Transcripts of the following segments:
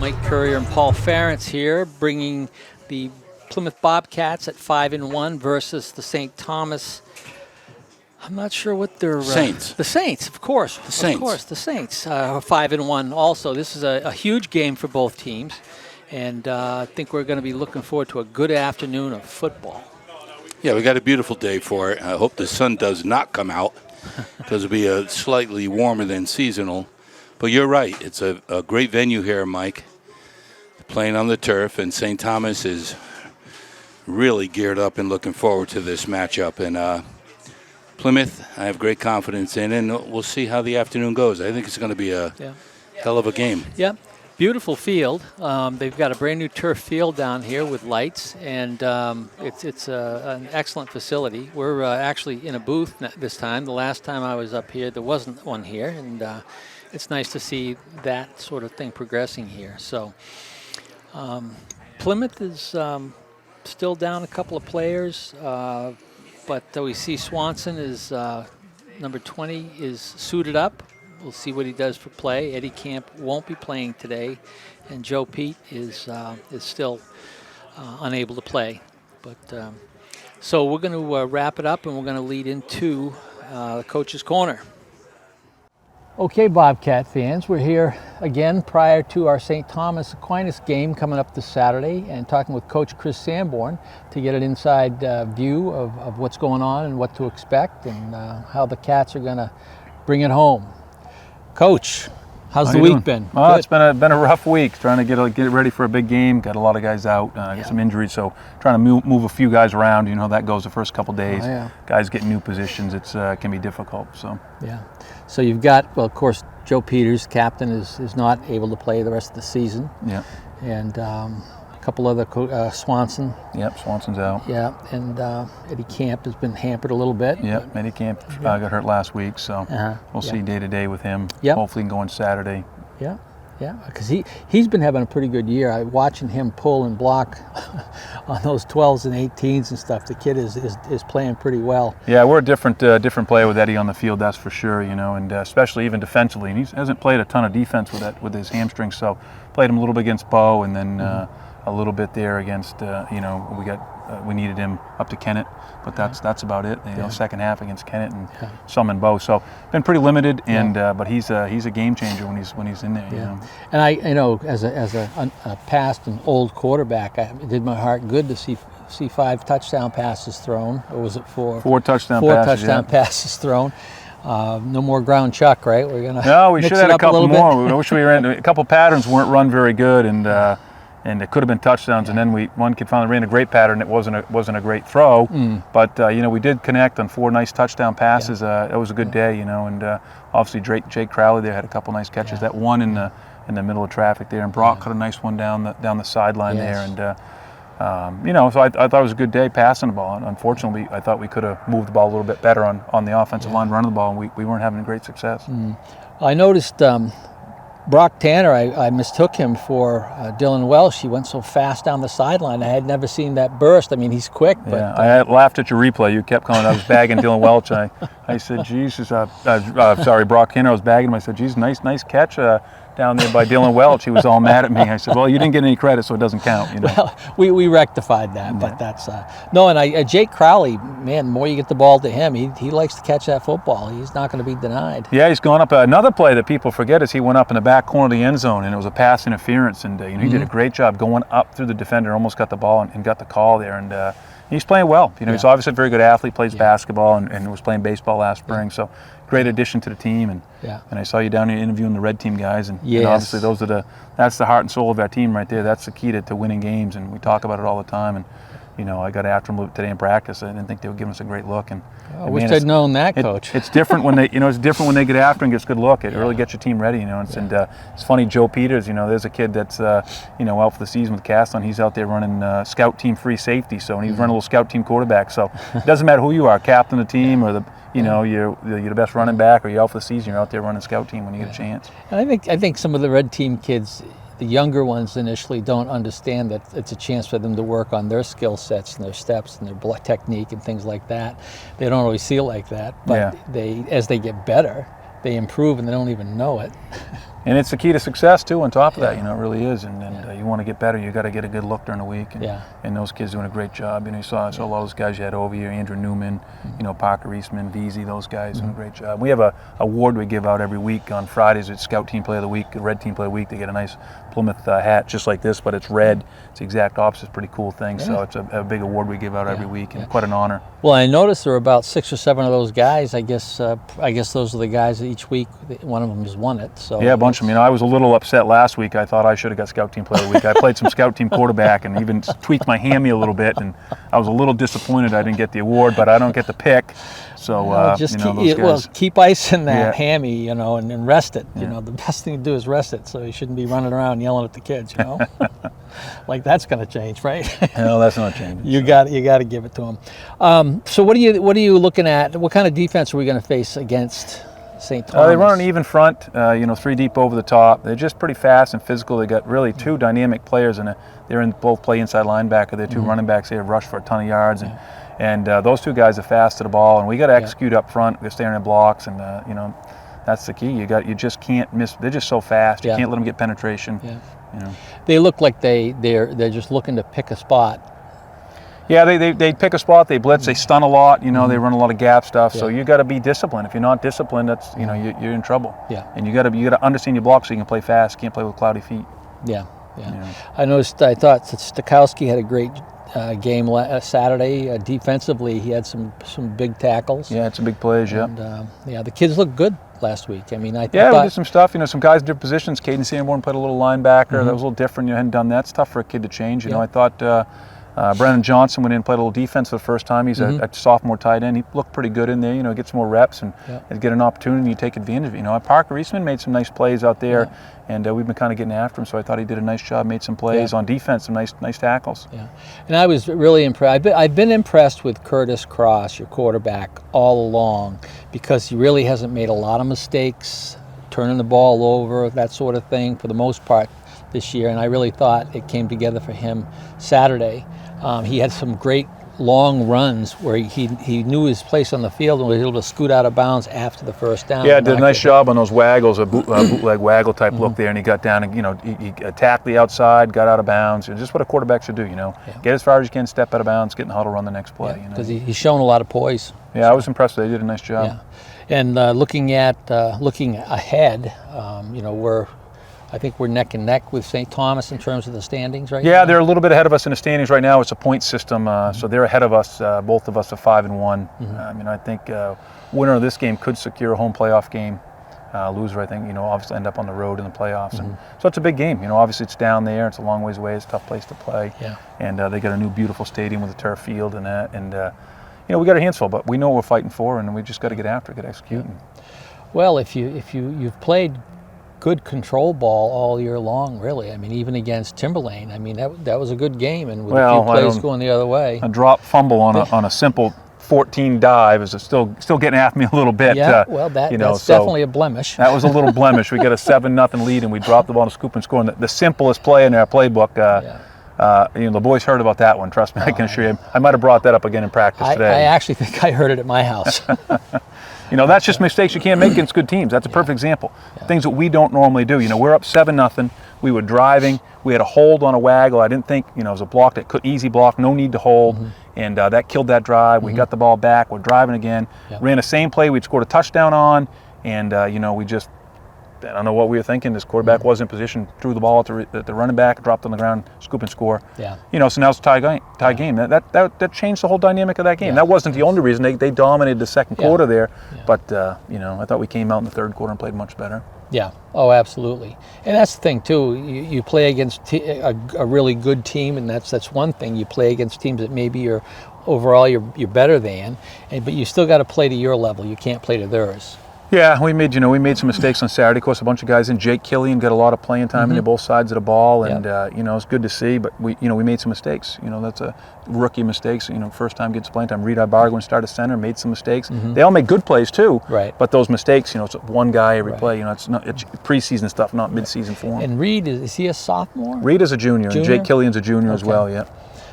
Mike Courier and Paul Ferentz here, bringing the Plymouth Bobcats at 5-1 versus the St. Thomas. I'm not sure what they're... Saints. The Saints, of course. The Saints. Of course, the Saints are 5-1 also. This is a huge game for both teams, and I think we're going to be looking forward to a good afternoon of football. Yeah, we got a beautiful day for it. I hope the sun does not come out because it'll be slightly warmer than seasonal. But you're right. It's a great venue here, Mike. Playing on the turf, and St. Thomas is really geared up and looking forward to this matchup. And Plymouth, I have great confidence in, and we'll see how the afternoon goes. I think it's going to be a hell of a game. Yeah, beautiful field. They've got a brand new turf field down here with lights, and it's an excellent facility. We're actually in a booth this time. The last time I was up here, there wasn't one here, and it's nice to see that sort of thing progressing here. So Plymouth is still down a couple of players, but we see Swanson is number 20 is suited up. We'll see what he does for play. Eddie Camp won't be playing today, and Joe Pete is still unable to play. But so we're going to wrap it up, and we're going to lead into the Coach's Corner. Okay, Bobcat fans, we're here again prior to our St. Thomas Aquinas game coming up this Saturday, and talking with Coach Chris Sanborn to get an inside view of what's going on and what to expect, and how the Cats are going to bring it home. Coach, how's the week been? Well, it's been a rough week trying to get ready for a big game. Got a lot of guys out, got some injuries, so trying to move a few guys around. You know how that goes the first couple days. Guys getting new positions, it can be difficult. So you've got, well, of course, Joe Peters, captain, is not able to play the rest of the season. Yeah. And a couple other Swanson. Yep, Swanson's out. Yeah, and Eddie Camp has been hampered a little bit. Yep, Eddie Camp got hurt last week, so we'll see day to day with him. Yep. Hopefully, he can go on Saturday. Yeah, because he's been having a pretty good year. Watching him pull and block on those 12s and 18s and stuff. The kid is playing pretty well. Yeah, we're a different player with Eddie on the field, that's for sure. You know, and especially even defensively. And he hasn't played a ton of defense with his hamstring, so played him a little bit against Bo, and then a little bit there against we needed him up to Kennett, but that's about it. You know, second half against Kennett and some in Bo. So been pretty limited, and but he's a game changer when he's in there. You know? And I as a past and old quarterback, it did my heart good to see 5 touchdown passes thrown, or was it 4? 4 touchdown passes thrown. No more ground chuck, right? We're gonna. No, we should have had a couple more. We wish we ran a couple patterns weren't run very good, and it could have been touchdowns. And then one kid finally ran a great pattern. It wasn't a great throw, but we did connect on 4 nice touchdown passes. That was a good day, and obviously Jake Crowley there had a couple nice catches. That one in the middle of traffic there, and Brock caught a nice one down the sideline there, and so I thought it was a good day passing the ball. And unfortunately, I thought we could have moved the ball a little bit better on the offensive line running the ball, and we weren't having great success. I noticed Brock Tanner, I mistook him for Dylan Welsh. He went so fast down the sideline. I had never seen that burst. I mean, he's quick. But, I laughed at your replay. You kept calling I was bagging Dylan Welch. I said, Jesus, sorry, Brock Tanner. I was bagging him. I said, geez, nice catch down there by Dylan Welch. He was all mad at me. I said, well, you didn't get any credit, so it doesn't count. You know? Well, we rectified that, but that's no. And Jake Crowley, man, the more you get the ball to him, he likes to catch that football. He's not going to be denied. Yeah, he's gone up. Another play that people forget is he went up in the back corner of the end zone, and it was a pass interference, and he did a great job going up through the defender, almost got the ball and got the call there, and he's playing well. He's obviously a very good athlete, plays basketball, and was playing baseball last spring, so great addition to the team. And I saw you down here interviewing the red team guys, and obviously that's the heart and soul of our team right there. That's the key to winning games, and we talk about it all the time. And I got after them today in practice. I didn't think they would give us a great look. And I wish I'd known that, Coach. It's different when they, it's different when they get after and gets a good look. It really gets your team ready, And it's funny, Joe Peters, there's a kid that's, out for the season with cast on. He's out there running scout team free safety. So, and he's running a little scout team quarterback. So it doesn't matter who you are, captain of the team or you're the best running back, or you're out for the season. You're out there running scout team when you get a chance. And I think some of the red team kids, the younger ones initially don't understand that it's a chance for them to work on their skill sets and their steps and their technique and things like that. They don't always see it like that, but as they get better, they improve and they don't even know it. And it's the key to success too. On top of that, it really is. And you want to get better, you got to get a good look during the week. And, and those kids doing a great job. You saw a lot of those guys you had over here, Andrew Newman, Parker Eastman, Veazey, those guys doing a great job. We have a award we give out every week on Fridays. It's Scout Team Player of the Week, Red Team Player of the Week. They get a nice Plymouth hat just like this, but it's red. It's the exact opposite. It's a pretty cool thing. So it's a big award we give out every week, and quite an honor. Well, I noticed there were about 6 or 7 of those guys. I guess those are the guys that each week one of them has won it. So yeah, a bunch of them. I was a little upset last week. I thought I should have got Scout Team Player of the Week. I played some Scout Team quarterback and even tweaked my hammy a little bit, and I was a little disappointed I didn't get the award, but I don't get the pick. So keep ice in that hammy, and rest it. The best thing to do is rest it, so you shouldn't be running around yelling at the kids. Like that's going to change, right? No, that's not changing. You got to give it to them. So what are you looking at? What kind of defense are we going to face against St. Thomas? They run an even front, 3 deep over the top. They're just pretty fast and physical. They got really 2 dynamic players, and both play inside linebacker. They're 2 running backs. They have rushed for a ton of yards, and those 2 guys are fast to the ball. And we got to execute up front. We're staying in blocks, and that's the key. You just can't miss. They're just so fast. You can't let them get penetration. They look like they're just looking to pick a spot. Yeah, they pick a spot, they blitz, they stun a lot, they run a lot of gap stuff. So you got to be disciplined. If you're not disciplined, that's you're in trouble. Yeah. And you got to understand your block so you can play fast. You can't play with cloudy feet. Yeah. I thought Stokowski had a great game Saturday. Defensively, he had some big tackles. Yeah, it's a big plays. And, the kids looked good last week. I mean, we did some stuff. Some guys in different positions. Caden Sanborn played a little linebacker. That was a little different. You hadn't done that. It's tough for a kid to change. I thought. Brennan Johnson went in and played a little defense for the first time. He's a sophomore tight end. He looked pretty good in there. Get some more reps and get an opportunity. You take advantage of it. Parker Eastman made some nice plays out there, and we've been kind of getting after him. So I thought he did a nice job. Made some plays on defense, some nice tackles. Yeah, and I was really impressed. I've been impressed with Curtis Cross, your quarterback, all along, because he really hasn't made a lot of mistakes, turning the ball over, that sort of thing, for the most part this year. And I really thought it came together for him Saturday. He had some great long runs where he knew his place on the field and was able to scoot out of bounds after the first down. Yeah, did a nice job on those waggles, a bootleg waggle type look there, and he got down and he attacked the outside, got out of bounds. Just what a quarterback should do. Get as far as you can, step out of bounds, get in the huddle, run the next play. Because he's shown a lot of poise. Yeah, I was impressed. They did a nice job. Yeah. And looking ahead, I think we're neck and neck with St. Thomas in terms of the standings right now. Yeah, they're a little bit ahead of us in the standings right now. It's a point system, so they're ahead of us. Both of us are 5-1. I think winner of this game could secure a home playoff game. Loser, I think, obviously end up on the road in the playoffs. And so it's a big game. Obviously it's down there. It's a long ways away. It's a tough place to play. Yeah. And they got a new beautiful stadium with a turf field and that. And we got our hands full, but we know what we're fighting for, and we just got to get after it, get executing. Well, if you've played good control ball all year long, really. I mean, even against Timberlane. I mean, that was a good game, and with a few plays going the other way. A drop fumble on a simple 14 dive is still getting after me a little bit. Yeah, that's definitely a blemish. That was a little blemish. We got a 7-0 lead, and we dropped the ball to scoop and score. And the simplest play in our playbook. The boys heard about that one. Trust me, I can assure you. I might have brought that up again in practice today. I actually think I heard it at my house. That's just mistakes you can't make against good teams. That's a perfect example. Things that we don't normally do. We're up 7-0. We were driving. We had a hold on a waggle. I didn't think, it was a block easy block, no need to hold. And that killed that drive. We got the ball back. We're driving again. Ran the same play we'd scored a touchdown on. And, we just, I don't know what we were thinking. This quarterback was in position, threw the ball at the running back, dropped on the ground, scoop and score. Yeah. So now it's a tie game. That changed the whole dynamic of that game. That wasn't the only reason. They dominated the second quarter there. But, I thought we came out in the third quarter and played much better. Yeah. Oh, absolutely. And that's the thing, too. You play against a really good team, and that's one thing. You play against teams that maybe you're better than, but you still got to play to your level. You can't play to theirs. Yeah, we made some mistakes on Saturday. Of course, a bunch of guys in. Jake Killian got a lot of playing time in both sides of the ball, and it's good to see. But we made some mistakes. That's a rookie mistakes. First time getting playing time. Reed Ibargwin started center, made some mistakes. They all make good plays too. Right. But those mistakes, it's one guy every play. It's preseason stuff, not mid-season form. And Reed, is he a sophomore? Reed is a junior. And Jake Killian's a junior as well. Yeah.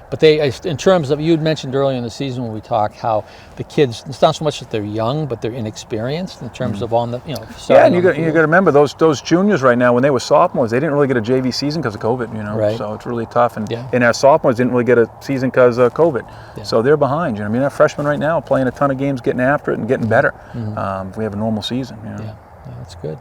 But they, in terms of, you'd mentioned earlier in the season when we talked how the kids, it's not so much that they're young, but they're inexperienced in terms of on the, you know, Yeah, and you got to remember those juniors right now, when they were sophomores, they didn't really get a JV season because of COVID, you know. Right. So it's really tough. And, Yeah. and our sophomores didn't really get a season because of COVID. Yeah. So they're behind, you know. I mean, our freshmen right now are playing a ton of games, getting after it and getting better. If we have a normal season, you know. Yeah, that's good.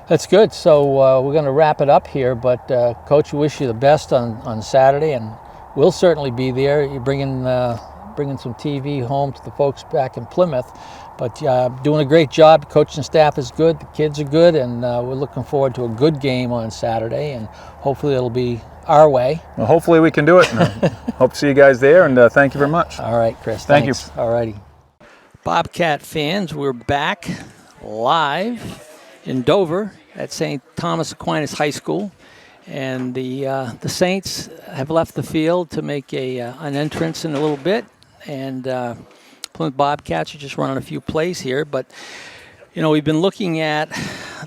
That's good. So we're going to wrap it up here, but Coach, we wish you the best on Saturday, and we'll certainly be there. You're bringing some TV home to the folks back in Plymouth, but doing a great job. Coaching staff is good, the kids are good, and we're looking forward to a good game on Saturday, and hopefully it'll be our way. Well, hopefully we can do it. Hope to see you guys there, and thank you very much. All right, Chris. Thank you. All righty. Bobcat fans, we're back live in Dover at St. Thomas Aquinas High School, and the Saints have left the field to make an entrance in a little bit, and Plymouth Bobcats are just running a few plays here. But you know, we've been looking at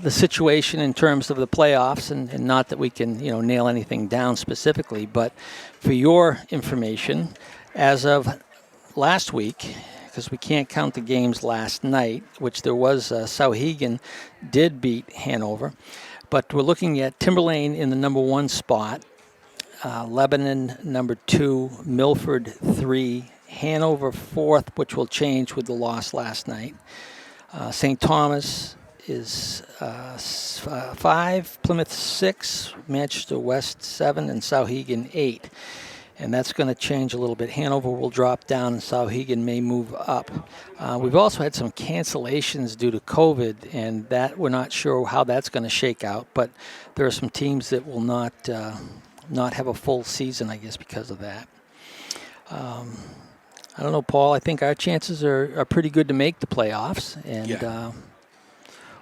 the situation in terms of the playoffs, and not that we can, you know, nail anything down specifically, but for your information, as of last week, because we can't count the games last night, which there was Sauhegan did beat Hanover. But we're looking at Timberlane in the number 1 spot, Lebanon number 2, Milford 3, Hanover 4th, which will change with the loss last night. St. Thomas is 5, Plymouth 6, Manchester West 7, and Sauhegan 8. And that's going to change a little bit. Hanover will drop down, and Sauhegan may move up. We've also had some cancellations due to COVID, and that we're not sure how that's going to shake out. But there are some teams that will not have a full season, I guess, because of that. I don't know, Paul. I think our chances are pretty good to make the playoffs, and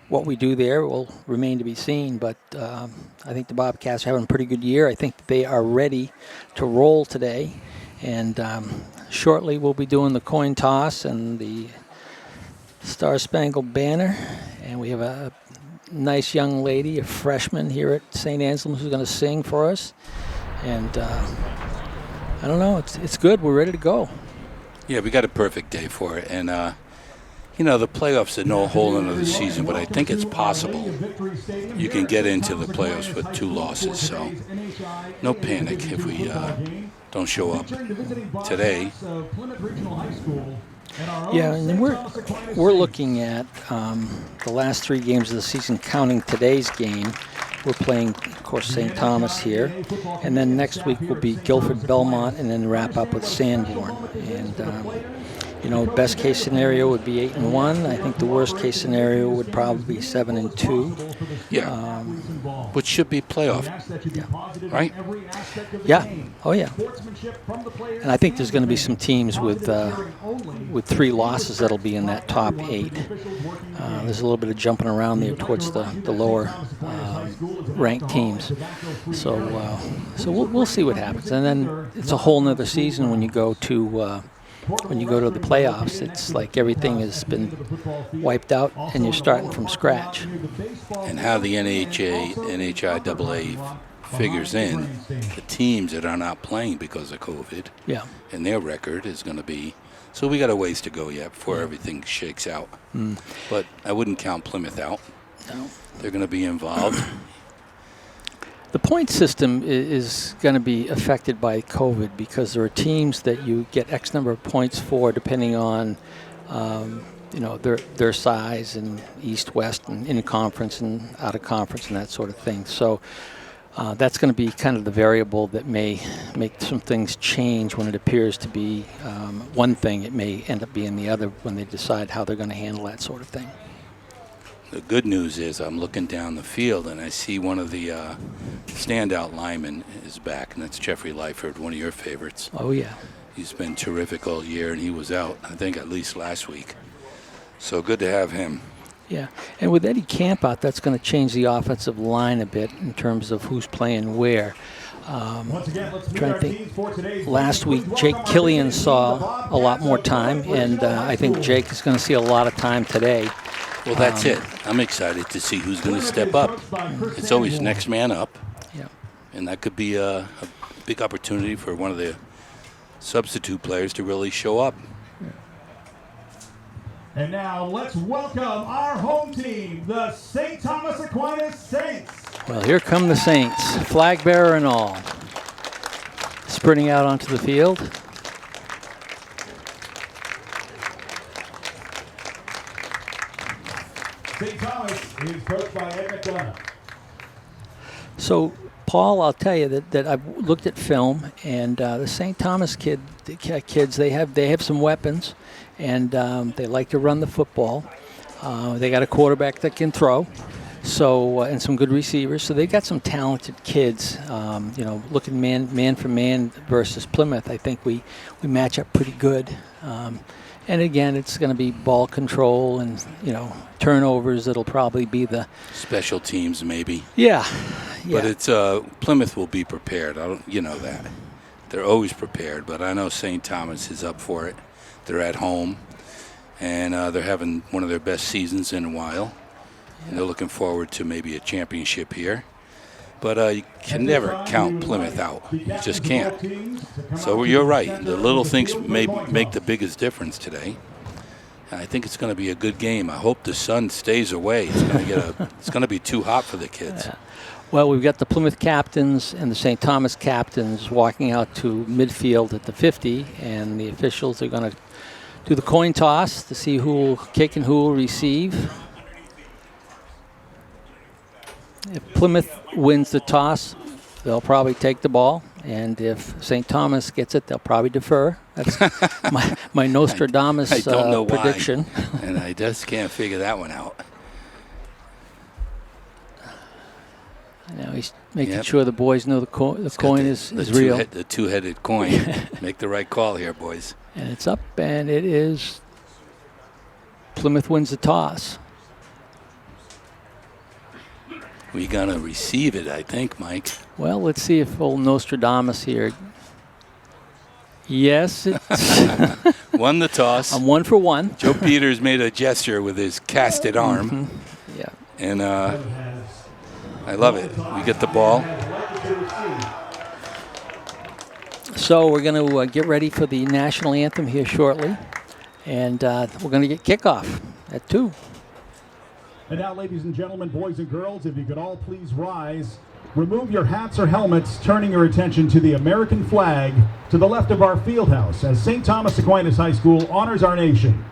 what we do there will remain to be seen, but I think the Bobcats are having a pretty good year. I think they are ready to roll today, and shortly we'll be doing the coin toss and the Star Spangled Banner, and we have a nice young lady, a freshman here at St. Anselm's, who's going to sing for us, and I don't know, it's good. We're ready to go. Yeah, we got a perfect day for it, and you know, the playoffs are no whole another season, but I think it's possible you can get into the playoffs with 2 losses. So no panic if we don't show up today. Yeah, and we're looking at the last 3 games of the season, counting today's game. We're playing, of course, St. Thomas here, and then next week will be Guilford, Belmont, and then wrap up with Sanborn. And you know, best case scenario would be 8-1. I think the worst case scenario would probably be 7-2. Yeah, which should be playoff, right? Yeah. Oh yeah. And I think there's going to be some teams with 3 losses that'll be in that top 8. There's a little bit of jumping around there towards the lower ranked teams. So we'll see what happens. And then it's a whole nother season when you go to the playoffs. It's like everything has been wiped out and you're starting from scratch. And how the NHIAA figures in the teams that are not playing because of COVID, and their record is going to be. So we got a ways to go yet before everything shakes out. But I wouldn't count Plymouth out. No. They're going to be involved. The point system is going to be affected by COVID because there are teams that you get X number of points for depending on you know, their size and East, West, and in conference and out of conference and that sort of thing. So that's going to be kind of the variable that may make some things change when it appears to be one thing. It may end up being the other when they decide how they're going to handle that sort of thing. The good news is I'm looking down the field and I see one of the standout linemen is back, and that's Jeffrey Lyford, one of your favorites. Oh, yeah. He's been terrific all year, and he was out, I think, at least last week. So good to have him. Yeah, and with Eddie Camp out, that's going to change the offensive line a bit in terms of who's playing where. Trying to think. Last week, Jake Killian saw a lot more time, and I think Jake is going to see a lot of time today. Well, that's it. I'm excited to see who's going to step up. It's always next man up. Yeah. And that could be a big opportunity for one of the substitute players to really show up. And now let's welcome our home team, the St. Thomas Aquinas Saints. Well, here come the Saints, flag bearer and all, sprinting out onto the field. St. Thomas is coached by Ed McDonough. So, Paul, I'll tell you that I've looked at film, and the St. Thomas kids, they have some weapons, and they like to run the football. They got a quarterback that can throw, so and some good receivers. So they got some talented kids. Looking man for man versus Plymouth, I think we match up pretty good. And again, it's going to be ball control and turnovers. That'll probably be the Special teams, maybe. Yeah. But it's Plymouth will be prepared. That. They're always prepared, but I know St. Thomas is up for it. They're at home, and they're having one of their best seasons in a while. And they're looking forward to maybe a championship here. But you can never count Plymouth out. You just can't. So you're right. The little things may make the biggest difference today. I think it's going to be a good game. I hope the sun stays away. It's going to be too hot for the kids. Yeah. Well, we've got the Plymouth captains and the St. Thomas captains walking out to midfield at the 50, and the officials are going to do the coin toss to see who will kick and who will receive. If Plymouth wins the toss, they'll probably take the ball, and if St. Thomas gets it, they'll probably defer. That's my Nostradamus I don't know prediction. Why, and I just can't figure that one out. Now he's making sure the boys know the coin is real. The two-headed coin. Make the right call here, boys. And it's up, and it is. Plymouth wins the toss. We're going to receive it, I think, Mike. Well, let's see if old Nostradamus here. Yes, it's won the toss. I'm 1 for 1. Joe Peters made a gesture with his casted arm. Mm-hmm. Yeah. And I love it. We get the ball. So we're going to get ready for the national anthem here shortly. And we're going to get kickoff at 2. And now, ladies and gentlemen, boys and girls, if you could all please rise. Remove your hats or helmets, turning your attention to the American flag to the left of our field house as St. Thomas Aquinas High School honors our nation.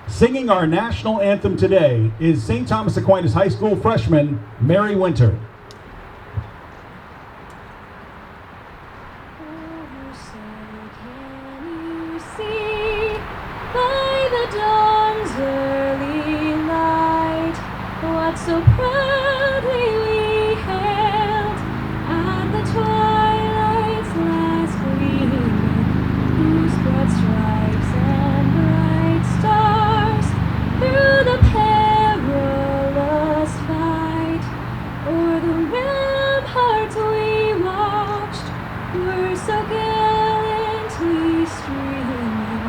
Singing our national anthem today is St. Thomas Aquinas High School freshman Mary Winter. So proudly we hailed at the twilight's last gleaming, whose broad stripes and bright stars through the perilous fight o'er the ramparts we watched were so gallantly streaming,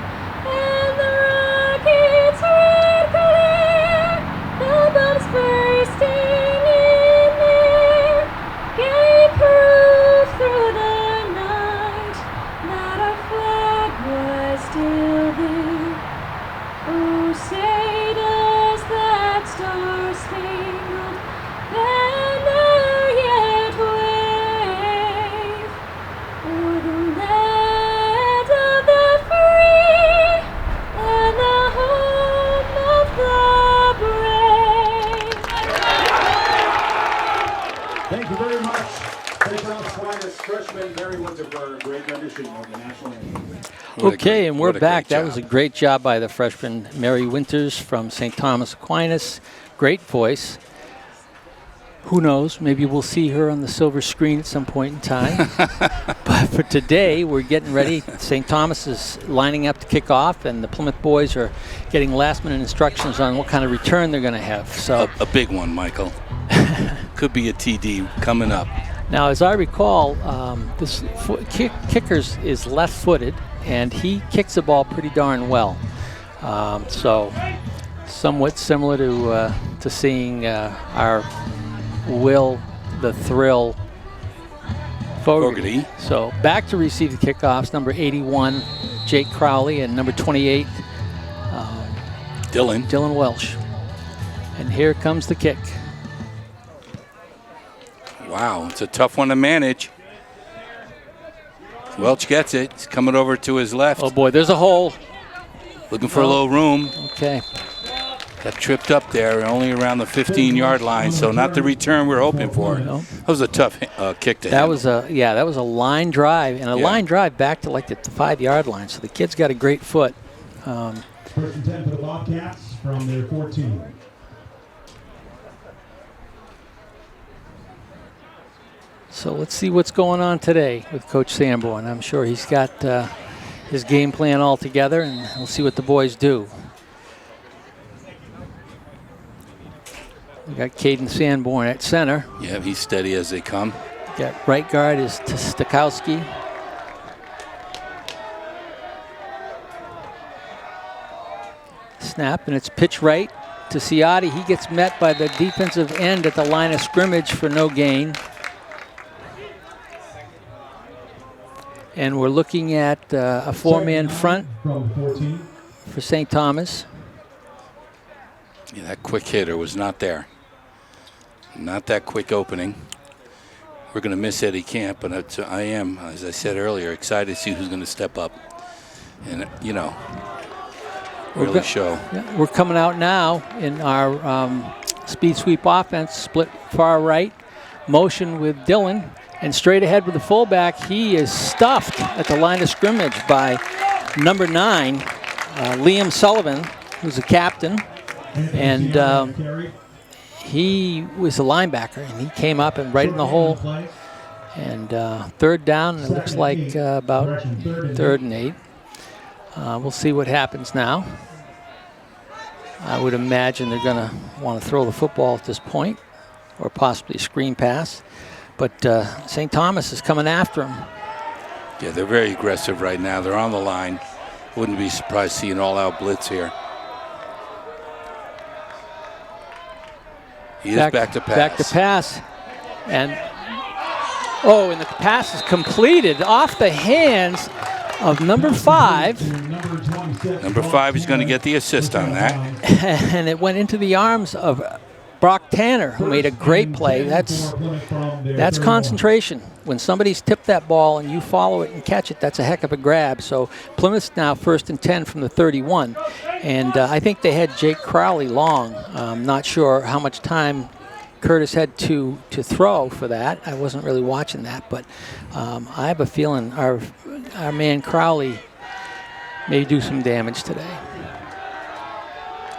and the rockets' red glare, the bombs bursting in air, gave proof through the night that our flag was still there. Oh, say does that star-spangled banner yet wave o'er the land of the free and the home of the brave? Thank you very much. St. Thomas Aquinas freshman Mary Winter for a great rendition of the national anthem. Okay, and we're back. That was a great job by the freshman Mary Winters from St. Thomas Aquinas. Great voice. Who knows? Maybe we'll see her on the silver screen at some point in time. But for today, we're getting ready. St. Thomas is lining up to kick off, and the Plymouth boys are getting last-minute instructions on what kind of return they're going to have. So a big one, Michael. Could be a TD coming up. now, as I recall, this kickers is left-footed, and he kicks the ball pretty darn well. So somewhat similar to seeing our Will the Thrill Fogarty. So back to receive the kickoffs, number 81, Jake Crowley, and number 28, Dylan Welsh. And here comes the kick. Wow, it's a tough one to manage. Welch gets it. He's coming over to his left. Oh boy, there's a hole. Looking for a little room. Okay. Got tripped up there, only around the 15-yard line, so not the return we're hoping for. No. That was a tough kick to That handle. that was a line drive, and a line drive back to like the 5-yard line. So the kid's got a great foot. First and 10 for the Bobcats from their 14. So let's see what's going on today with Coach Sanborn. I'm sure he's got his game plan all together, and we'll see what the boys do. We got Caden Sanborn at center. Yeah, he's steady as they come. Got right guard is Stakowski. Snap, and it's pitch right to Ciotti. He gets met by the defensive end at the line of scrimmage for no gain. And we're looking at a 4-man front for St. Thomas. Yeah, that quick hitter was not there. Not that quick opening. We're going to miss Eddie Camp, but I am, as I said earlier, excited to see who's going to step up and, really show. Yeah, we're coming out now in our speed sweep offense, split far right, motion with Dylan, and straight ahead with the fullback. He is stuffed at the line of scrimmage by number 9, Liam Sullivan, who's the captain. And he was a linebacker, and he came up and right in the hole. And third down, and it looks like about 3rd and 8. We'll see what happens now. I would imagine they're going to want to throw the football at this point, or possibly a screen pass. But St. Thomas is coming after him. Yeah, they're very aggressive right now. They're on the line. Wouldn't be surprised to see an all-out blitz here. He is back to pass. Back to pass. And, and the pass is completed off the hands of number 5. Number 5 is going to get the assist on that. And it went into the arms of Brock Tanner, who made a great play. That's concentration. When somebody's tipped that ball and you follow it and catch it, that's a heck of a grab. So Plymouth's now 1st and 10 from the 31. And I think they had Jake Crowley long. I'm not sure how much time Curtis had to throw for that. I wasn't really watching that, but I have a feeling our man Crowley may do some damage today.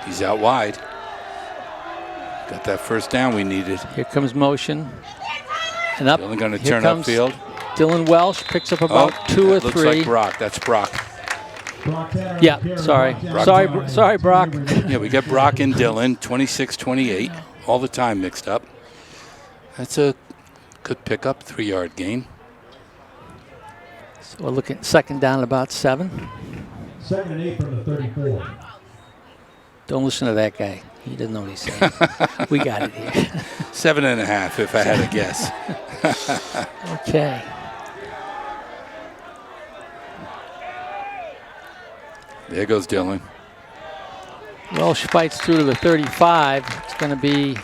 He's out wide. Got that first down we needed. Here comes motion. And up. Dylan going to turn upfield. Dylan Welsh picks up about 2 or 3. Looks like Brock. That's Brock. Yeah, sorry. Sorry, Brock. Yeah, we got Brock and Dylan, 26-28, all the time mixed up. That's a good pickup, 3-yard gain. So we're looking at 2nd down, about 7. 2nd and 8 from the 34. Don't listen to that guy. He doesn't know what he's saying. We got it here. 7.5, if I had to guess. Okay. There goes Dylan. Welsh fights through to the 35. It's going to be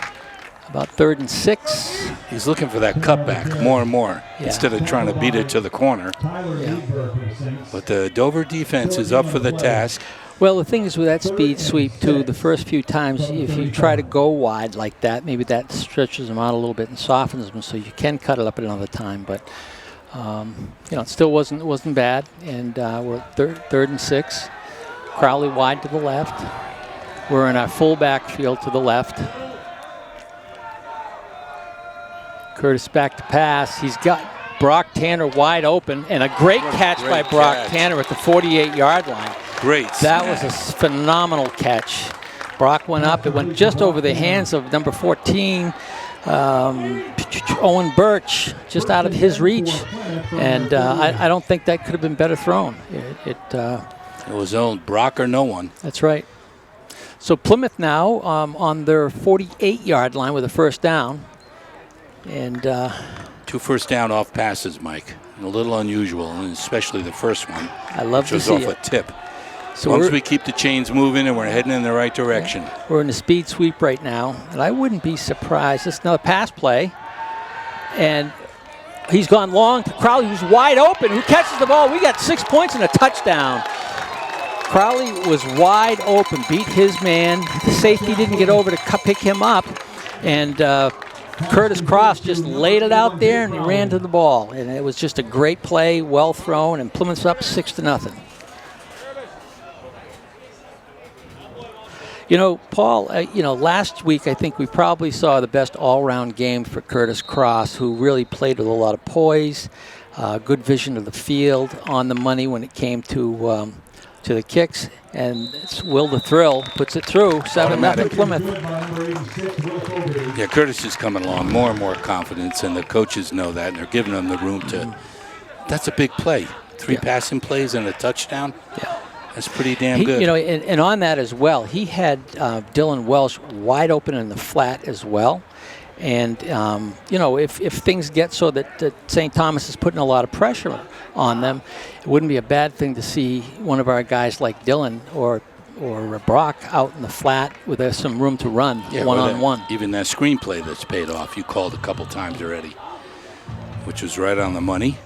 about 3rd and 6. He's looking for that cutback more and more instead of trying to beat it to the corner. Yeah. But the Dover defense is up for the task. Well, the thing is with that speed sweep, too, the first few times, if you try to go wide like that, maybe that stretches them out a little bit and softens them so you can cut it up another time. But, it still wasn't bad. And we're 3rd and 6. Crowley wide to the left. We're in our full backfield to the left. Curtis back to pass. He's got Brock Tanner wide open, and a great catch by Brock Tanner at the 48-yard line. Great. That was a phenomenal catch. Brock went up. It went just over the hands of number 14, Owen Birch, just out of his reach. And I don't think that could have been better thrown. It was owned. Brock or no one. That's right. So Plymouth now on their 48-yard line with a 1st down. And 2 first down off passes, Mike. A little unusual, and especially the first one. I love which to was see off it. a tip. So Once we keep the chains moving and we're heading in the right direction. we're in a speed sweep right now, and I wouldn't be surprised. It's another pass play, and he's gone long to Crowley, who's wide open. Who catches the ball? We got 6 points and a touchdown. Crowley was wide open, beat his man. The safety didn't get over to pick him up, and Curtis Cross just laid it out there and he ran to the ball. And it was just a great play, well thrown, and Plymouth's up 6-0. You know, Paul, last week I think we probably saw the best all-round game for Curtis Cross, who really played with a lot of poise, good vision of the field, on the money when it came to the kicks. And it's Will the Thrill puts it through, 7-0 Plymouth. Yeah, Curtis is coming along, more and more confidence, and the coaches know that, and they're giving him the room to. That's a big play. 3 passing plays and a touchdown. Yeah. That's pretty damn good. And on that as well, he had Dylan Welsh wide open in the flat as well. And, if things get so that St. Thomas is putting a lot of pressure on them, it wouldn't be a bad thing to see one of our guys like Dylan or Brock out in the flat with some room to run one-on-one. Even that screenplay that's paid off, you called a couple times already, which was right on the money.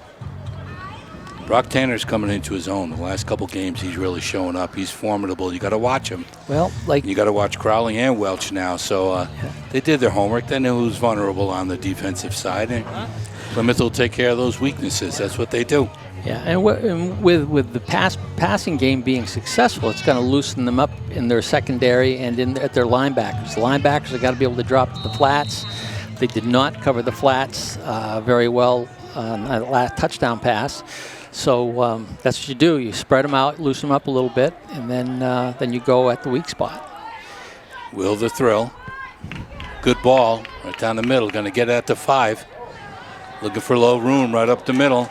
Brock Tanner's coming into his own. The last couple games, he's really showing up. He's formidable. You got to watch him. Well, you got to watch Crowley and Welch now. So they did their homework. They knew who's vulnerable on the defensive side, and Plymouth will take care of those weaknesses. That's what they do. Yeah, and with the passing game being successful, it's going to loosen them up in their secondary and at their linebackers. The linebackers have got to be able to drop to the flats. They did not cover the flats very well on that last touchdown pass. So that's what you do. You spread them out, loosen them up a little bit, and then you go at the weak spot. Will the Thrill. Good ball right down the middle. Going to get at the 5. Looking for low room right up the middle.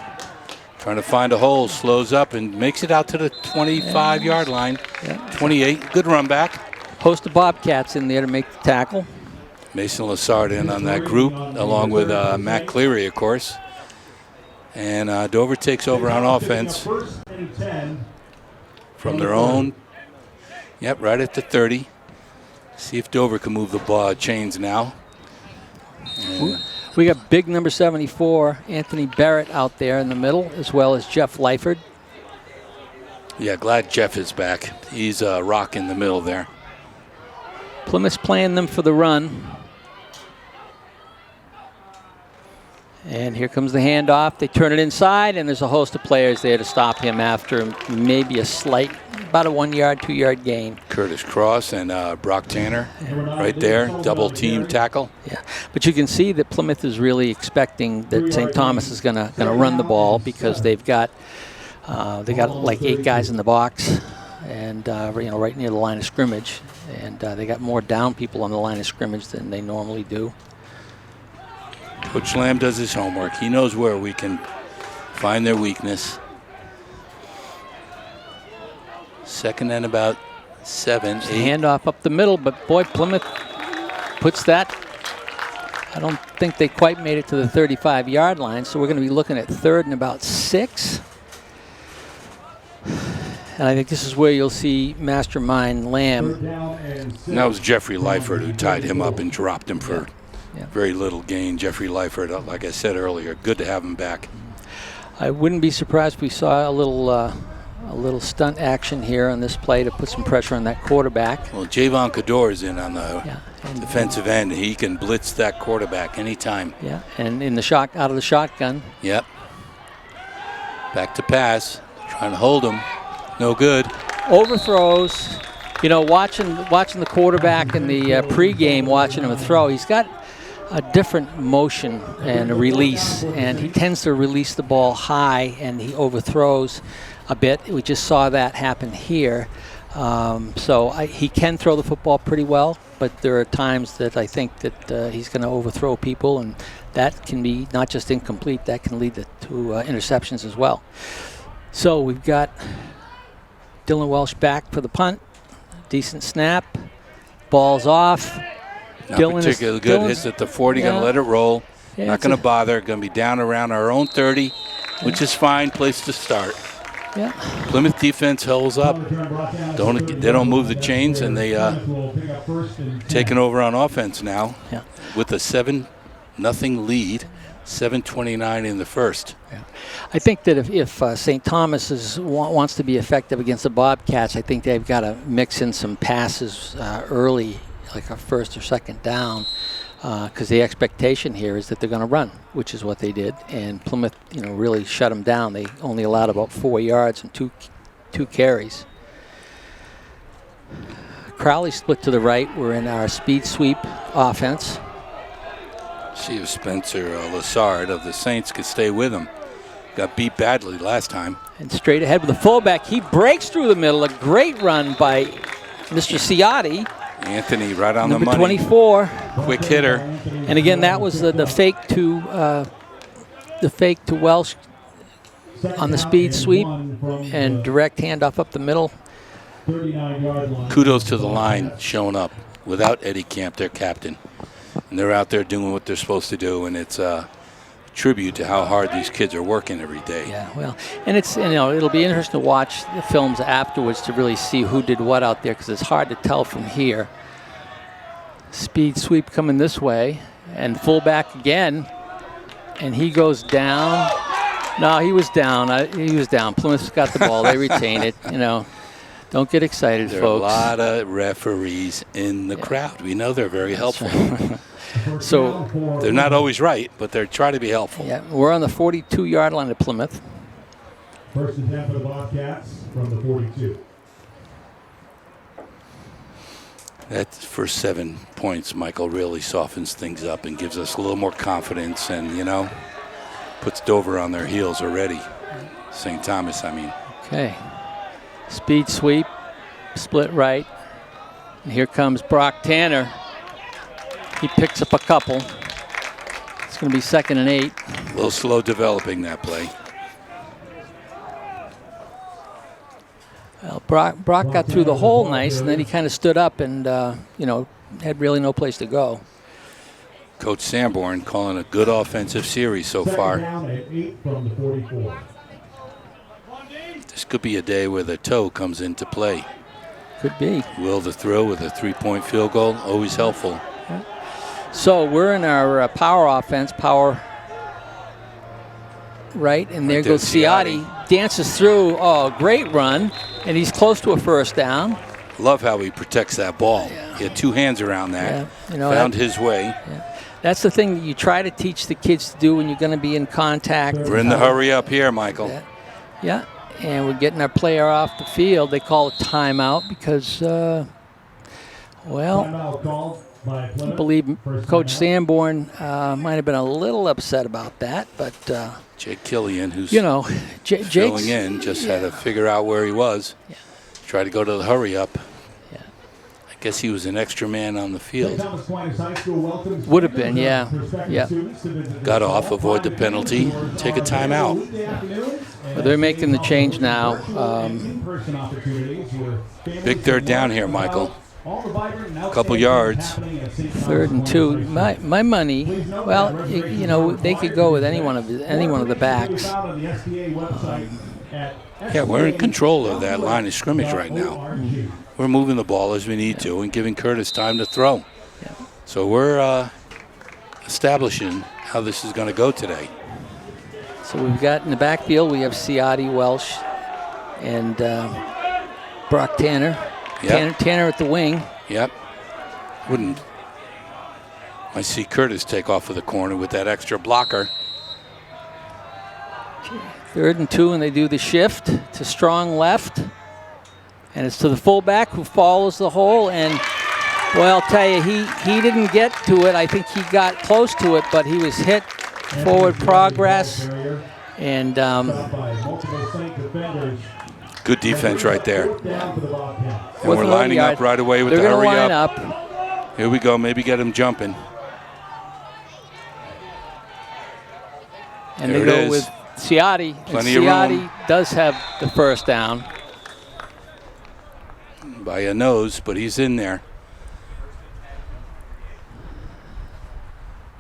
Trying to find a hole. Slows up and makes it out to the 25-yard line. Yeah. 28. Good run back. Host of Bobcats in there to make the tackle. Mason Lassard in on that group, along with Matt Cleary, of course. And Dover takes over on offense from their own. Yep, right at the 30. See if Dover can move the ball chains now. And we got big number 74, Anthony Barrett, out there in the middle, as well as Jeff Lyford. Yeah, glad Jeff is back. He's a rock in the middle there. Plymouth's playing them for the run. And here comes the handoff. They turn it inside, and there's a host of players there to stop him after maybe about a 1-yard, 2-yard gain. Curtis Cross and Brock Tanner right there, double team tackle. Yeah, but you can see that Plymouth is really expecting that St. Thomas is gonna run the ball because they got like 8 guys in the box, and right near the line of scrimmage, and they got more down people on the line of scrimmage than they normally do. Coach Lamb does his homework. He knows where we can find their weakness. 2nd and about 7, 8. Handoff up the middle, but boy, Plymouth puts that. I don't think they quite made it to the 35-yard line, so we're going to be looking at 3rd and about 6. And I think this is where you'll see Mastermind Lamb. And that was Jeffrey Lyford who tied him up and dropped him for very little gain. Jeffrey Lyford, like I said earlier, good to have him back. I wouldn't be surprised if we saw a little stunt action here on this play to put some pressure on that quarterback. Well, Javon Kador is in on the defensive end. He can blitz that quarterback anytime. Yeah, and out of the shotgun. Yep. Back to pass, trying to hold him. No good. Overthrows. Watching the quarterback in the pregame, watching him throw, he's got a different motion and a release, and he tends to release the ball high, and he overthrows a bit. We just saw that happen here. He can throw the football pretty well, but there are times that I think that he's going to overthrow people, and that can be not just incomplete, that can lead to interceptions as well. So we've got Dylan Welsh back for the punt. Decent snap. Ball's off. Not particularly good. Hits at the 40, going to let it roll. Yeah, Not it's going to bother. Going to be down around our own 30, which is fine. Place to start. Yeah. Plymouth defense holds up. They don't move the chains, and they taking over on offense now Yeah. with a 7-0 lead. 7:29 in the first. Yeah. I think that if St. Thomas wants to be effective against the Bobcats, I think they've got to mix in some passes early, like a first or second down, because the expectation here is that they're going to run, which is what they did. And Plymouth, really shut them down. They only allowed about 4 yards and two carries. Crowley split to the right. We're in our speed sweep offense. See if Spencer Lassard of the Saints could stay with him. Got beat badly last time. And straight ahead with the fullback. He breaks through the middle. A great run by Mr. Ciotti. Anthony right on Number the money. 24. Quick hitter. And again, that was the fake to Welsh on the speed sweep and direct handoff up the middle. Kudos to the line showing up without Eddie Camp, their captain. And they're out there doing what they're supposed to do, and it's a tribute to how hard these kids are working every day. Yeah, well, and it'll be interesting to watch the films afterwards to really see who did what out there, because it's hard to tell from here. Speed sweep coming this way, and fullback again, and he goes down. No, he was down. He was down. Plymouth's got the ball. They retain it. Don't get excited, There folks. are a lot of referees in the crowd. We know they're very helpful. So They're not always right, but they're trying to be helpful. yeah, we're on the 42-yard line of Plymouth. First and 10 for the Bobcats from the 42. That first 7 points, Michael, really softens things up and gives us a little more confidence and, puts Dover on their heels already. St. Thomas, I mean. Okay. Speed sweep, split right. And here comes Brock Tanner. He picks up a couple. It's going to be 2nd and 8. A little slow developing that play. Well, Brock got through the hole nice, and then he kind of stood up and, had really no place to go. Coach Sanborn calling a good offensive series so far. Down at 8 from the 44. This could be a day where the toe comes into play. Could be. Will the throw with a 3-point field goal, always helpful. So we're in our power offense, power right, and there Right goes there, Ciotti. Dances through, great run, and he's close to a first down. Love how he protects that ball. He had 2 hands around that. Yeah, Found his way. Yeah. That's the thing that you try to teach the kids to do when you're going to be in contact. We're in the hurry up here, Michael. Yeah, and we're getting our player off the field. They call it timeout because, Timeout called by I Plymouth. believe First Coach timeout. Sanborn might have been a little upset about that, but, Jake Killian, who's Jake's filling in, just had to figure out where he was. Yeah. Tried to go to the hurry up. Yeah. I guess he was an extra man on the St. field. Thomas Aquinas High School welcomes Would have been, yeah. prospective Yeah. students to visit Got this off, fall. avoid the penalty, take a timeout. Weekday afternoons, Well, they're making the change now. in-person opportunities where families Big third can down learn here, about Michael. all the vibrant and Couple outstanding yards. happening at St. Thomas 3rd and 2. Aquinas High School. My money. Well, they could go with any one of the backs. Yeah, we're in control of that line of scrimmage right now. We're moving the ball as we need to and giving Curtis time to throw. So we're establishing how this is going to go today. So we've got in the backfield, we have Ciotti, Welsh, and Brock Tanner. Yep. Tanner at the wing. Yep. I see Curtis take off of the corner with that extra blocker. 3rd and 2, and they do the shift to strong left. And it's to the fullback who follows the hole. And, well, I'll tell you, he didn't get to it. I think he got close to it, but he was hit. Forward progress. And Good defense right there. And With we're the lining yard. up right away with They're the gonna hurry line up. up. Here we go. Maybe get him jumping. And There they it go is. with Ciotti. Plenty and of Ciotti room. does have the first down. By a nose, but he's in there.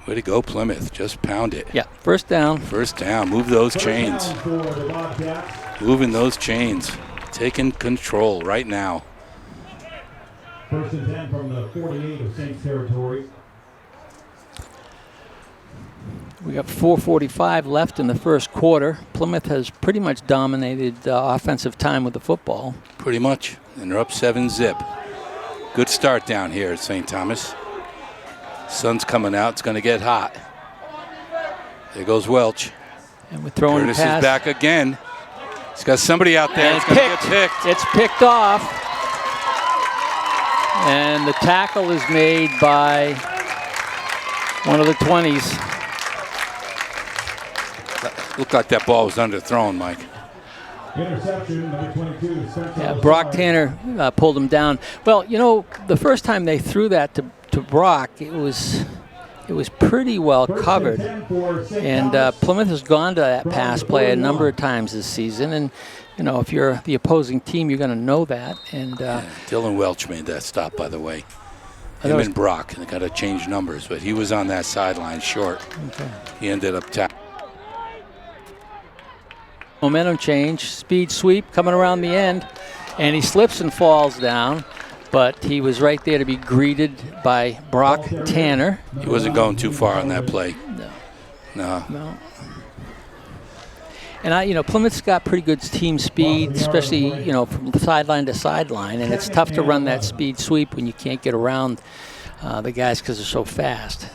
Way to go, Plymouth. Just pound it. Yeah, first down. First down. Move those chains. First down for the Bobcats. Moving those chains. Taking control right now. First and 10 from the 48 of Saints territory. We got 4:45 left in the first quarter. Plymouth has pretty much dominated offensive time with the football. Pretty much. And they're up 7-zip. Good start down here at St. Thomas. Sun's coming out. It's going to get hot. There goes Welch. And we're throwing Curtis pass. is back again. He's got somebody out there. And It's going to get picked. It's picked off. And the tackle is made by one of the 20s. Looked like that ball was underthrown, Mike. Interception, number 22. Yeah, Brock Tanner pulled him down. Well, you know, the first time they threw that to Brock, it was pretty well covered. And Plymouth has gone to that pass play a number of times this season. And, you know, if you're the opposing team, you're going to know that. And Dylan Welch made that stop, by the way. Him and Brock. They got to change numbers, but he was on that sideline short. Okay. He ended up tackling. Momentum change, speed sweep coming around the end, and he slips and falls down, but he was right there to be greeted by Brock Tanner. He wasn't going too far on that play. No. And you know, Plymouth's got pretty good team speed, especially, you know, from sideline to sideline, and it's tough to run that speed sweep when you can't get around the guys because they're so fast.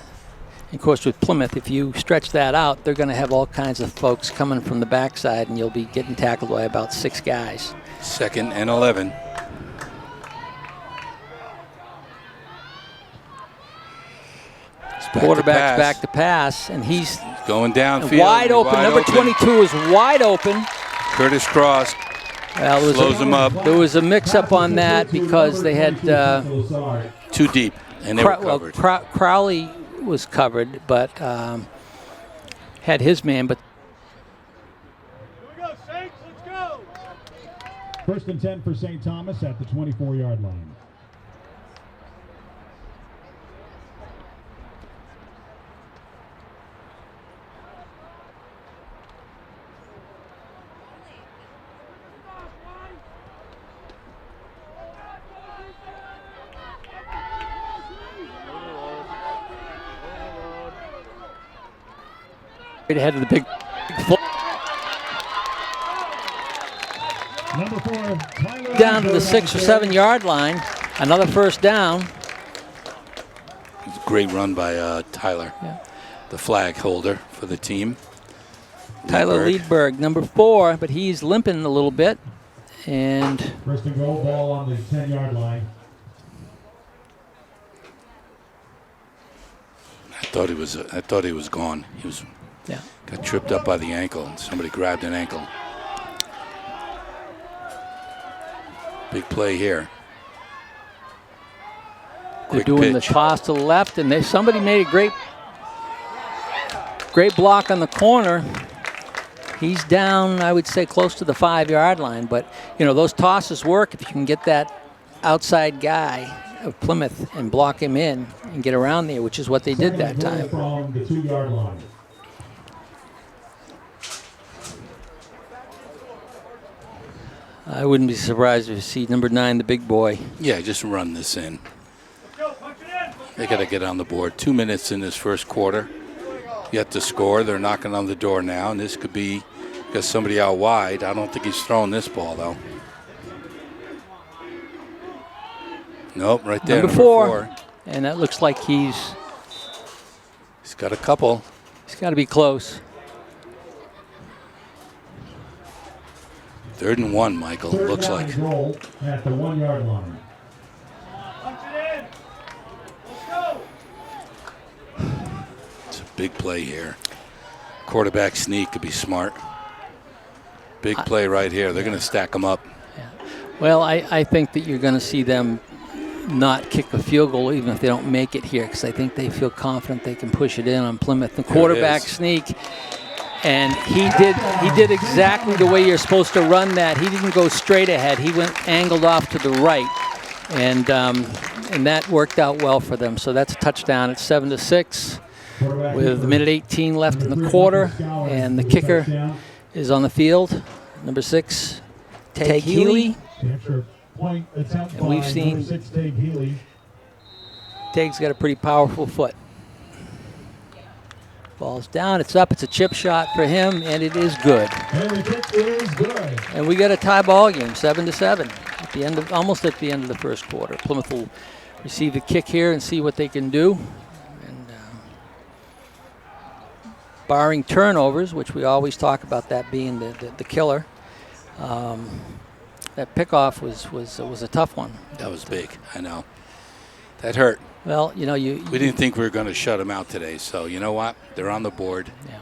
Of course, with Plymouth, if you stretch that out, they're going to have all kinds of folks coming from the backside, and you'll be getting tackled by about 6 guys. 2nd and 11. Quarterback's back to pass, and he's going downfield. Wide open. Number 22 is wide open. Curtis Cross slows him up. There was a mix-up on that because they had too deep, and they were covered. Crowley was covered, but had his man. But Here we go, Saints. Let's go. First and 10 for St. Thomas at the 24-yard line. right ahead of the big Number 4, Tyler down to the 6 or 7 yard line. Another first down. It's a great run by Tyler, the flag holder for the team. Tyler Liedberg, number 4, but he's limping a little bit. And first and goal, ball on the 10-yard line. I thought he was gone. He was got tripped up by the ankle, and somebody grabbed an ankle. Big play here. they're doing the toss to the left, and somebody made a great block on the corner. He's down, I would say, close to the 5-yard line. But, you know, those tosses work if you can get that outside guy of Plymouth and block him in and get around there, which is what they did that time. From the 2-yard line. I wouldn't be surprised if you see number 9, the big boy. Yeah, just run this in. They got to get on the board. 2 minutes in this first quarter. Yet to score. They're knocking on the door now, and this could be because somebody out wide. I don't think he's throwing this ball, though. Nope, right there. Number 4. And that looks like he's got a couple. He's got to be close. 3rd and 1, Michael. Looks like. Goal at the 1-yard line. It's a big play here. Quarterback sneak could be smart. Big play right here. They're going to stack them up. Yeah. Well, I think that you're going to see them not kick a field goal even if they don't make it here, because I think they feel confident they can push it in on Plymouth. The quarterback sneak. And he did exactly the way you're supposed to run that. He didn't go straight ahead. He went angled off to the right, and that worked out well for them. So that's a touchdown. It's 7-6. with a minute 18 left in the quarter, and the kicker is on the field, number 6, Tag Healy. And we've seen Tag's got a pretty powerful foot. Ball's down, it's up, it's a chip shot for him, and it is good. And the kick is good. And we got a tie ball game, 7-7, at the end of almost at the end of the first quarter. Plymouth will receive the kick here and see what they can do. And barring turnovers, which we always talk about that being the killer, that pickoff was a tough one. That was big, I know. That hurt. Well, you know, we didn't think we were going to shut them out today, so you know what? They're on the board. Yeah.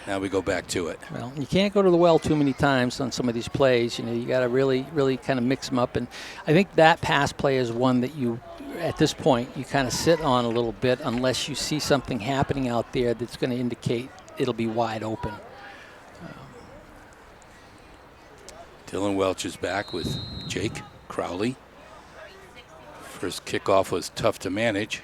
Now we go back to it. Well, you can't go to the well too many times on some of these plays. You know, you got to really kind of mix them up. And I think that pass play is one that you, at this point, you kind of sit on a little bit unless you see something happening out there that's going to indicate it'll be wide open. Dylan Welch is back with Jake Crowley. First kickoff was tough to manage.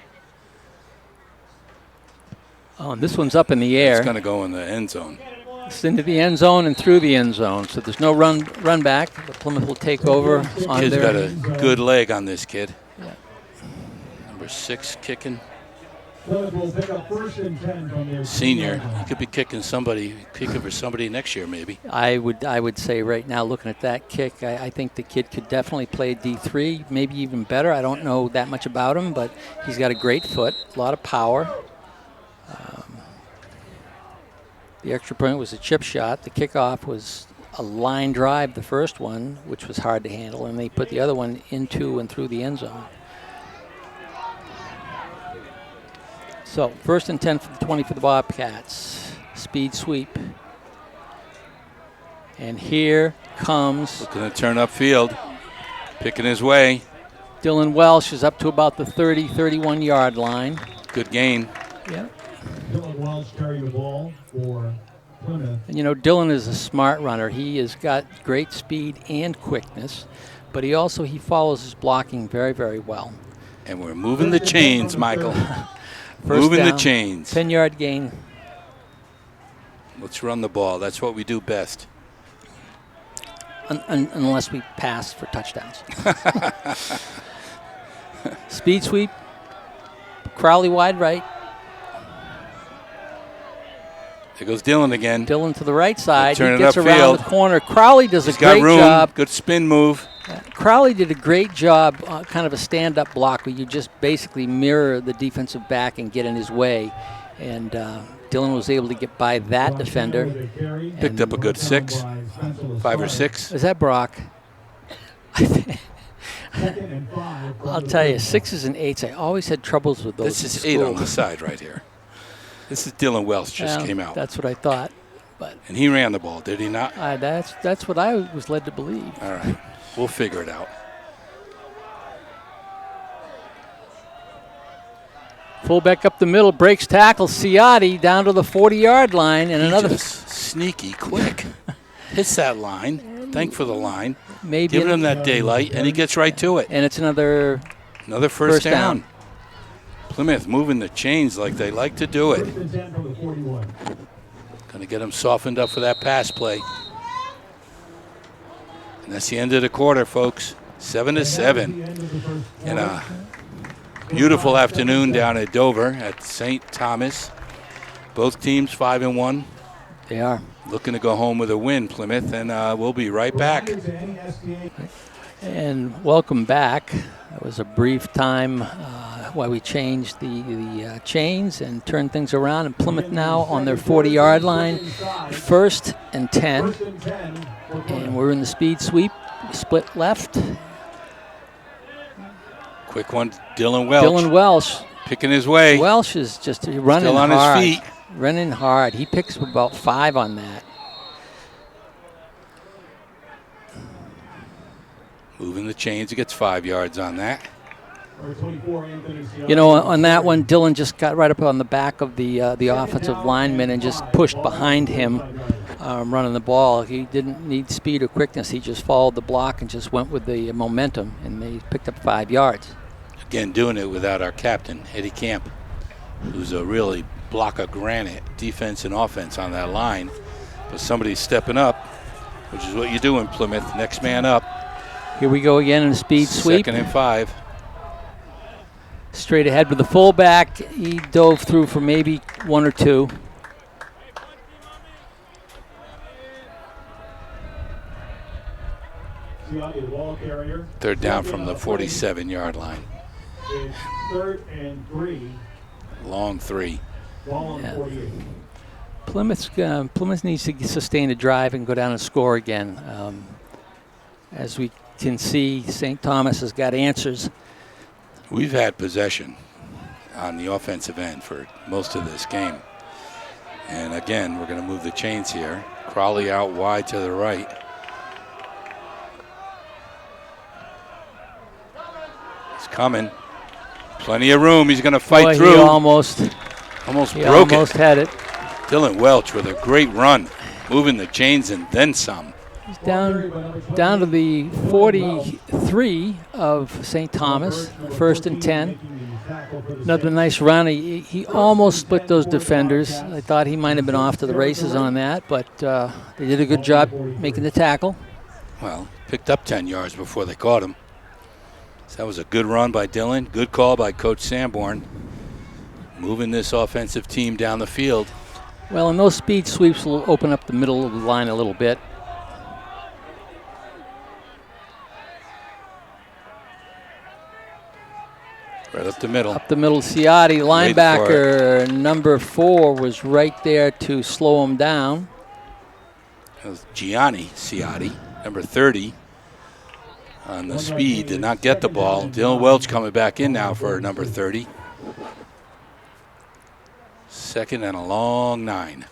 Oh, and this one's up in the air. It's going to go in the end zone. It's into the end zone and through the end zone. So there's no run back. But Plymouth will take over on Kid's their... got a good leg on this kid. Yeah. Number 6 kicking. Will pick up 1st and 10 from their Senior. He could be kicking for somebody next year maybe. I would say right now, looking at that kick, I think the kid could definitely play D3, maybe even better. I don't know that much about him, but he's got a great foot, a lot of power. The extra point was a chip shot. The kickoff was a line drive, the first one, which was hard to handle, and they put the other one into and through the end zone. So 1st and 10 for the 20 for the Bobcats. Speed sweep. And here comes... Looking to turn upfield. Picking his way. Dylan Welsh is up to about the 30, 31-yard line. Good gain. Yeah. Dylan Welch carrying the ball for Plymouth. And you know, Dylan is a smart runner. He has got great speed and quickness, but he follows his blocking very, very well. And we're moving the chains, Michael. First moving down, the chains. 10-yard gain. Let's run the ball. That's what we do best. Unless we pass for touchdowns. Speed sweep. Crowley wide right. There goes Dylan again. Dylan to the right side. Turn He it gets upfield. around the corner. Crowley does He's a great got room. job. Good spin move. Crowley did a great job, kind of a stand-up block where you just basically mirror the defensive back and get in his way. And Dylan was able to get by that defender. Picked up a good 6, 5 or 6. Is that Brock? I'll tell you, 6s and 8s, I always had troubles with those. This is 8 on the side right here. This is Dylan Welch just came out. That's what I thought. And he ran the ball, did he not? That's what I was led to believe. All right. We'll figure it out. Fullback up the middle, breaks tackle. Ciotti down to the 40-yard line. And another just sneaky quick. Hits that line. Thank for the line. Maybe giving him that daylight, and he gets right to it. And it's another first down. Plymouth moving the chains like they like to do it. Going to get him softened up for that pass play. And that's the end of the quarter, folks. 7-7. And a beautiful afternoon down at Dover at St. Thomas. Both teams 5-1. They are. Looking to go home with a win, Plymouth, and we'll be right back. And welcome back. That was a brief time while we changed the chains and turned things around. And Plymouth now on their 40-yard line, 1st and 10. And we're in the speed sweep, split left. Quick one, Dylan Welch. Dylan Welsh. Picking his way. Welsh is just running still on hard. his feet. Running hard. He picks about 5 on that. Moving the chains. He gets 5 yards on that. You know, on that one, Dylan just got right up on the back of the offensive lineman and just pushed behind him running the ball. He didn't need speed or quickness. He just followed the block and just went with the momentum, and they picked up 5 yards. Again, doing it without our captain, Eddie Camp, who's a really block of granite, defense and offense on that line. But somebody's stepping up, which is what you do in Plymouth. Next man up. Here we go again in a speed sweep. 2nd and 5. Straight ahead with the fullback. He dove through for maybe 1 or 2. Gianni, the ball carrier. 3rd down from the 47-yard line. It's 3rd and 3. Long 3. Ball on 48. Plymouth needs to sustain a drive and go down and score again. As we can see, St. Thomas has got answers. We've had possession on the offensive end for most of this game. And again, we're going to move the chains here. Crowley out wide to the right. He's coming. Plenty of room. He's going to fight Boy, through. He almost broke almost it. had it. Dylan Welch with a great run, moving the chains and then some. He's down to the 43 of St. Thomas, 1st and 10. Another nice run. He almost split those defenders. I thought he might have been off to the races on that, but they did a good job making the tackle. Well, picked up 10 yards before they caught him. So that was a good run by Dylan. Good call by Coach Sanborn. Moving this offensive team down the field. Well, and those speed sweeps will open up the middle of the line a little bit. Right up the middle. Up the middle, Ciotti, linebacker number 4, was right there to slow him down. That was Gianni Ciotti, number 30. On the speed, did not get the ball. Dylan Welch coming back in now for number 30. 2nd and a long 9.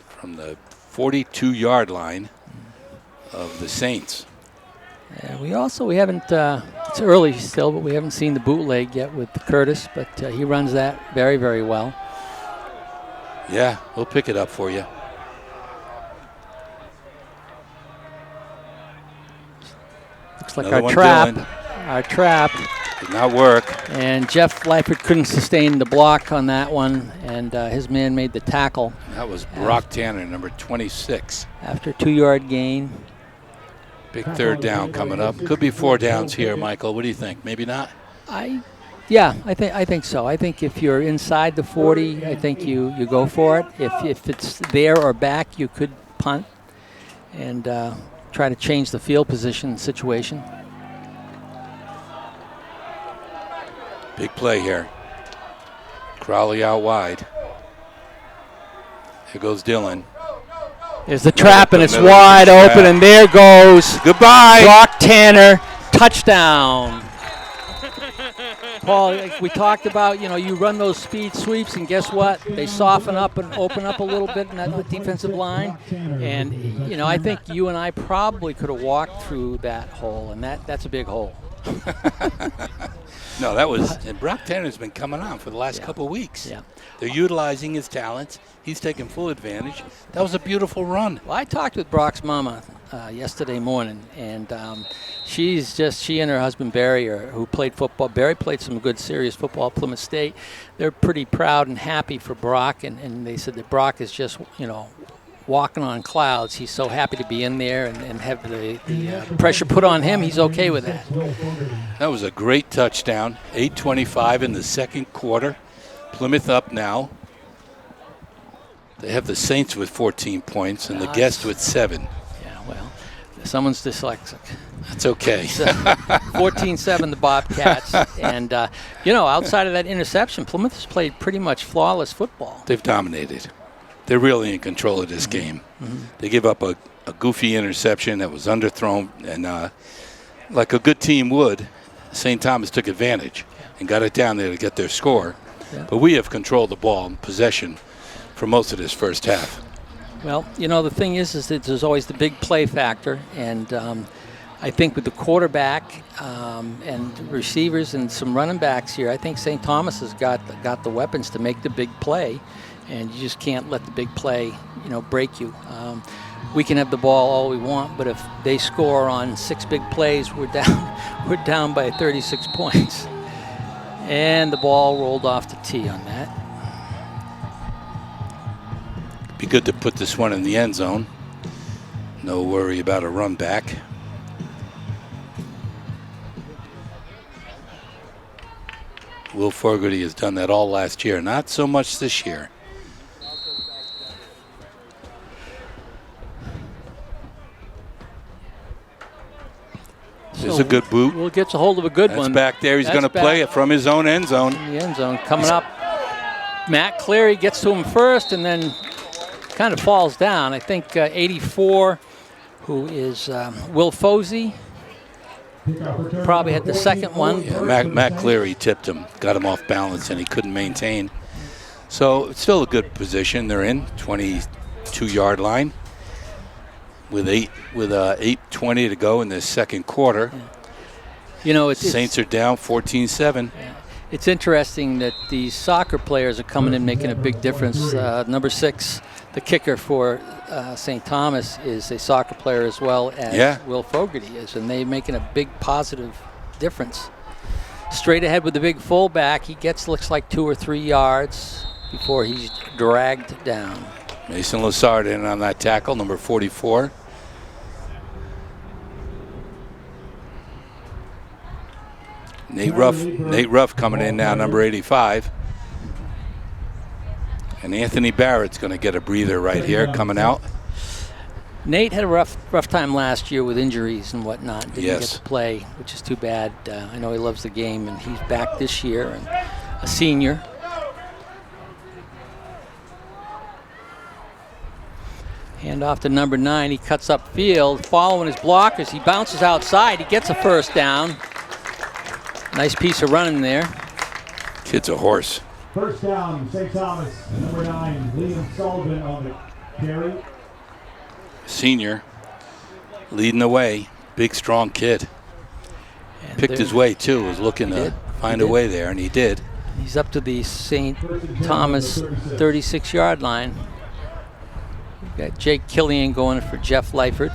From the 42-yard line of the Saints. We haven't, it's early still, but we haven't seen the bootleg yet with Curtis, but he runs that very, very well. Yeah, we'll pick it up for you. Looks like Another our one, trap. Dylan. Our trap. Did not work. And Jeff Lyford couldn't sustain the block on that one, and his man made the tackle. That was Brock Tanner, number 26. After a 2-yard gain. Big 3rd down coming up. Could be 4 downs here, Michael. What do you think? Maybe not? I think so. I think if you're inside the 40, I think you go for it. If it's there or back, you could punt and try to change the field position situation. Big play here. Crowley out wide. Here goes Dylan. There's the trap, and it's wide open, and there goes goodbye Brock Tanner, touchdown. Paul, like we talked about, you run those speed sweeps, and guess what? They soften up and open up a little bit in that defensive line. And, I think you and I probably could have walked through that hole, and that's a big hole. No, that was, and Brock Tanner's been coming on for the last couple of weeks. Yeah. They're utilizing his talents. He's taking full advantage. That was a beautiful run. Well, I talked with Brock's mama yesterday morning, and she and her husband Barry, who played football. Barry played some good, serious football at Plymouth State. They're pretty proud and happy for Brock, and they said that Brock is just, walking on clouds. He's so happy to be in there and have the pressure put on him. He's okay with that. That was a great touchdown. 8:25 in the 2nd quarter. Plymouth up now. They have the Saints with 14 points and the guest with 7. Yeah, well, someone's dyslexic. That's okay. 14-7 the Bobcats. And, outside of that interception, Plymouth has played pretty much flawless football. They've dominated. They're really in control of this game. Mm-hmm. They give up a goofy interception that was underthrown, and like a good team would, St. Thomas took advantage and got it down there to get their score. Yeah. But we have controlled the ball and possession for most of this first half. Well, the thing is that there's always the big play factor, and I think with the quarterback and receivers and some running backs here, I think St. Thomas has got the weapons to make the big play, and you just can't let the big play, break you. We can have the ball all we want, but if they score on 6 big plays, we're down by 36 points. And the ball rolled off the tee on that. Be good to put this one in the end zone. No worry about a run back. Will Fogarty has done that all last year, not so much this year. There's a good boot. Will gets a hold of a good That's one. back there. He's That's going to play it from his own end zone. In the end zone. Coming up, Matt Cleary gets to him first and then kind of falls down. I think 84, who is Will Fosey, probably had the second one. Yeah, Matt Cleary tipped him, got him off balance, and he couldn't maintain. So it's still a good position they're in, 22-yard line. With 8:20 to go in the second quarter. You know, Saints are down 14-7. It's interesting that these soccer players are coming in making a big difference. Number 6, the kicker for St. Thomas, is a soccer player as well as Will Fogarty is, and they're making a big positive difference. Straight ahead with the big fullback, he looks like 2 or 3 yards before he's dragged down. Mason Lassard in on that tackle, number 44. Nate Ruff coming in now, number 85. And Anthony Barrett's going to get a breather right here, coming out. Nate had a rough time last year with injuries and whatnot. Didn't get Yes. to play, which is too bad. I know he loves the game, and he's back this year and a senior. Hand off to number 9. He cuts up field, following his blockers. He bounces outside. He gets a first down. Nice piece of running there. Kid's a horse. First down, St. Thomas, number 9, Liam Sullivan on the carry. Senior, leading the way. Big, strong kid. And Picked his way, too. Was looking to find a way there, and he did. He's up to the St. Thomas 36-yard line. We've got Jake Killian going for Jeff Leifert.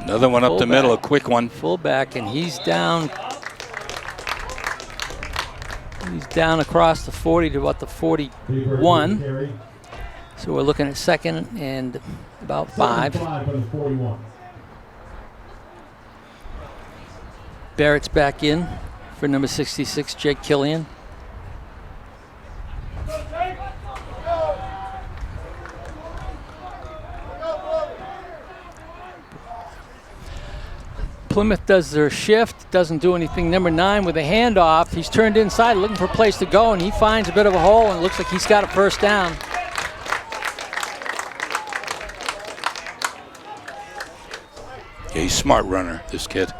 Another one up the middle, a quick one. Fullback, and he's down. He's down across the 40 to about the 41. So we're looking at second and about 5. Barrett's back in for number 66, Jake Killian. Plymouth does their shift, doesn't do anything. Number 9 with a handoff. He's turned inside looking for a place to go, and he finds a bit of a hole, and it looks like he's got a first down. Yeah, he's a smart runner, this kid.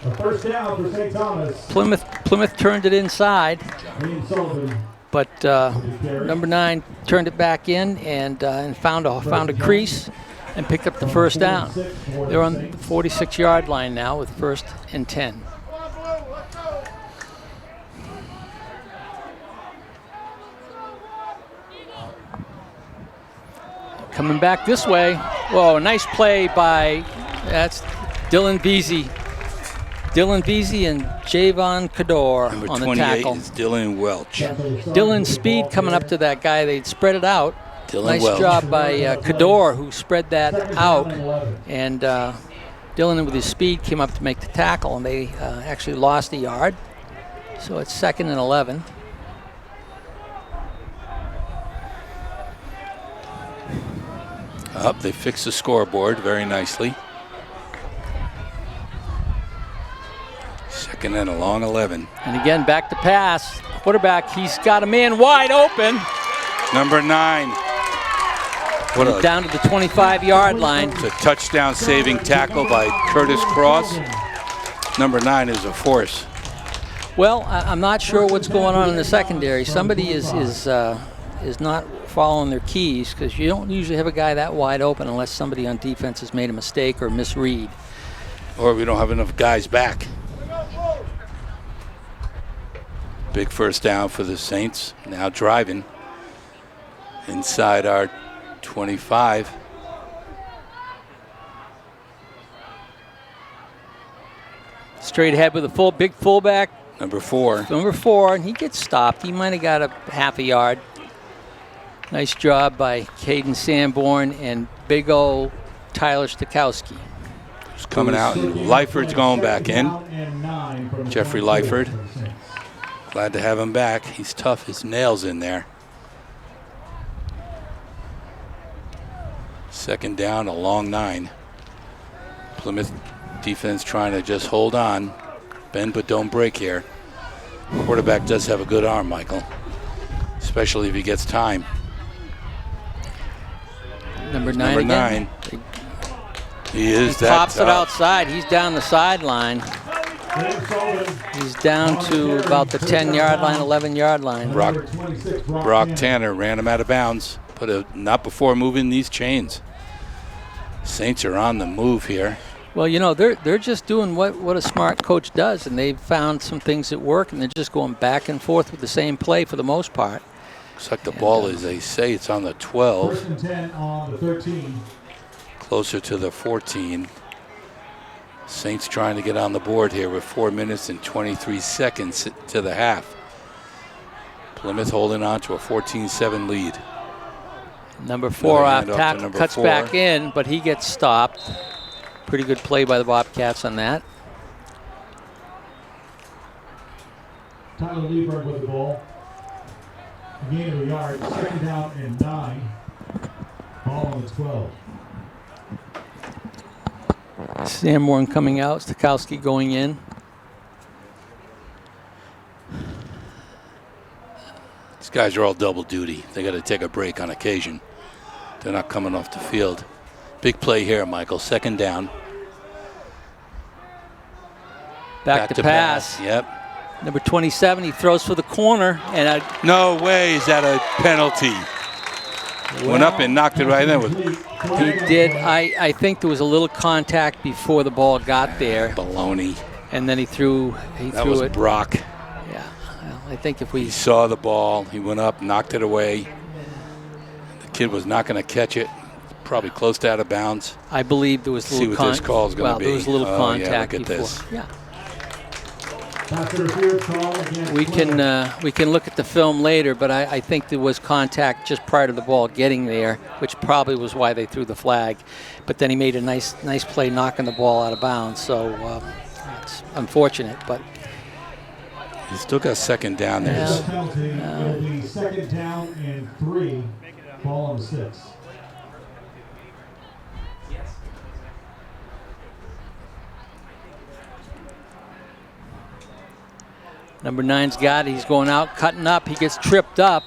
A first down for St. Thomas. Plymouth turned it inside, but number 9 turned it back in and found a crease and picked up the first down. They're on the 46-yard line now with 1st and 10. Coming back this way. Whoa, nice play by, that's Dylan Veazey. Dylan Veazey and Javon Kador Number on the 28 tackle. is Dylan Welch. Dylan's speed coming up to that guy. They'd spread it out. Nice Welch. job by Kador, who spread that out. And Dylan, with his speed, came up to make the tackle, and they actually lost a yard. So it's 2nd and 11. Up, they fixed the scoreboard very nicely. 2nd and a long 11. And again, back to pass. Quarterback, he's got a man wide open. Number 9. Down to the 25-yard line. It's a touchdown-saving tackle by Curtis Cross. Number 9 is a force. Well, I'm not sure what's going on in the secondary. Somebody is not following their keys, because you don't usually have a guy that wide open unless somebody on defense has made a mistake or misread. Or we don't have enough guys back. Big first down for the Saints. Now driving inside our 25. Straight ahead with a big fullback, Number 4. number 4, and he gets stopped. He might have got a half a yard. Nice job by Caden Sanborn and big old Tyler Stakowski. He's coming out, and Lyford's going back in. Jeffrey Lyford. Glad to have him back. He's tough as nails in there. Second down, a long 9. Plymouth defense trying to just hold on. Bend but don't break here. Quarterback does have a good arm, Michael, especially if he gets time. Number 9 again. He is He that pops it outside. He's down the sideline. He's down to about the 10-yard line, 11-yard line. Brock Tanner ran him out of bounds, but not before moving these chains. Saints are on the move here. Well, you know, they're just doing what a smart coach does, and they've found some things that work, and they're just going back and forth with the same play for the most part. Looks like the ball is, they say it's on the 12. 1st and 10 on the 13. Closer to the 14. Saints trying to get on the board here with 4 minutes and 23 seconds to the half. Plymouth holding on to a 14-7 lead. Number 4 off handoff to tackle number cuts 4. back in, but he gets stopped. Pretty good play by the Bobcats on that. Tyler Lieberg with the ball. A gain of a yard. 2nd down and 9. Ball on the 12. Sanborn coming out, Stakowski going in. These guys are all double duty. They got to take a break on occasion. They're not coming off the field. Big play here, Michael. 2nd down. Back to pass. Yep. Number 27, he throws for the corner, and No way is that a penalty. Went up and knocked it right in. he did. I think there was a little contact before the ball got there, Baloney. and then he threw That was it. Brock. Yeah, well, I think if we He saw the ball. He went up, knocked it away. The kid was not going to catch it. Probably close to out of bounds. I believe there was a little See what this call is going to be. there was a little Oh, contact yeah, look at before. this. Yeah. Pass interference call against We Plymouth. can look at the film later, but I think there was contact just prior to the ball getting there, which probably was why they threw the flag. But then he made a nice play knocking the ball out of bounds. So it's unfortunate, but He's still got 2nd down there. Yeah. Penalty will be 2nd down and 3. Ball on the 6. number 9's got it. He's going out, cutting up. He gets tripped up.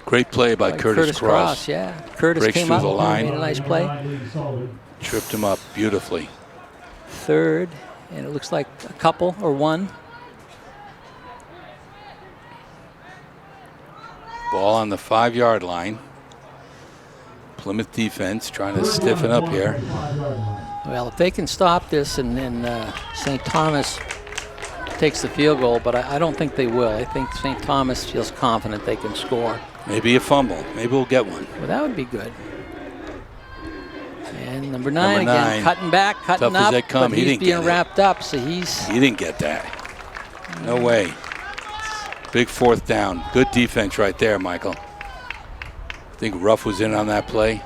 Great play by Curtis Cross. Yeah, Curtis Breaks came through up, the line. made a nice play. Tripped him up beautifully. 3rd, and it looks like a couple or one. Ball on the 5-yard line. Plymouth defense trying to stiffen up here. Well, if they can stop this and St. Thomas takes the field goal, but I don't think they will. I think St. Thomas feels confident they can score. Maybe a fumble. Maybe we'll get one. Well, that would be good. And number 9 Number again, 9. cutting back, cutting Tough as up, they come. but He he's didn't being get it. wrapped up, so he's... He didn't get that. No way. Big 4th down. Good defense right there, Michael. I think Ruff was in on that play.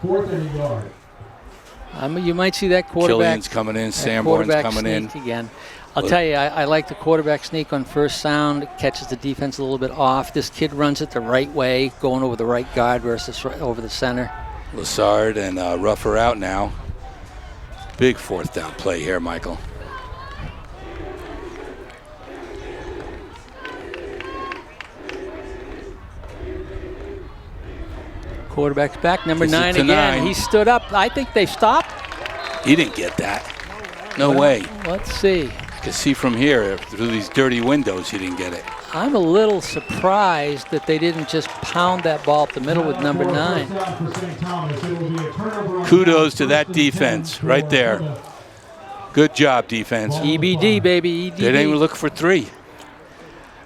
4th and a yard. You might see that quarterback. Killian's coming in. Sanborn's quarterback coming in. sneak again. I'll tell you, I like the quarterback sneak on first sound. It catches the defense a little bit off. This kid runs it the right way, going over the right guard versus over the center. Lassard and Ruff are out now. Big 4th down play here, Michael. Quarterback's back, number This is 9 to again. 9. He stood up. I think they stopped. He didn't get that. No way. Let's see. You can see from here through these dirty windows he didn't get it. I'm a little surprised that they didn't just pound that ball up the middle with number 9. Kudos to that defense right there. Good job, defense. EBD, baby, EBD. They didn't even look for 3.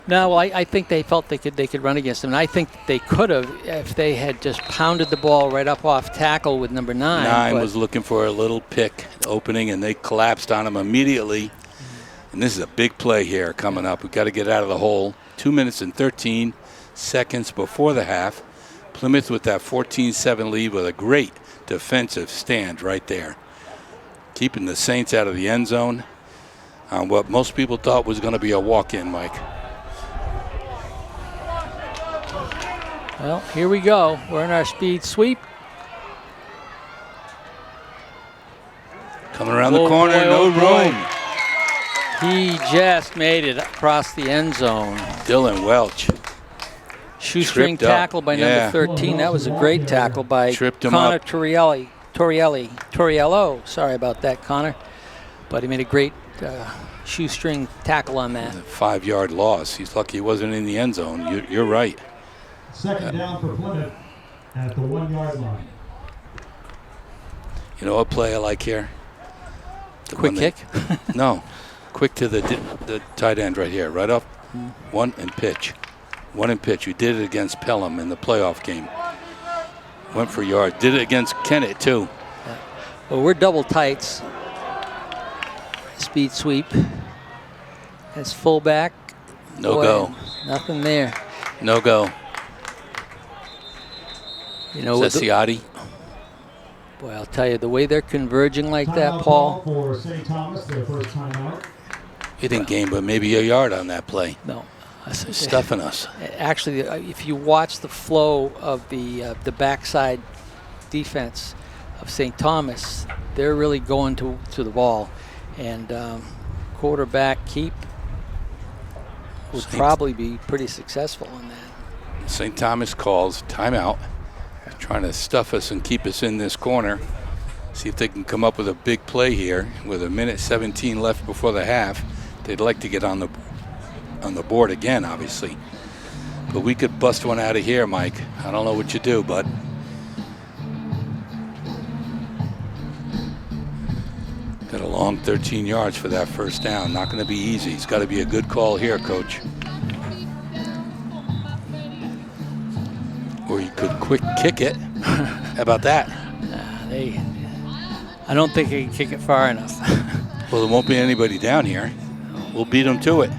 No, well, I think they felt they could run against him. And I think they could have if they had just pounded the ball right up off tackle with number 9. 9 was looking for a little pick opening, and they collapsed on him immediately. And this is a big play here coming up. We've got to get out of the hole. 2 minutes and 13 seconds before the half. Plymouth with that 14-7 lead with a great defensive stand right there, keeping the Saints out of the end zone on what most people thought was going to be a walk-in, Mike. Well, here we go. We're in our speed sweep. Coming around the corner, no room. He just made it across the end zone. Dylan Welch. Shoestring tackle by number 13. That was a great tackle by Connor Torriello. Sorry about that, Connor. But he made a great shoestring tackle on that. 5-yard loss. He's lucky he wasn't in the end zone. You're right. Second down for Plymouth at the 1-yard line. You know what play I like here? Quick kick? No. Quick to the tight end right here. Right up. One and pitch. One and pitch. We did it against Pelham in the playoff game. Went for yards. Did it against Kennett, too. Yeah. Well, we're double tights. Speed sweep. As fullback. No go. Nothing there. No go. You know, is that Ciotti? Boy, I'll tell you, the way they're converging like that, Paul. For St. Thomas, their first timeout. He didn't gain but maybe a yard on that play. No. Stuffing us. Actually, if you watch the flow of the backside defense of St. Thomas, they're really going to the ball. And quarterback keep would probably be pretty successful in that. St. Thomas calls timeout, trying to stuff us and keep us in this corner. See if they can come up with a big play here with 1:17 left before the half. They'd like to get on the board again, obviously. But we could bust one out of here, Mike. I don't know what you do, but got a long 13 yards for that first down. Not going to be easy. It's got to be a good call here, Coach. Or you could quick kick it. How about that? I don't think they can kick it far enough. Well, there won't be anybody down here. We'll beat them to it.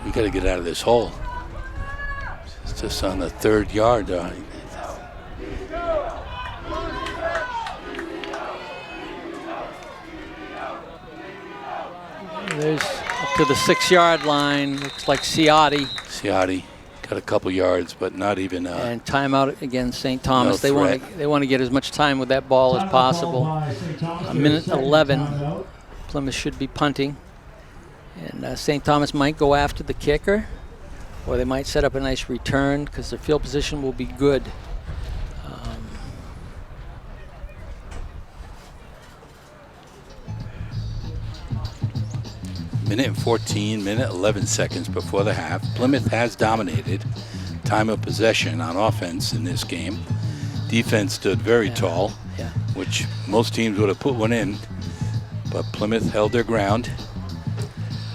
We got to get out of this hole. It's just on the 3rd yard. There's up to the 6-yard line. Looks like Ciotti. Ciotti got a couple yards, but not even. And timeout against St. Thomas. No they want to get as much time with that ball as possible. 1:11. Plymouth should be punting. And St. Thomas might go after the kicker, or they might set up a nice return because their field position will be good. Minute and 14, minute 11 seconds before the half. Plymouth has dominated time of possession on offense in this game. Defense stood very tall, which most teams would have put one in, but Plymouth held their ground.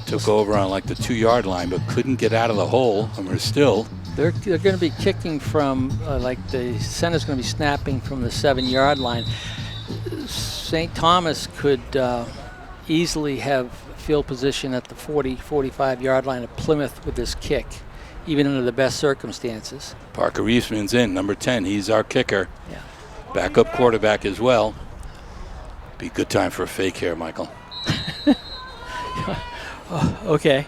Took over on like the 2-yard line, but couldn't get out of the hole, and we're still. They're going to be kicking from, like the center's going to be snapping from the 7-yard line. St. Thomas could easily have field position at the 40, 45-yard line of Plymouth with this kick, even under the best circumstances. Parker Eastman's in, number 10. He's our kicker. Yeah. Backup quarterback as well. Be a good time for a fake here, Michael. Oh, okay.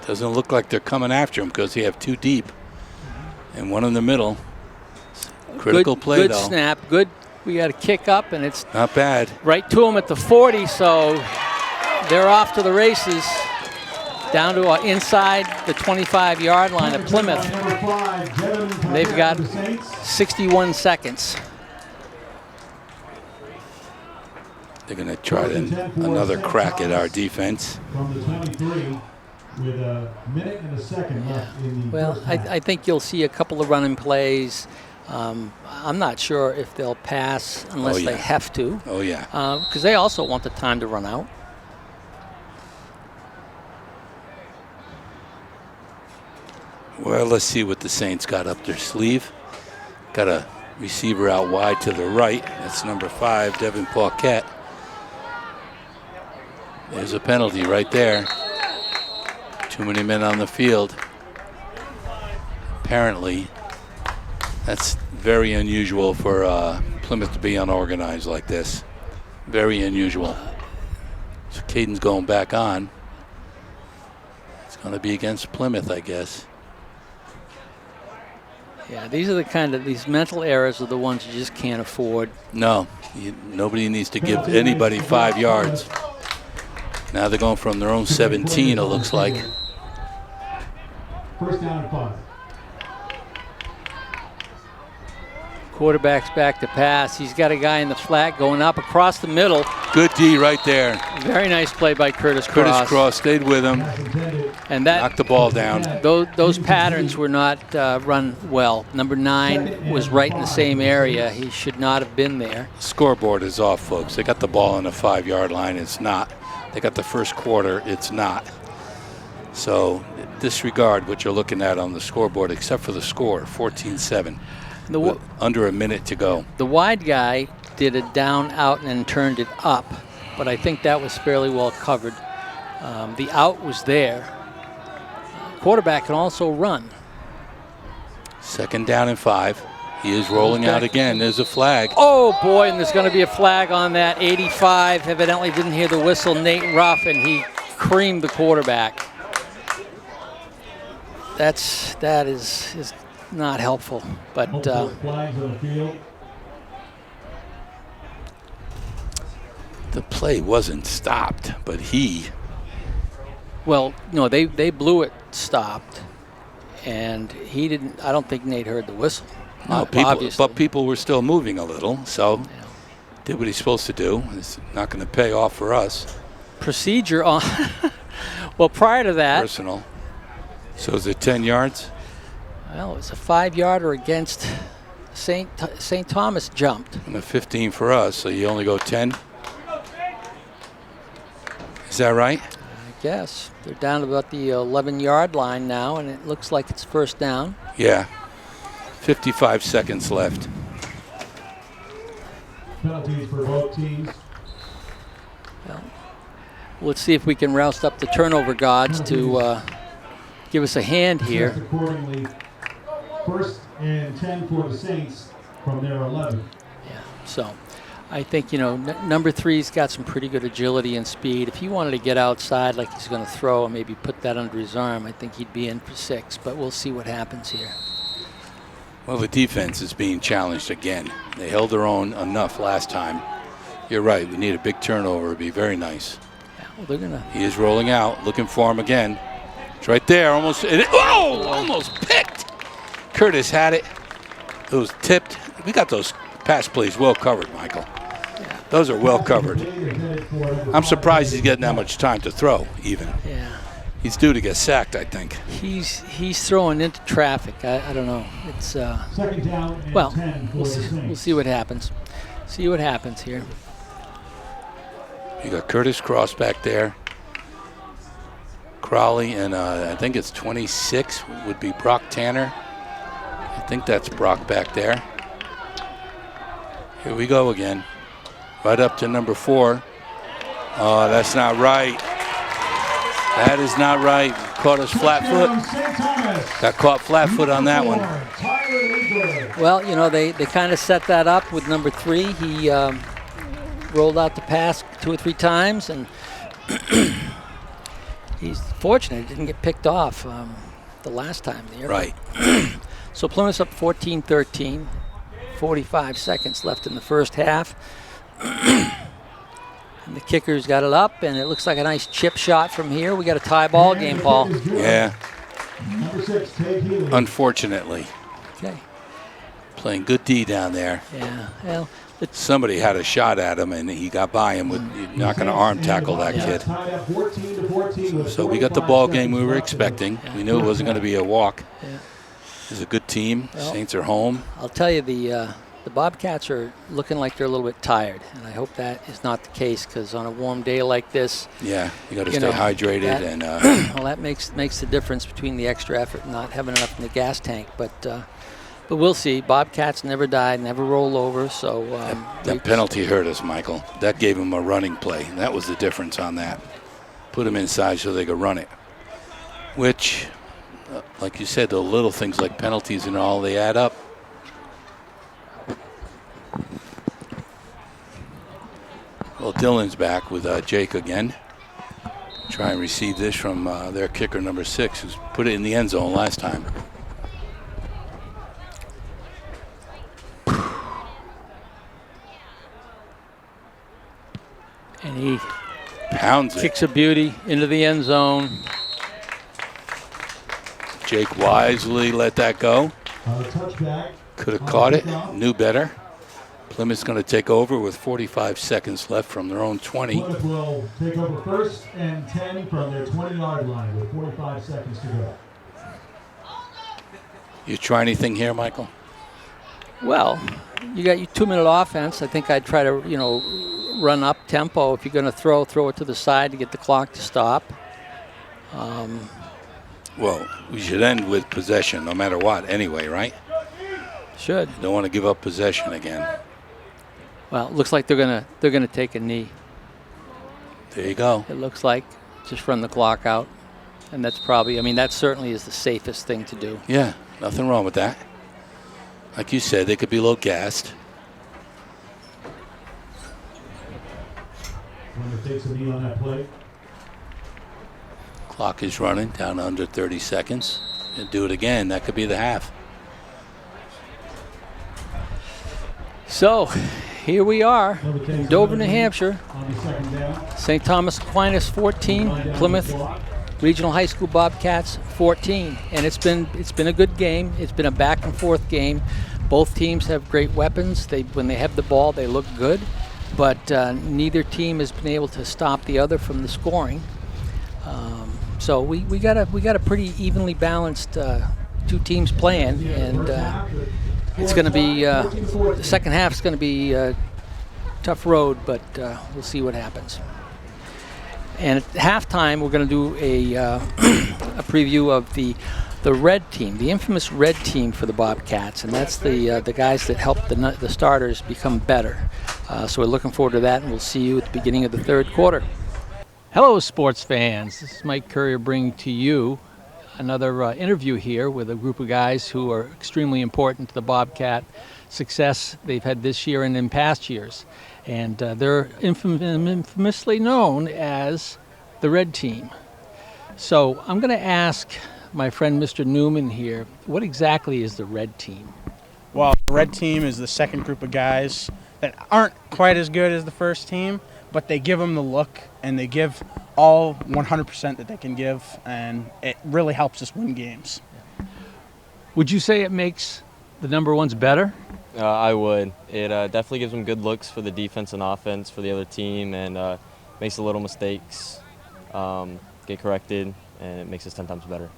Doesn't look like they're coming after him because they have 2 deep and one in the middle. Critical play, good though. Good snap. Good. We got a kick up, and it's not bad. Right to him at the 40, so they're off to the races. Down to inside the 25-yard line of Plymouth. They've got 61 seconds. They're going to try another crack at our defense. From the 23, with a minute and a second left in the Well, I think you'll see a couple of running plays. I'm not sure if they'll pass unless yeah. they have to. Oh, yeah. Because they also want the time to run out. Well, let's see what the Saints got up their sleeve. Got a receiver out wide to the right. That's number 5, Devin Paquette. There's a penalty right there. Too many men on the field. Apparently, that's very unusual for Plymouth to be unorganized like this. Very unusual. So Caden's going back on. It's going to be against Plymouth, I guess. Yeah, these are these mental errors are the ones you just can't afford. No, nobody needs to give anybody 5 yards. Now they're going from their own 17, it looks like. First down and 5. Quarterback's back to pass. He's got a guy in the flat going up across the middle. Good D right there. Very nice play by Curtis Cross. Curtis Cross stayed with him. And that knocked the ball down. Those patterns were not run well. Number 9 was right in the same area. He should not have been there. Scoreboard is off, folks. They got the ball on the 5-yard line. It's not. They got the first quarter. It's not. So disregard what you're looking at on the scoreboard, except for the score, 14-7. With under a minute to go. The wide guy did it down, out, and turned it up, but I think that was fairly well covered. The out was there. Quarterback can also run. Second down and 5. He is rolling out again. There's a flag. Oh, boy, and there's going to be a flag on that. 85 evidently didn't hear the whistle. Nate Ruff, and he creamed the quarterback. That is not helpful, but the play wasn't stopped, but well, no, they blew it stopped, and he didn't. I don't think Nate heard the whistle. No, people were still moving a little, so did what he's supposed to do. It's not going to pay off for us. Procedure on. Well, prior to that, personal. So is it 10 yards? Well, it's a 5-yarder against St. Thomas jumped. And a 15 for us, so you only go 10. Is that right? I guess. They're down to about the 11-yard line now, and it looks like it's first down. Yeah. 55 seconds left. Penalties for both teams. Well, let's see if we can roust up the turnover gods to give us a hand here. Accordingly, 1st and 10 for the Saints from their 11. Yeah, so I think, number 3's got some pretty good agility and speed. If he wanted to get outside like he's going to throw and maybe put that under his arm, I think he'd be in for 6, but we'll see what happens here. Well, the defense is being challenged again. They held their own enough last time. You're right, we need a big turnover. It'd be very nice. Yeah, well, they're gonna. He is rolling out, looking for him again. It's right there, almost picked. Curtis had it. It was tipped. We got those pass plays well covered, Michael. Yeah. Those are well covered. I'm surprised he's getting that much time to throw, even. Yeah. He's due to get sacked, I think. He's throwing into traffic. I don't know. It's second down and well, 10 for we'll see what happens. See what happens here. You got Curtis Cross back there. Crowley, and I think it's 26 would be Brock Tanner. I think that's Brock back there. Here we go again. Right up to number 4. Oh, that's not right. That is not right. Caught us flat foot. Got caught flat foot on that one. Well, they kind of set that up with number 3. He rolled out the pass 2 or 3 times, and he's fortunate he didn't get picked off the last time there. Right. So Plymouth's up 14-13. 45 seconds left in the first half. And the kicker's got it up, and it looks like a nice chip shot from here. We got a tie ball game, Paul. Yeah. Unfortunately. Okay. Playing good D down there. Yeah. Well, somebody had a shot at him, and he got by him. You're not going to arm tackle that kid. So we got the ball game we were expecting. We knew it wasn't going to be a walk. Yeah. is a good team. Well, Saints are home. I'll tell you, the Bobcats are looking like they're a little bit tired, and I hope that is not the case, because on a warm day like this, Yeah, you got to you stay know, hydrated. that- And well, that makes the difference between the extra effort and not having enough in the gas tank. But we'll see. Bobcats never die, never roll over. So that penalty hurt us, Michael. That gave him a running play. That was the difference on that. Put him inside so they could run it. Which, like you said, the little things like penalties and all, they add up. Well, Dylan's back with Jake again. Try and receive this from their kicker, number 6, who's put it in the end zone last time. And he Pounds it. kicks a beauty into the end zone. Jake wisely let that go. Touchback. Could have caught it, knew better. Plymouth's going to take over with 45 seconds left from their own 20. Plymouth will take over 1st and 10 from their 20-yard line with 45 seconds to go. You try anything here, Michael? Well, you got your 2-minute offense. I think I'd try to, run up tempo. If you're going to throw it to the side to get the clock to stop. Well, we should end with possession no matter what anyway, right? Should. Don't want to give up possession again. Well, it looks like they're gonna take a knee. There you go. It looks like just run the clock out, and that's probably. I mean, that certainly is the safest thing to do. Yeah, nothing wrong with that. Like you said, they could be a little gassed. Plymouth takes a knee on that play. Clock is running down under 30 seconds. And do it again. That could be the half. So, here we are, Number 10 in Dover, New Hampshire. On the 2nd down. St. Thomas Aquinas 14, Plymouth Regional High School Bobcats 14, and it's been a good game. It's been a back and forth game. Both teams have great weapons. When they have the ball, they look good, but neither team has been able to stop the other from the scoring. So we got a pretty evenly balanced two teams playing, and it's going to be the second half is going to be a tough road, but we'll see what happens. And at halftime, we're going to do a preview of the red team, the infamous red team for the Bobcats, and that's the guys that helped the starters become better. So we're looking forward to that, and we'll see you at the beginning of the third quarter. Hello, sports fans. This is Mike Courier bringing to you another interview here with a group of guys who are extremely important to the Bobcat success they've had this year and in past years. And they're infamously known as the Red Team. So I'm going to ask my friend Mr. Newman here, what exactly is the Red Team? Well, the Red Team is the second group of guys that aren't quite as good as the first team, but they give them the look and they give all 100% that they can give, and it really helps us win games. Would you say it makes the number ones better? I would. It definitely gives them good looks for the defense and offense for the other team, and makes the little mistakes get corrected, and it makes us 10 times better.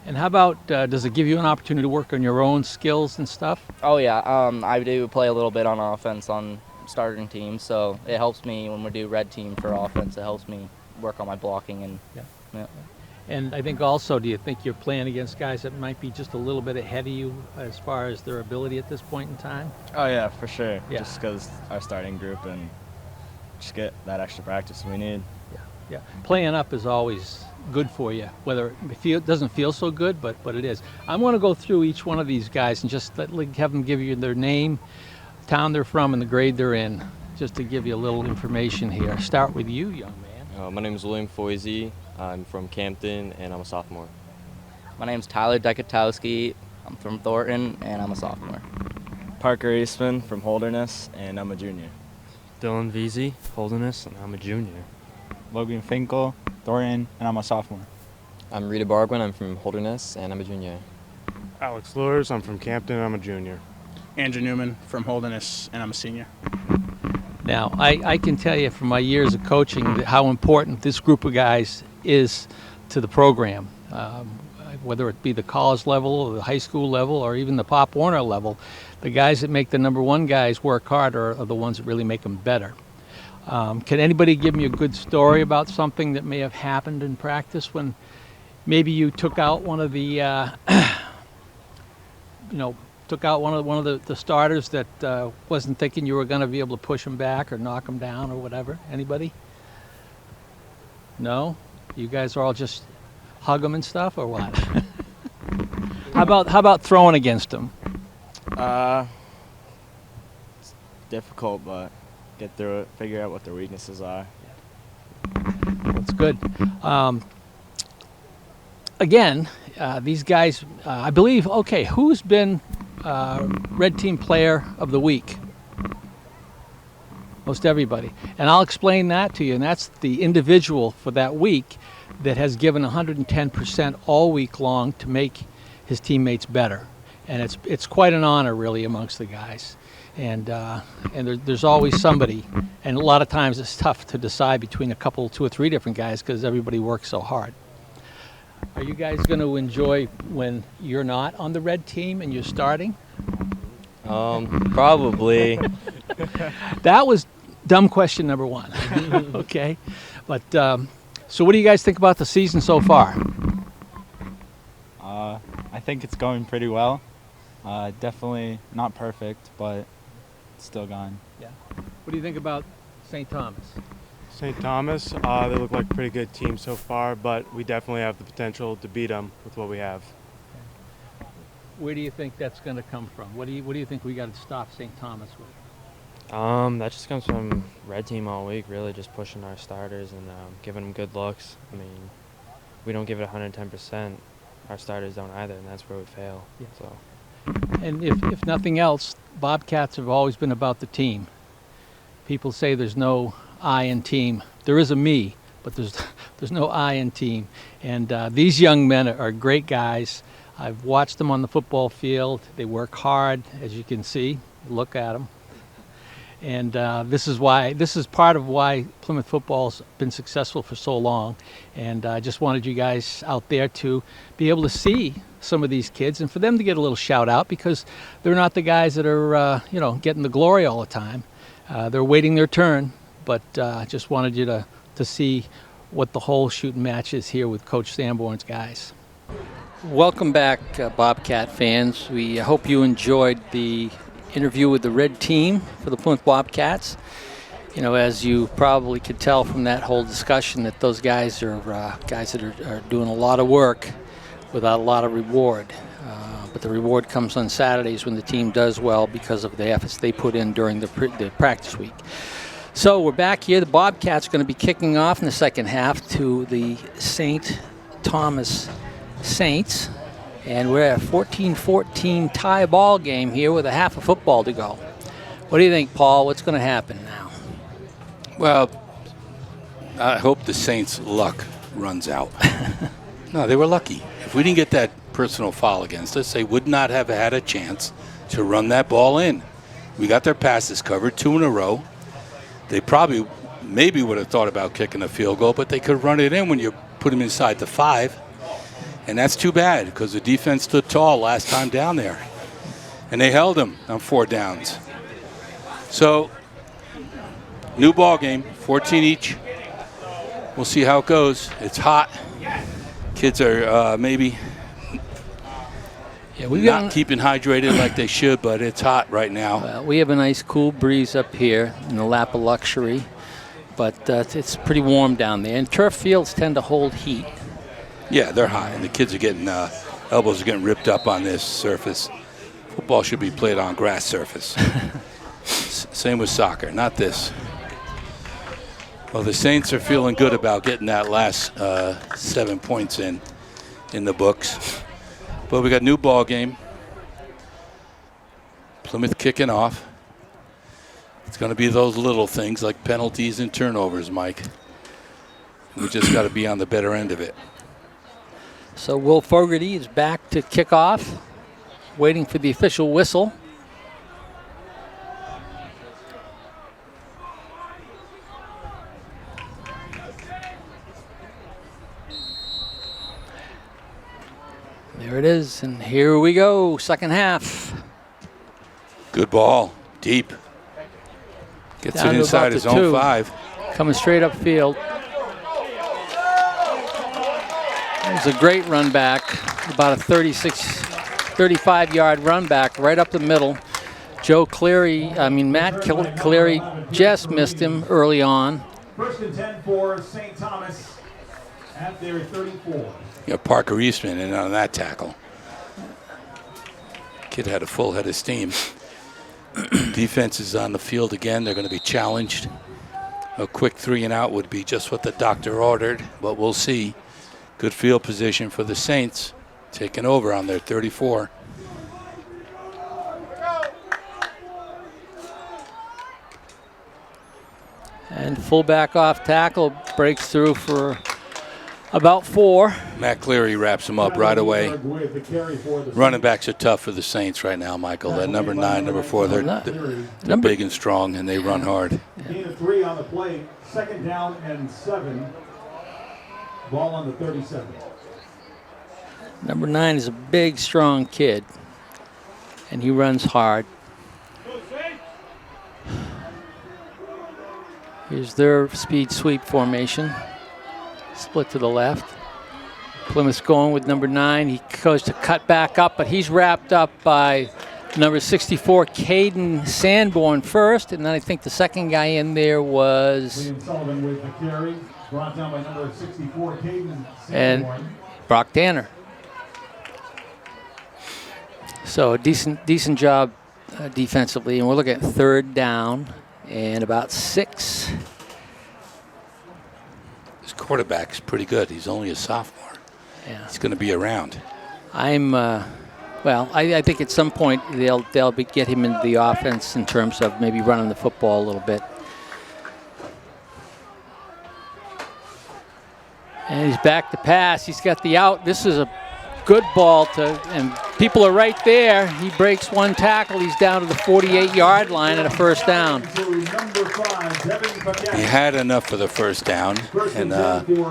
And how about, does it give you an opportunity to work on your own skills and stuff? Oh yeah, I do play a little bit on offense on starting teams, so it helps me when we do red team for offense. It helps me work on my blocking and. Yeah. And I think also, do you think you're playing against guys that might be just a little bit ahead of you as far as their ability at this point in time? Oh yeah, for sure. Yeah. Just because our starting group and just get that extra practice we need. Yeah. Playing up is always good for you, whether it doesn't feel so good, but it is. I want to go through each one of these guys and just have them give you their name, town they're from, and the grade they're in, just to give you a little information here. Start with you, young man. My name is William Foisey. I'm from Campton, and I'm a sophomore. My name's Tyler Dekatowski. I'm from Thornton, and I'm a sophomore. Parker Eastman from Holderness, and I'm a junior. Dylan Veazey, Holderness, and I'm a junior. Logan Finkel, Thornton, and I'm a sophomore. I'm Rita Bargwin. I'm from Holderness, and I'm a junior. Alex Lures, I'm from Campton, I'm a junior. Andrew Newman from Holderness, and I'm a senior. Now, I can tell you from my years of coaching how important this group of guys is to the program. whether it be the college level or the high school level or even the Pop Warner level, the guys that make the number one guys work hard are the ones that really make them better. Can anybody give me a good story about something that may have happened in practice when maybe you took out one of the, took out one of the starters that wasn't thinking you were going to be able to push him back or knock him down or whatever? Anybody? No? You guys are all just hug him and stuff, or what? How about throwing against him? It's difficult, but get through it, figure out what their weaknesses are. That's good. Again, these guys, I believe, okay, who's been Red Team Player of the Week? Most everybody. And I'll explain that to you, and that's the individual for that week that has given 110% all week long to make his teammates better. And it's quite an honor, really, amongst the guys. And there's always somebody, and a lot of times it's tough to decide between two or three different guys because everybody works so hard. Are you guys going to enjoy when you're not on the red team and you're starting? Probably. That was dumb question number one. Okay. But so what do you guys think about the season so far? I think it's going pretty well. Definitely not perfect, but it's still going. Yeah. What do you think about St. Thomas? St. Thomas, they look like a pretty good team so far, but we definitely have the potential to beat them with what we have. Where do you think that's going to come from? What do you think we got to stop St. Thomas with? That just comes from red team all week, really just pushing our starters and giving them good looks. I mean, we don't give it 110%. Our starters don't either, and that's where we fail. Yeah. So. And if nothing else, Bobcats have always been about the team. People say there's no I in team. There is a me, but there's no I in team. And these young men are great guys. I've watched them on the football field. They work hard, as you can see. Look at them. And this is part of why Plymouth football's been successful for so long. And I just wanted you guys out there to be able to see some of these kids and for them to get a little shout out, because they're not the guys that are getting the glory all the time. They're waiting their turn, but just wanted you to see what the whole shooting match is here with Coach Sanborn's guys. Welcome back, Bobcat fans. We hope you enjoyed the interview with the red team for the Plymouth Bobcats. You know, as you probably could tell from that whole discussion, that those guys are guys that are doing a lot of work without a lot of reward. But the reward comes on Saturdays when the team does well because of the efforts they put in during the practice week. So we're back here. The Bobcats are going to be kicking off in the second half to the St. Thomas Saints. And we're at a 14-14 tie ball game here with a half a football to go. What do you think, Paul? What's going to happen now? Well, I hope the Saints' luck runs out. No, they were lucky. If we didn't get that personal foul against us, they would not have had a chance to run that ball in. We got their passes covered 2 in a row. They maybe would have thought about kicking a field goal, but they could run it in when you put them inside the 5. And that's too bad because the defense stood tall last time down there. And they held them on 4 downs. So, new ball game, 14 each. We'll see how it goes. It's hot. Kids are maybe not keeping hydrated like they should, but it's hot right now. We have a nice cool breeze up here in the lap of luxury, but it's pretty warm down there. And turf fields tend to hold heat. Yeah, they're hot, and the kids are getting elbows are getting ripped up on this surface. Football should be played on grass surface. Same with soccer, not this. Well, the Saints are feeling good about getting that last 7 points in the books. But we got a new ball game. Plymouth kicking off. It's going to be those little things like penalties and turnovers, Mike. We just got to be on the better end of it. So Will Fogarty is back to kick off, waiting for the official whistle. There it is, and here we go, second half. Good ball, deep. Gets Down it to inside about his the own 2. 5. Coming straight up field. It was a great run back, about a 35-yard run back right up the middle. Matt Cleary just missed him early on. 1st and 10 for St. Thomas at their 34. Yeah, Parker Eastman in on that tackle. Kid had a full head of steam. Defense is on the field again. They're going to be challenged. A quick 3 and out would be just what the doctor ordered, but we'll see. Good field position for the Saints, taking over on their 34. And fullback off tackle breaks through for about 4. Matt Cleary wraps him up right away. Running backs are tough for the Saints right now, Michael. That number 9, number 4, they're big and strong, and they run hard. Gain of 3 on the play. 2nd down and 7. Ball on the 37. Number 9 is a big, strong kid, and he runs hard. Here's their speed sweep formation. Split to the left. Plymouth's going with number 9. He goes to cut back up, but he's wrapped up by number 64, Caden Sanborn first, and then I think the second guy in there was... Liam Sullivan with the carry. Brought down by number 64, Caden Sanborn. And Brock Danner. So a decent job defensively, and we're looking at 3rd down and about 6. His quarterback's pretty good. He's only a sophomore. Yeah. He's going to be around. I think at some point they'll get him into the offense in terms of maybe running the football a little bit. And he's back to pass. He's got the out. This is a good ball and people are right there. He breaks one tackle. He's down to the 48-yard line and a 1st down. He had enough for the 1st down, and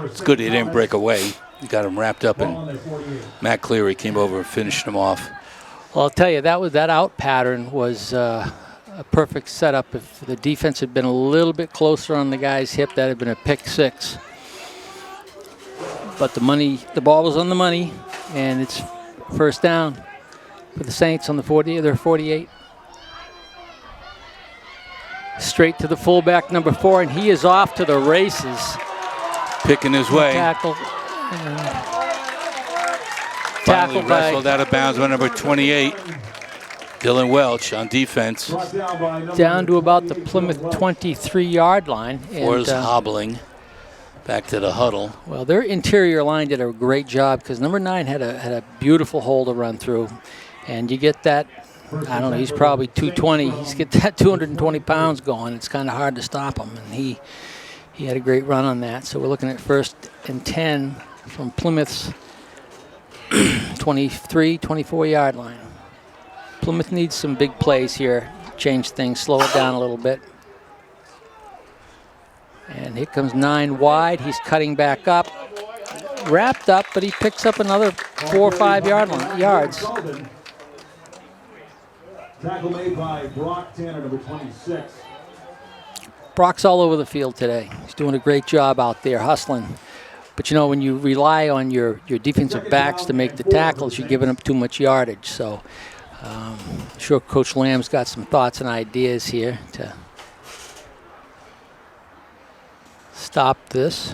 it's good he didn't break away. He got him wrapped up, and Matt Cleary came over and finished him off. Well, I'll tell you, that out pattern was a perfect setup. If the defense had been a little bit closer on the guy's hip, that had been a pick 6. But the ball was on the money, and it's 1st down for the Saints on the 40, their 48. Straight to the fullback, number 4, and he is off to the races. Picking his way. Tackle. Finally wrestled out of bounds by number 28, Dylan Welch on defense. Down to about the Plymouth 23-yard line. Four's hobbling back to the huddle. Well, their interior line did a great job because number 9 had a beautiful hole to run through. And you get that, I don't know, he's probably 220. He's get that 220 pounds going. It's kind of hard to stop him. And he had a great run on that. So we're looking at 1st and 10 from Plymouth's 23, 24-yard line. Plymouth needs some big plays here. Change things, slow it down a little bit. And here comes 9 wide. He's cutting back up. Wrapped up, but he picks up another 4 or 5 yards. Tackle made by Brock Tanner, number 26. Brock's all over the field today. He's doing a great job out there hustling. But, you know, when you rely on your defensive backs to make the tackles, you're giving up too much yardage. So I'm sure Coach Lamb's got some thoughts and ideas here to stop this.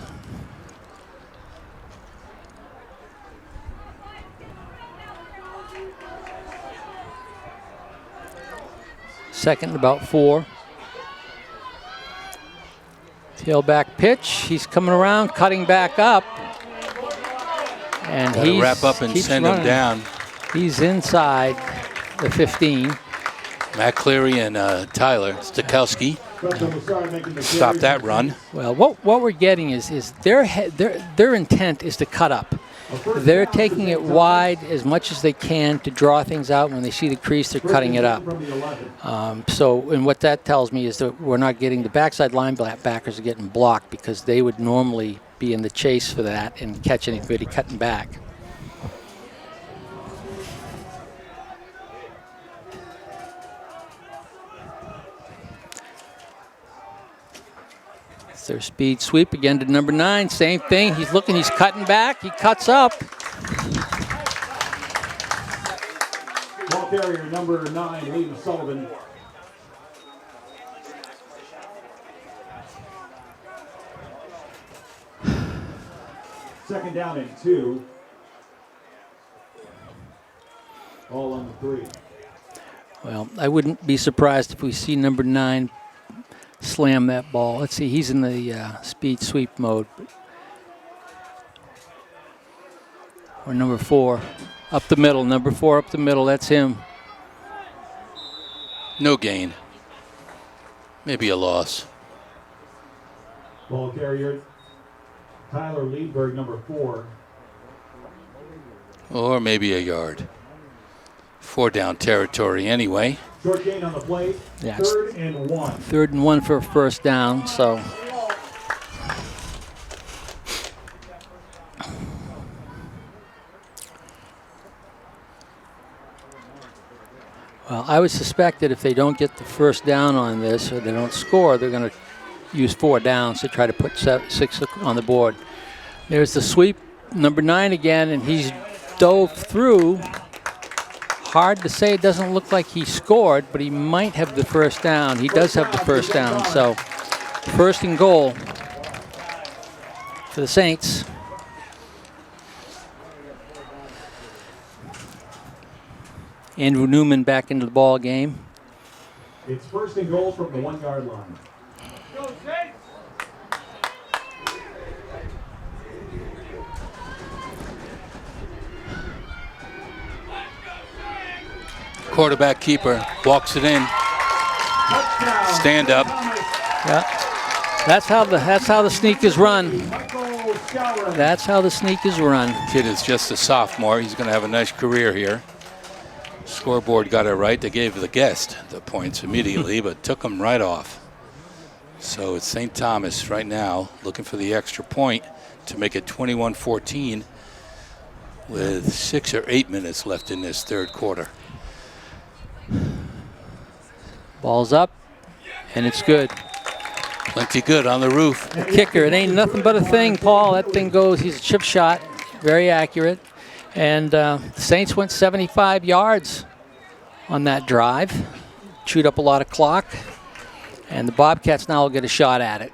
Second, about 4. Tailback pitch. He's coming around, cutting back up. And he wrap up and send him down. He's inside the 15. Matt Cleary and Tyler Stakowski stop that run. Well, what we're getting is their intent is to cut up. They're taking it wide as much as they can to draw things out. When they see the crease, they're cutting it up. And what that tells me is that we're not getting the backside linebackers are getting blocked because they would normally be in the chase for that and catch anybody cutting back. It's their speed sweep again to number 9. Same thing. He's looking. He's cutting back. He cuts up. Ball carrier number 9, Liam Sullivan. Second down and 2. All on the 3. Well, I wouldn't be surprised if we see number 9 slam that ball. Let's see. He's in the speed sweep mode. Or number 4 up the middle. Number 4 up the middle. That's him. No gain. Maybe a loss. Ball carrier Tyler Liedberg, number 4. Or maybe a yard. 4 down territory anyway. Short gain on the play. Yeah, 3rd and 1. 3rd and 1 for a first down. So. Well, I would suspect that if they don't get the first down on this or they don't score, they're going to use 4 downs to try to put 6 on the board. There's the sweep, number 9 again, and he's dove through. Hard to say. It doesn't look like he scored, but he might have the first down. He does have the first down. So 1st and goal for the Saints. Andrew Newman back into the ball game. It's 1st and goal from the 1-yard line. Quarterback keeper walks it in. Stand up. Yeah. That's how the sneak is run. That's how the sneak is run. Kid is just a sophomore. He's going to have a nice career here. Scoreboard got it right. They gave the guest the points immediately, but took them right off. So it's St. Thomas right now looking for the extra point to make it 21-14 with 6 or 8 minutes left in this 3rd quarter. Ball's up, and it's good. Plenty good on the roof. The kicker, it ain't nothing but a thing, Paul. That thing goes, he's a chip shot, very accurate. And the Saints went 75 yards on that drive. Chewed up a lot of clock. And the Bobcats now will get a shot at it.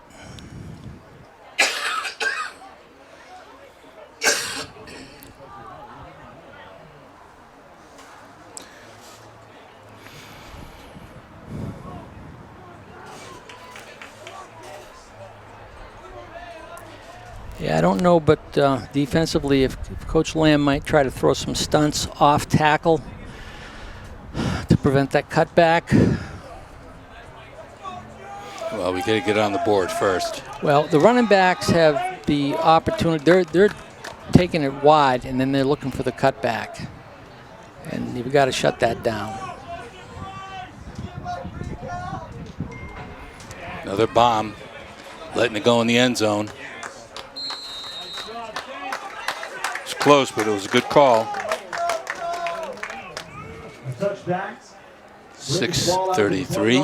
Yeah, I don't know, but defensively, if Coach Lamb might try to throw some stunts off tackle to prevent that cutback. Well, we got to get on the board first. Well, the running backs have the opportunity. They're taking it wide, and then they're looking for the cutback. And you've got to shut that down. Another bomb, letting it go in the end zone. It's close, but it was a good call. Touchback. 6:33.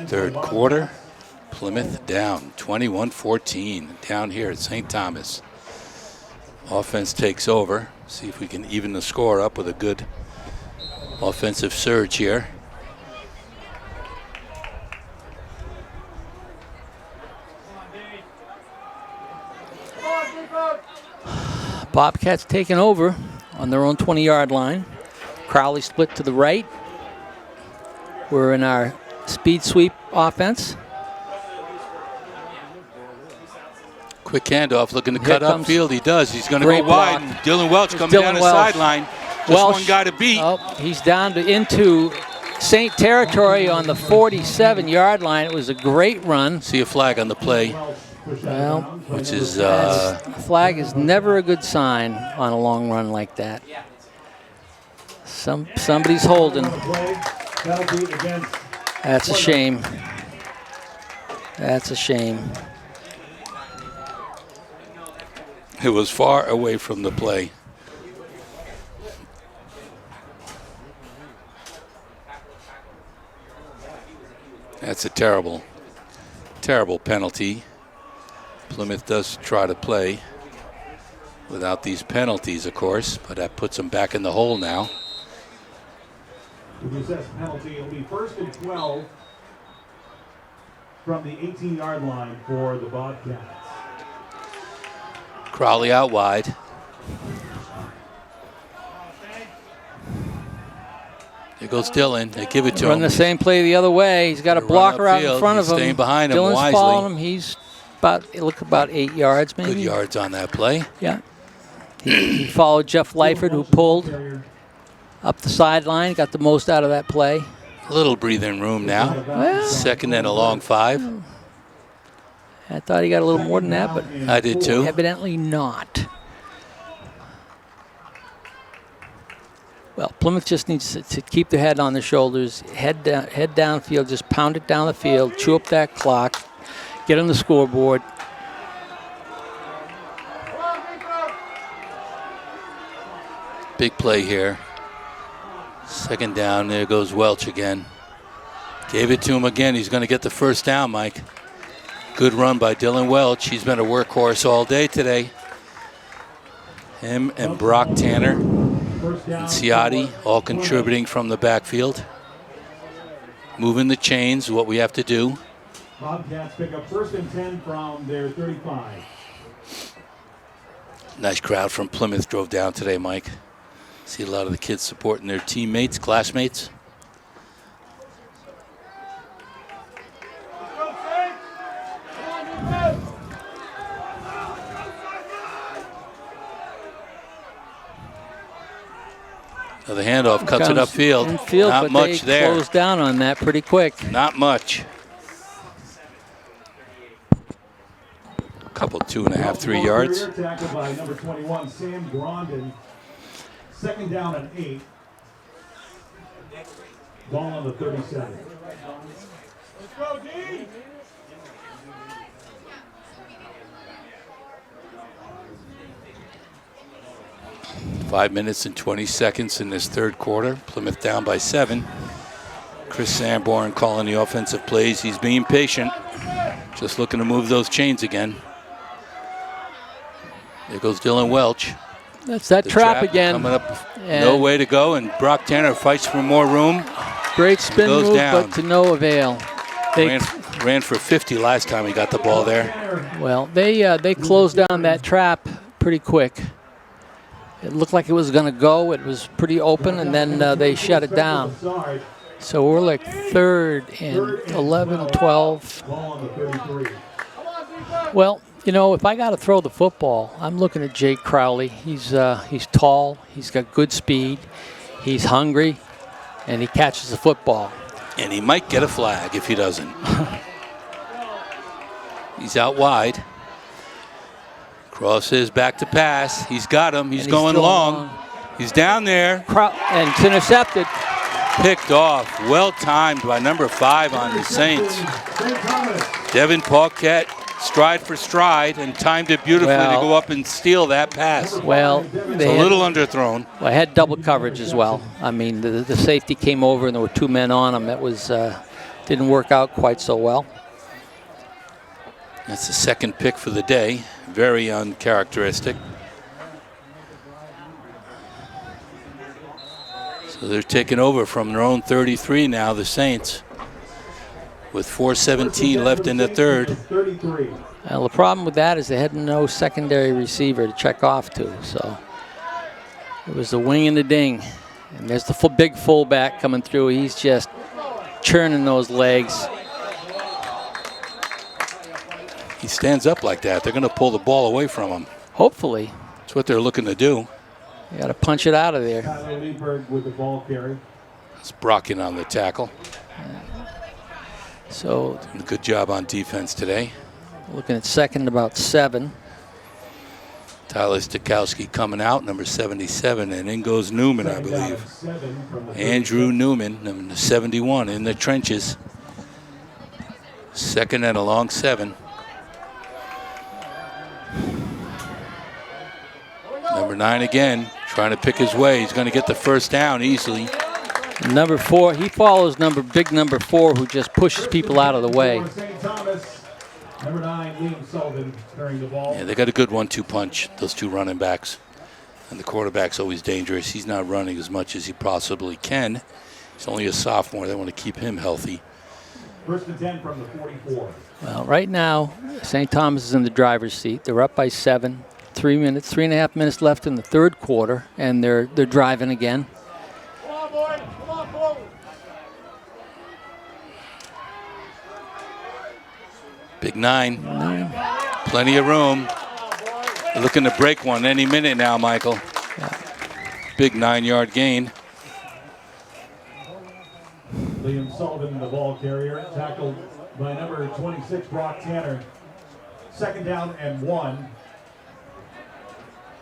3rd quarter. Plymouth down 21-14 down here at St. Thomas. Offense takes over. See if we can even the score up with a good offensive surge here. Bobcats taking over on their own 20-yard line. Crowley split to the right. We're in our speed sweep offense. Quick handoff, looking to cut upfield. He does. He's going to go wide. And Dylan Welch coming down the sideline. Just one guy to beat. Oh, he's down into Saint territory on the 47-yard line. It was a great run. See a flag on the play. Well, which is a flag is never a good sign on a long run like that. Somebody's holding. That's a shame. That's a shame. It was far away from the play. That's a terrible terrible penalty. Plymouth does try to play without these penalties, of course, but that puts them back in the hole now. The assessed penalty will be 1st and 12 from the 18-yard line for the Bobcats. Crowley out wide. There goes Dylan. They give it to Run him. the same play the other way. He's got a blocker out in front of him. Staying behind him Dylan's wisely. following him. He's about 8 yards maybe. Good yards on that play. Yeah. He followed Jeff Lyford, who pulled up the sideline, got the most out of that play. A little breathing room now. Well, 2nd and a long 5. I thought he got a little more than that, but I did too. Evidently not. Well, Plymouth just needs to keep their head on their shoulders, head downfield, just pound it down the field, chew up that clock, get on the scoreboard. Big play here. 2nd down. There goes Welch again. Gave it to him again. He's going to get the 1st down, Mike. Good run by Dylan Welch. He's been a workhorse all day today. Him and Brock Tanner and Ciotti all contributing from the backfield. Moving the chains, what we have to do. Bobcats pick up 1st and 10 from their 35. Nice crowd from Plymouth drove down today, Mike. See a lot of the kids supporting their teammates, classmates. So the handoff cuts it upfield. Infield, Not but much they there. closed down on that pretty quick. Not much. A couple 2.5, 3 yards. Tackled by number 21, Sam Grondin. 2nd down and 8. Ball on the 37. Let's go, D! Five minutes and 20 seconds in this 3rd quarter. Plymouth down by 7. Chris Sanborn calling the offensive plays. He's being patient. Just looking to move those chains again. There goes Dylan Welch. That's that trap again. Coming up, no way to go, and Brock Tanner fights for more room. Great spin goes move, down. but to no avail. They ran for 50 last time he got the ball there. Well, they closed down that trap pretty quick. It looked like it was going to go. It was pretty open, and then they shut it down. So we're like 3rd and 11, 12. Well, you know, if I got to throw the football, I'm looking at Jake Crowley. He's tall. He's got good speed. He's hungry, and he catches the football. And he might get a flag if he doesn't. He's out wide. Cross is back to pass. He's got him. He's going long. He's down there. And it's intercepted. Picked off. Well timed by number 5 on the Saints. Devin Paquette, stride for stride, and timed it beautifully to go up and steal that pass. Well, it's a little underthrown. Well, I had double coverage as well. I mean, the safety came over and there were 2 men on him. That was didn't work out quite so well. That's the 2nd pick for the day. Very uncharacteristic. So they're taking over from their own 33 now, the Saints, with 4:17 left in the 3rd. Well, the problem with that is they had no secondary receiver to check off to, so it was the wing and the ding. And there's the big fullback coming through. He's just churning those legs. He stands up like that. They're going to pull the ball away from him. Hopefully. That's what they're looking to do. You got to punch it out of there. Tyler Lieberg with the ball carry. It's Brock in on the tackle. So good job on defense today. Looking at 2nd, about 7. Tyler Stikowski coming out, number 77, and in goes Newman, I believe. Andrew Newman, number 71, in the trenches. 2nd and a long 7. Number 9 again, trying to pick his way. He's going to get the 1st down easily. Number 4, he follows big number 4, who just pushes people out of the way. Number 9, Liam Sullivan carrying the ball. Yeah, they got a good 1-2 punch, those two running backs. And the quarterback's always dangerous. He's not running as much as he possibly can. He's only a sophomore. They want to keep him healthy. First and 10 from the 44. Well, right now, St. Thomas is in the driver's seat. They're up by 7. 3.5 minutes left in the third quarter, and they're driving again. Come on, boys. Come on, boys. Big 9. Plenty of room. They're looking to break one any minute now, Michael. Big 9-yard gain. Liam Sullivan, the ball carrier, tackled by number 26, Brock Tanner. Second down and 1.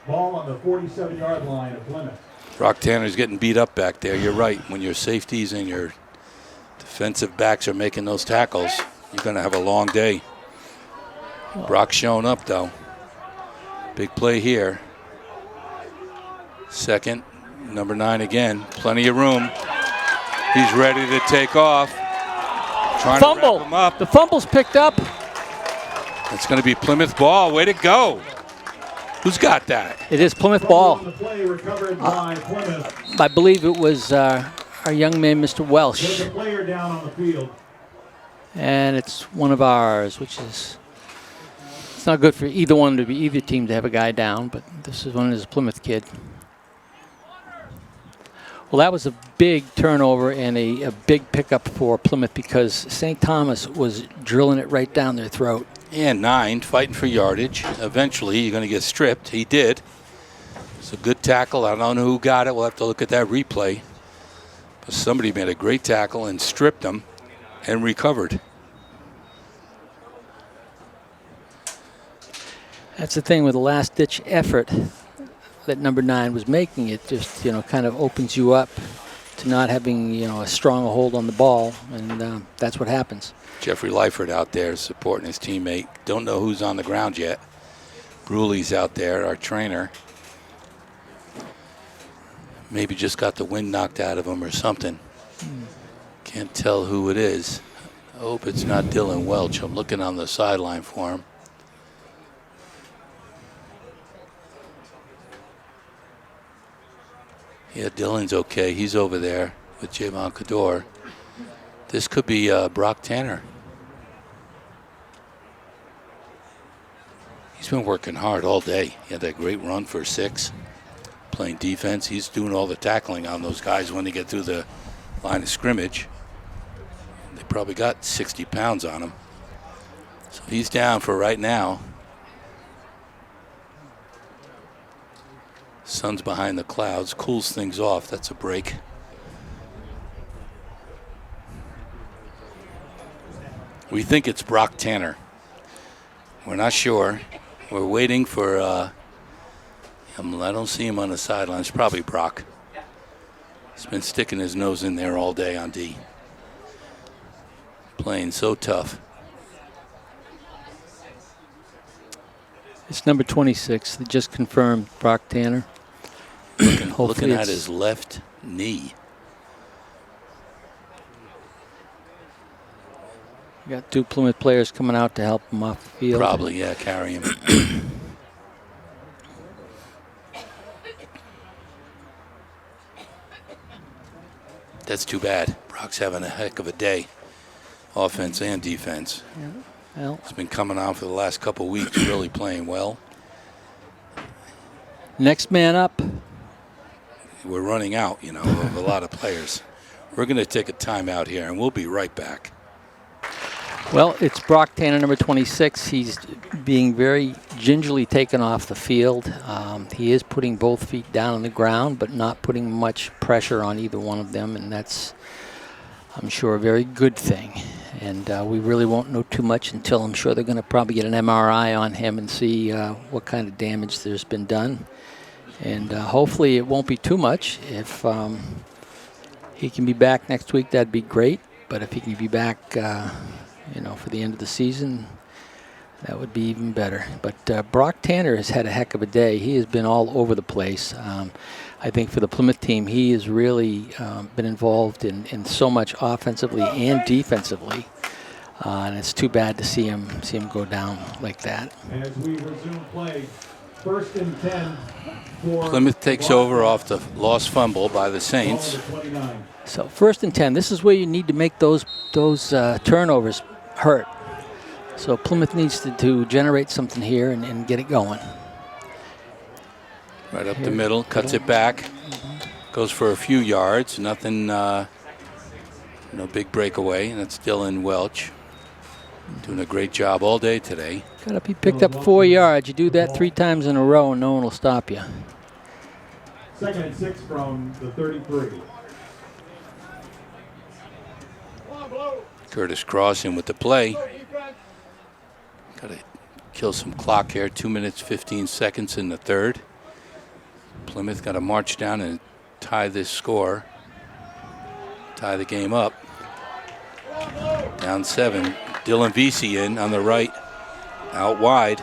Ball on the 47-yard line of Plymouth. Brock Tanner's getting beat up back there. You're right. When your safeties and your defensive backs are making those tackles, you're going to have a long day. Brock's showing up, though. Big play here. Second, number 9 again. Plenty of room. He's ready to take off. Trying Fumble. to wrap him up. The fumble's picked up. It's going to be Plymouth ball. Way to go. Who's got that? It is Plymouth ball. On the play recovered by Plymouth. I believe it was our young man, Mr. There's Welsh. a player down on the field. And it's one of ours, which is, it's not good for either team to have a guy down, but this is one of his Plymouth kid. Well, that was a big turnover and a big pickup for Plymouth because St. Thomas was drilling it right down their throat. And 9, fighting for yardage. Eventually, you're going to get stripped. He did. It's a good tackle. I don't know who got it. We'll have to look at that replay. But somebody made a great tackle and stripped him and recovered. That's the thing with the last-ditch effort that number 9 was making. It just, kind of opens you up to not having, a strong hold on the ball, and that's what happens. Jeffrey Lyford out there supporting his teammate. Don't know who's on the ground yet. Bruley's out there, our trainer. Maybe just got the wind knocked out of him or something. Can't tell who it is. I hope it's not Dylan Welch. I'm looking on the sideline for him. Yeah, Dylan's okay. He's over there with Javon Kador. This could be Brock Tanner. He's been working hard all day. He had that great run for 6, playing defense. He's doing all the tackling on those guys when they get through the line of scrimmage. They probably got 60 pounds on him. So he's down for right now. Sun's behind the clouds, cools things off. That's a break. We think it's Brock Tanner. We're not sure. We're waiting for, I don't see him on the sideline. It's probably Brock. He's been sticking his nose in there all day on D. Playing so tough. It's number 26. They just confirmed Brock Tanner. Looking at his left knee. We got 2 Plymouth players coming out to help him off the field. Probably, yeah, carry him. That's too bad. Brock's having a heck of a day, offense and defense. Yeah. Well, he's been coming on for the last couple of weeks, really playing well. Next man up. We're running out, of a lot of players. We're going to take a timeout here, and we'll be right back. Well, it's Brock Tanner, number 26. He's being very gingerly taken off the field. He is putting both feet down on the ground, but not putting much pressure on either one of them, and that's, I'm sure, a very good thing. And we really won't know too much until I'm sure they're going to probably get an MRI on him and see what kind of damage there's been done. And hopefully it won't be too much. If he can be back next week, that'd be great. But if he can be back, for the end of the season, that would be even better. But Brock Tanner has had a heck of a day. He has been all over the place. I think for the Plymouth team, he has really been involved in so much offensively and defensively. And it's too bad to see him go down like that. As we resume play, 1st and 10 for Plymouth takes over off the lost fumble by the Saints. So 1st and 10. This is where you need to make those turnovers hurt. So Plymouth needs to generate something here and get it going. Right up the middle, cuts it back, goes for a few yards. Nothing, no big breakaway. And that's Dylan Welch. Doing a great job all day today. Got to be picked up 4 yards. You do that 3 times in a row and no one will stop you. 2nd and 6 from the 33. Curtis Crossing with the play. Got to kill some clock here. 2 minutes, 15 seconds in the third. Plymouth got to march down and tie this score. Tie the game up. Down 7. Dylan Vesey in on the right. Out wide.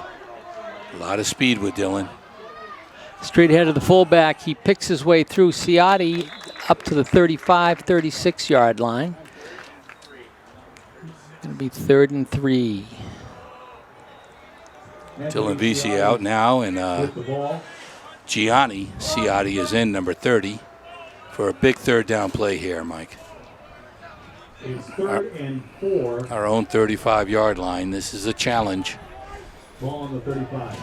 A lot of speed with Dylan. Straight ahead of the fullback. He picks his way through Ciotti up to the 35, 36 yard line. Going to be 3rd and 3. Dylan Vesey out now, and Gianni Ciotti is in, number 30, for a big 3rd down play here, Mike. It's 3rd and 4. Our own 35-yard line. This is a challenge. Ball on the 35.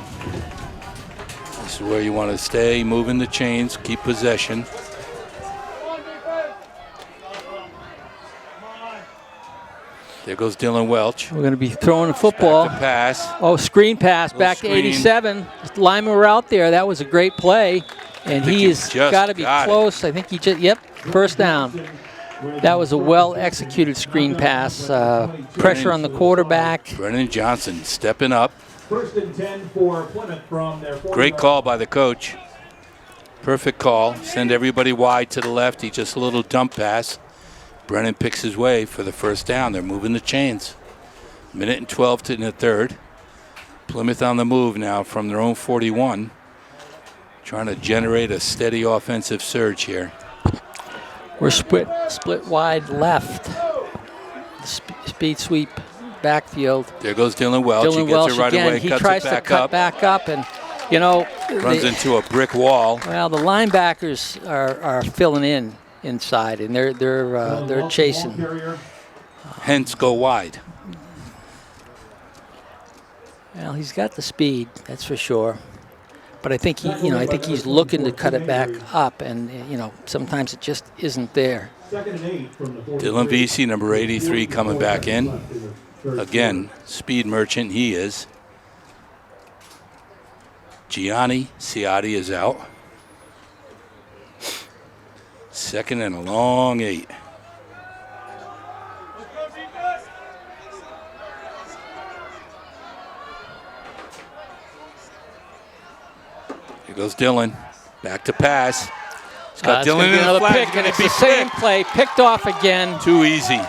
This is where you want to stay, moving the chains, keep possession. There goes Dylan Welch. We're going to be throwing a football. Back to pass. Oh, screen pass back screen. to 87. Linemen were out there. That was a great play. And he has got to be close. I think he just, first down. That was a well-executed screen pass. Pressure on the quarterback. Brennan Johnson stepping up. 1st and 10 for Plymouth from their 40. Great call by the coach. Perfect call. Send everybody wide to the left. He just a little dump pass. Brennan picks his way for the first down. They're moving the chains. 1:12 in the third. Plymouth on the move now from their own 41. Trying to generate a steady offensive surge here. We're split wide left. Speed sweep backfield. There goes Dylan Welch. He gets it right again. away, He cuts tries it back to cut up. back up and, runs into a brick wall. Well, the linebackers are filling in inside, and they're chasing. Hence, go wide. Well, he's got the speed, that's for sure. But I think he's looking to cut it back up, and sometimes it just isn't there. Dylan Vesey, number 83, coming back in. Again, speed merchant he is. Gianni Ciotti is out. 2nd and a long 8. Here goes Dylan. Back to pass. He's got Dylan in the flag. Pick, and it's the same play. Picked off again. Too easy.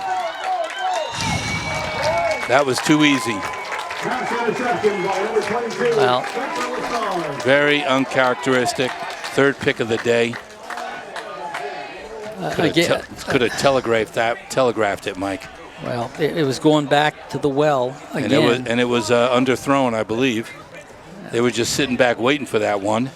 That was too easy. Well, very uncharacteristic. 3rd pick of the day. Could have telegraphed it, Mike. Well, it was going back to the well again. And it was underthrown, I believe. They were just sitting back waiting for that one.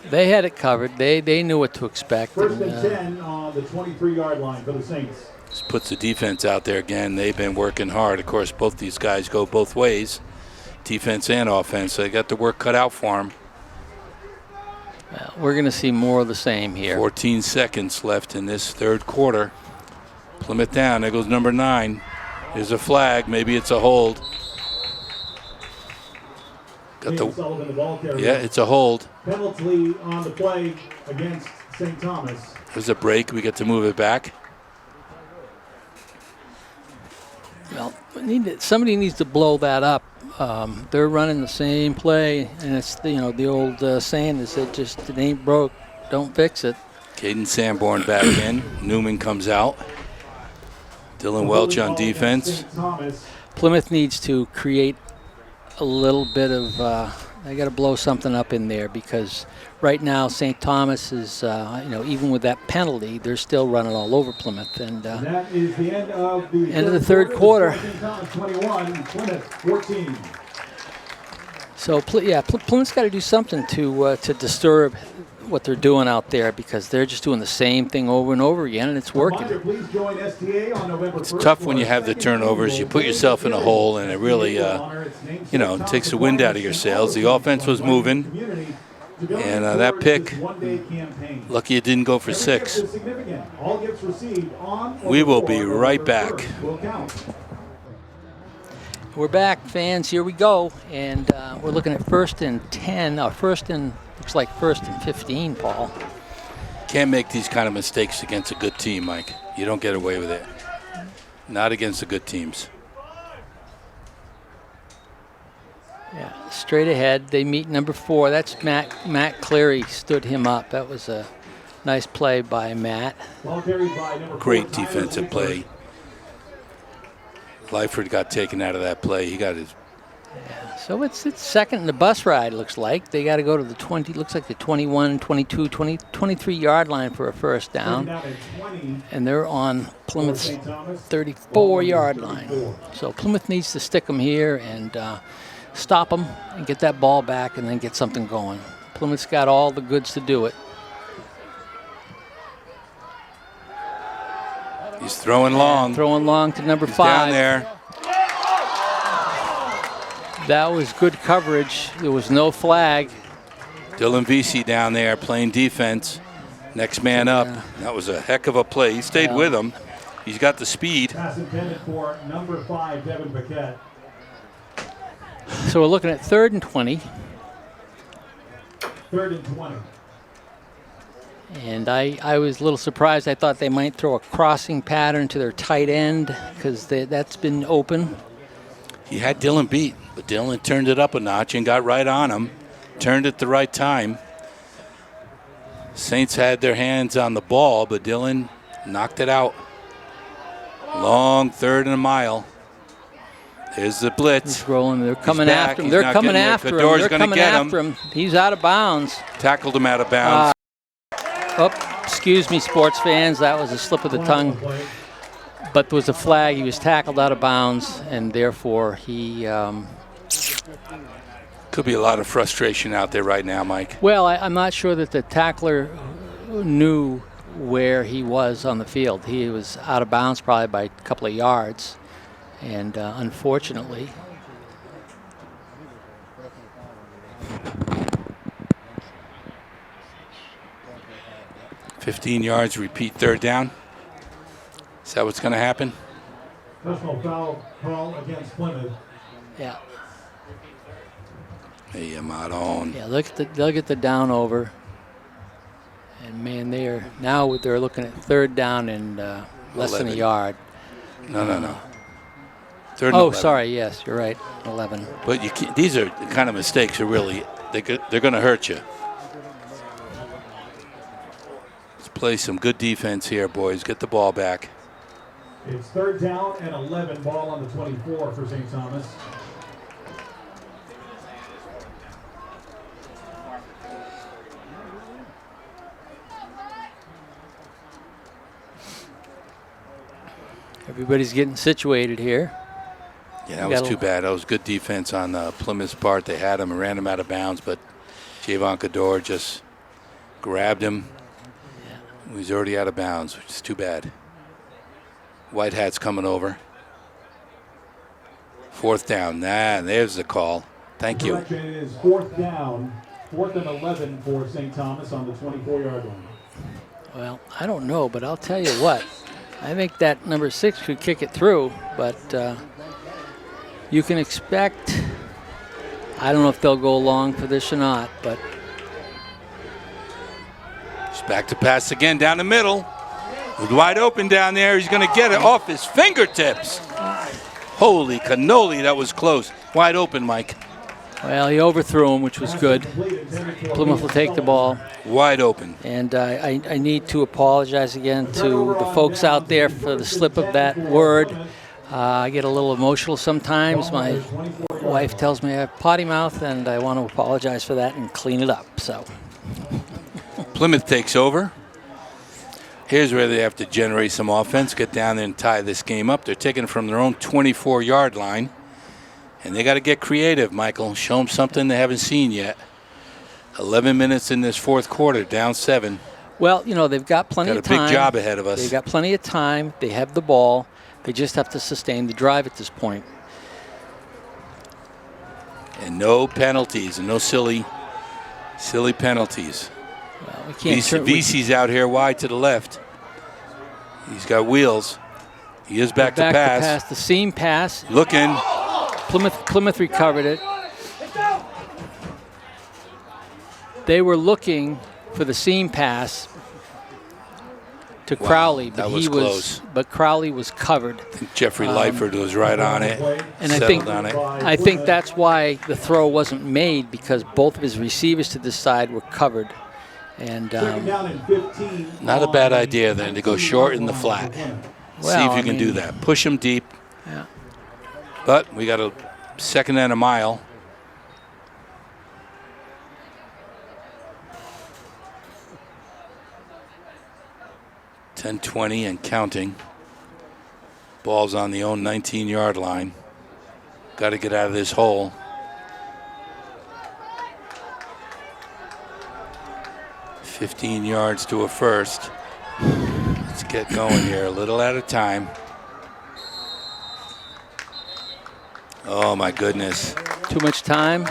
They had it covered. They knew what to expect. 1st and 10 on the 23-yard line for the Saints. Just puts the defense out there again. They've been working hard. Of course, both these guys go both ways, defense and offense. So they got the work cut out for them. Well, we're going to see more of the same here. 14 seconds left in this third quarter. Plymouth down. There goes number 9. There's a flag. Maybe it's a hold. It's a hold. Penalty on the play against St. Thomas. There's a break. We get to move it back. Well, somebody needs to blow that up. They're running the same play, and it's the old saying is that just it ain't broke, don't fix it. Caden Sanborn back in. Newman comes out. Dylan Welch on defense. Plymouth needs to create a little bit of They got to blow something up in there because right now St. Thomas is, even with that penalty, they're still running all over Plymouth. And that is the end of the third quarter. St. Thomas 21, Plymouth 14. So Plymouth's got to do something to disturb what they're doing out there because they're just doing the same thing over and over again, and it's working. It's tough when you have the turnovers. You put yourself in a hole, and it really, takes the wind out of your sails. The offense was moving, and that pick, lucky it didn't go for 6. We will be right back. We're back, fans. Here we go, and we're looking at first and 10. Looks like first and 15, Paul. Can't make these kind of mistakes against a good team, Mike. You don't get away with it. Not against the good teams. Yeah, straight ahead. They meet number 4. That's Matt Cleary stood him up. That was a nice play by Matt. Great defensive play. Lyford got taken out of that play. He got his. Yeah, so it's second in the bus ride, looks like. They got to go to the 20, looks like the 21, 22, 23-yard line for a first down. And they're on Plymouth's 34-yard line. So Plymouth needs to stick them here and stop them and get that ball back and then get something going. Plymouth's got all the goods to do it. He's throwing long. Throwing long to number 5. Down there. That was good coverage. There was no flag. Dylan Vesey down there playing defense. Next man up. That was a heck of a play. He stayed with him. He's got the speed. Pass intended for number 5, Devin Paquette. So we're looking at 3rd and 20. 3rd and 20. And I was a little surprised. I thought they might throw a crossing pattern to their tight end because that's been open. He had Dylan beat, but Dylan turned it up a notch and got right on him. Turned at the right time. Saints had their hands on the ball, but Dylan knocked it out. Long 3rd and a mile. There's the blitz. He's rolling. They're coming after him. They're coming after him. They're coming after him. He's out of bounds. Tackled him out of bounds. Excuse me, sports fans. That was a slip of the tongue. But there was a flag. He was tackled out of bounds, and therefore he... Could be a lot of frustration out there right now, Mike. Well, I'm not sure that the tackler knew where he was on the field. He was out of bounds probably by a couple of yards. And unfortunately... 15 yards, repeat 3rd down. Is that what's going to happen? Personal foul call against Plymouth. Yeah. Hey, Maron. Yeah, look at the down over. And man, they're looking at 3rd down and less 11. than a yard. No. 3rd and 11. Sorry. Yes, you're right. 11. But these are the kind of mistakes are really they're going to hurt you. Let's play some good defense here, boys. Get the ball back. It's 3rd down and 11. Ball on the 24 for St. Thomas. Everybody's getting situated here. Yeah, that was too bad. That was good defense on Plymouth's part. They had him and ran him out of bounds, but Javon Cador just grabbed him. Yeah. He's already out of bounds, which is too bad. White Hat's coming over. 4th down. There's the call. Thank you. It is 4th down, 4th and 11 for St. Thomas on the 24-yard line. Well, I don't know, but I'll tell you what. I think that number 6 could kick it through, but you can expect, I don't know if they'll go long for this or not, but. He's back to pass again down the middle. Wide open down there. He's going to get it off his fingertips. Holy cannoli, that was close. Wide open, Mike. Well, he overthrew him, which was good. Plymouth will take the ball. Wide open. And I need to apologize again to the folks out there for the slip of that word. I get a little emotional sometimes. My wife tells me I have potty mouth, and I want to apologize for that and clean it up. So Plymouth takes over. Here's where they have to generate some offense, get down there and tie this game up. They're taking it from their own 24-yard line. And they got to get creative, Michael. Show them something they haven't seen yet. 11 minutes in this fourth quarter, down 7. Well, you know, they've got plenty of time. Got a big job ahead of us. They've got plenty of time. They have the ball. They just have to sustain the drive at this point. And no penalties and no silly penalties. Well, we can't. VC's out here wide to the left. He's got wheels. He is back to pass. The seam pass. Looking. Plymouth recovered it. They were looking for the seam pass to Crowley, but Crowley was covered. I think Jeffrey Lyford was right on it. And I think that's why the throw wasn't made, because both of his receivers to this side were covered. And not a bad idea then to go short in the flat. Well, see if you can do that. Push him deep. Yeah. But we got a second and a mile. .10-20 and counting. Ball's on the own 19-yard line. Got to get out of this hole. $15 yards to a first. Let's get going here, a little at a time. Oh, my goodness. Too much time?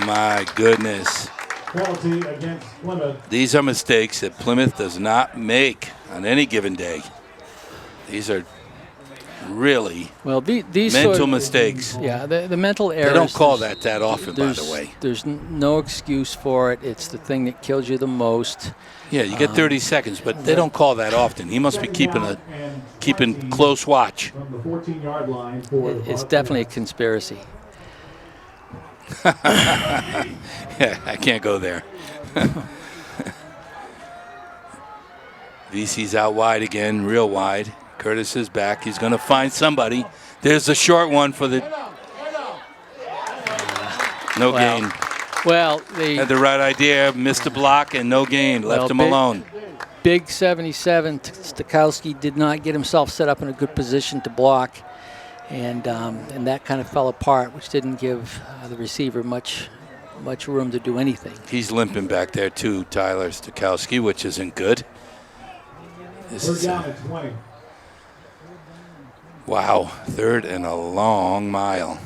My goodness. Penalty against Plymouth. These are mistakes that Plymouth does not make on any given day. These are really these mental mistakes. Yeah, the mental errors. They don't call that often, by the way. There's no excuse for it. It's the thing that kills you the most. Yeah, you get 30 seconds, but they don't call that often. He must be keeping close watch. From the 14-yard line it's definitely a conspiracy. Yeah, I can't go there. VC's out wide again, real wide. Curtis is back. He's going to find somebody. There's a short one for the no gain. Well, they had the right idea, missed the block, and no gain. Left him alone. Big 77, Stokowski did not get himself set up in a good position to block, and that kind of fell apart, which didn't give the receiver much room to do anything. He's limping back there too, Tyler Stokowski, which isn't good. This is down at 20. Wow, third and a long mile.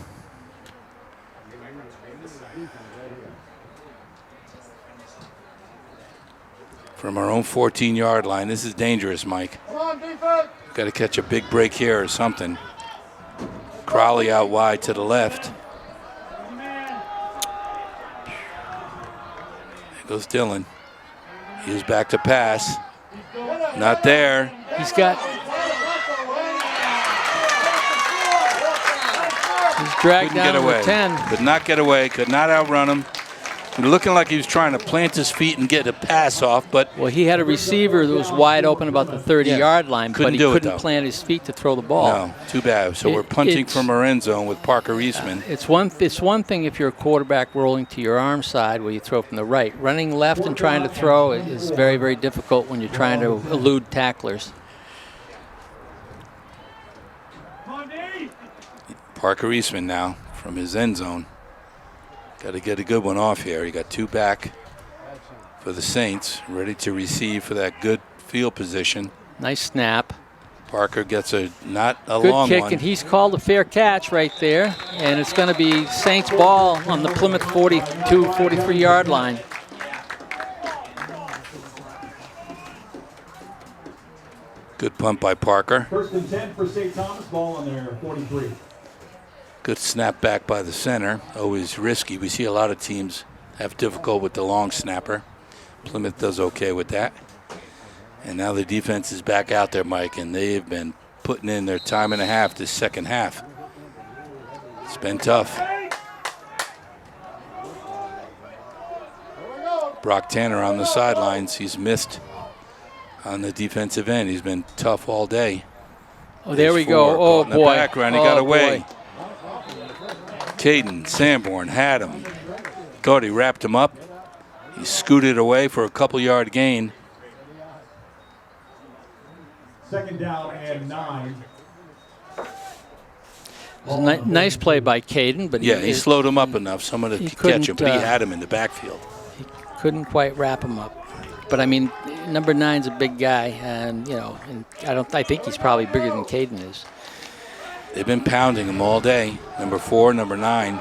From our own 14-yard line. This is dangerous, Mike. Got to catch a big break here or something. Crowley out wide to the left. There goes Dillon. He is back to pass. Not there. He's dragged down get away. to 10. Could not get away. Could not outrun him. Looking like he was trying to plant his feet and get a pass off, but he had a receiver that was wide open about the 30-yard line, but he couldn't plant his feet to throw the ball. No, too bad. So we're punting from our end zone with Parker Eastman. It's one thing if you're a quarterback rolling to your arm side where you throw from the right. Running left and trying to throw is very, very difficult when you're trying to elude tacklers. Parker Eastman now from his end zone. Got to get a good one off here. He got two back for the Saints, ready to receive for that good field position. Nice snap. Parker gets not a good long kick, one. And he's called a fair catch right there. And it's going to be Saints ball on the Plymouth 43-yard line. Good punt by Parker. First and 10 for St. Thomas, ball on their 43. Good snap back by the center. Always risky. We see a lot of teams have difficult with the long snapper. Plymouth does okay with that. And now the defense is back out there, Mike, and they have been putting in their time and a half this second half. It's been tough. Brock Tanner on the sidelines. He's missed on the defensive end. He's been tough all day. Oh, there we Four. go. Oh, Caught in the boy. background. He Oh, got away. boy. Caden Sanborn had him. Thought he wrapped him up. He scooted away for a couple-yard gain. 2nd down and 9. It was a nice play by Caden, but Yeah, he slowed him up enough. Someone to catch him, but he had him in the backfield. He couldn't quite wrap him up. But I mean, number 9's a big guy, and you know, and I think he's probably bigger than Caden is. They've been pounding him all day. Number 4, number 9,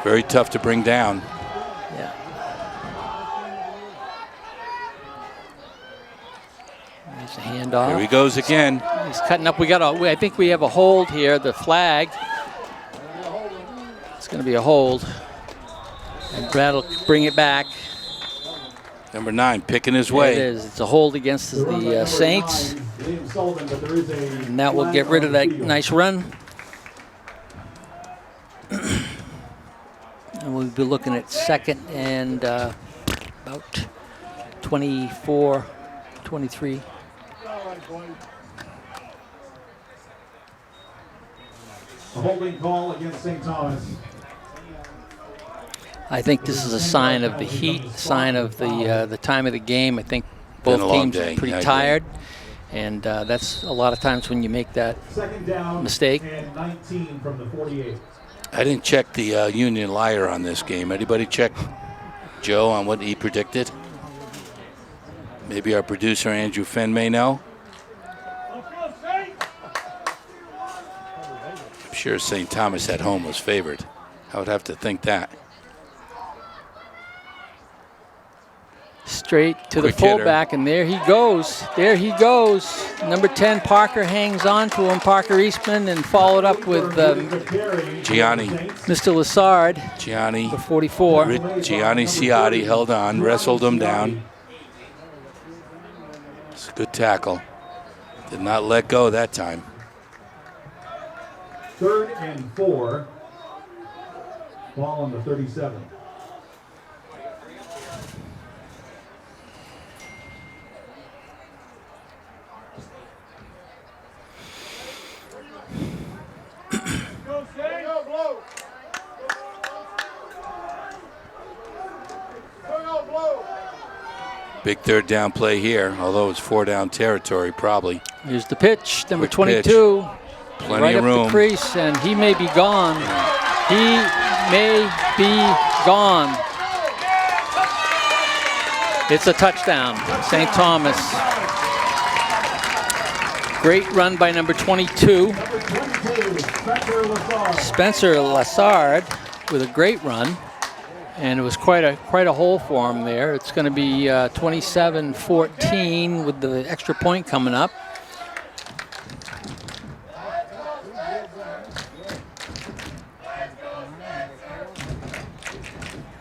very tough to bring down. Yeah. There's a handoff. Here he goes again. He's cutting up. I think we have a hold here. The flag. It's going to be a hold, and Brad will bring it back. Number 9 picking his way. It is. It's a hold against the Saints. And that will get rid of that nice run. And we'll be looking at 2nd and about 24, 23. A holding call against St. Thomas. I think this is a sign of the heat, sign of the time of the game. I think Been both a long teams day. are pretty I agree. tired, and that's a lot of times when you make that 2nd down mistake. and 19 from the 48. I didn't check the Union Liar on this game. Anybody check Joe on what he predicted? Maybe our producer Andrew Fenn may know. I'm sure St. Thomas at home was favored. I would have to think that. Straight to Quick the fullback, hitter. and there he goes. There he goes. Number 10, Parker, hangs on to him. Parker Eastman, and followed up with Gianni. Mr. Lassard, Gianni. the 44. Gianni Ciotti held on, wrestled him down. It's a good tackle. Did not let go that time. 3rd and 4. Ball on the 37. Big 3rd down play here, although it's 4 down territory probably. Here's the pitch, number Quick 22. Plenty right of up room. the crease, and he may be gone. He may be gone. It's a touchdown, St. Thomas. Great run by number 22. Spencer Lassard with a great run. And it was quite a hole for him there. It's going to be 27-14 with the extra point coming up.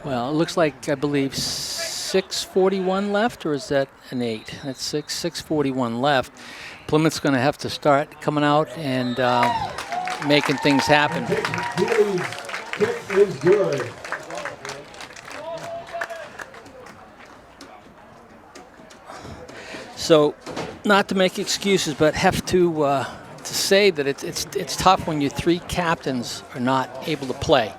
Well, it looks like, I believe, 6:41 left, or is that an 8? That's 6:41 left. Plymouth's going to have to start coming out and making things happen. Kick is good. So, not to make excuses, but have to say that it's tough when your 3 captains are not able to play.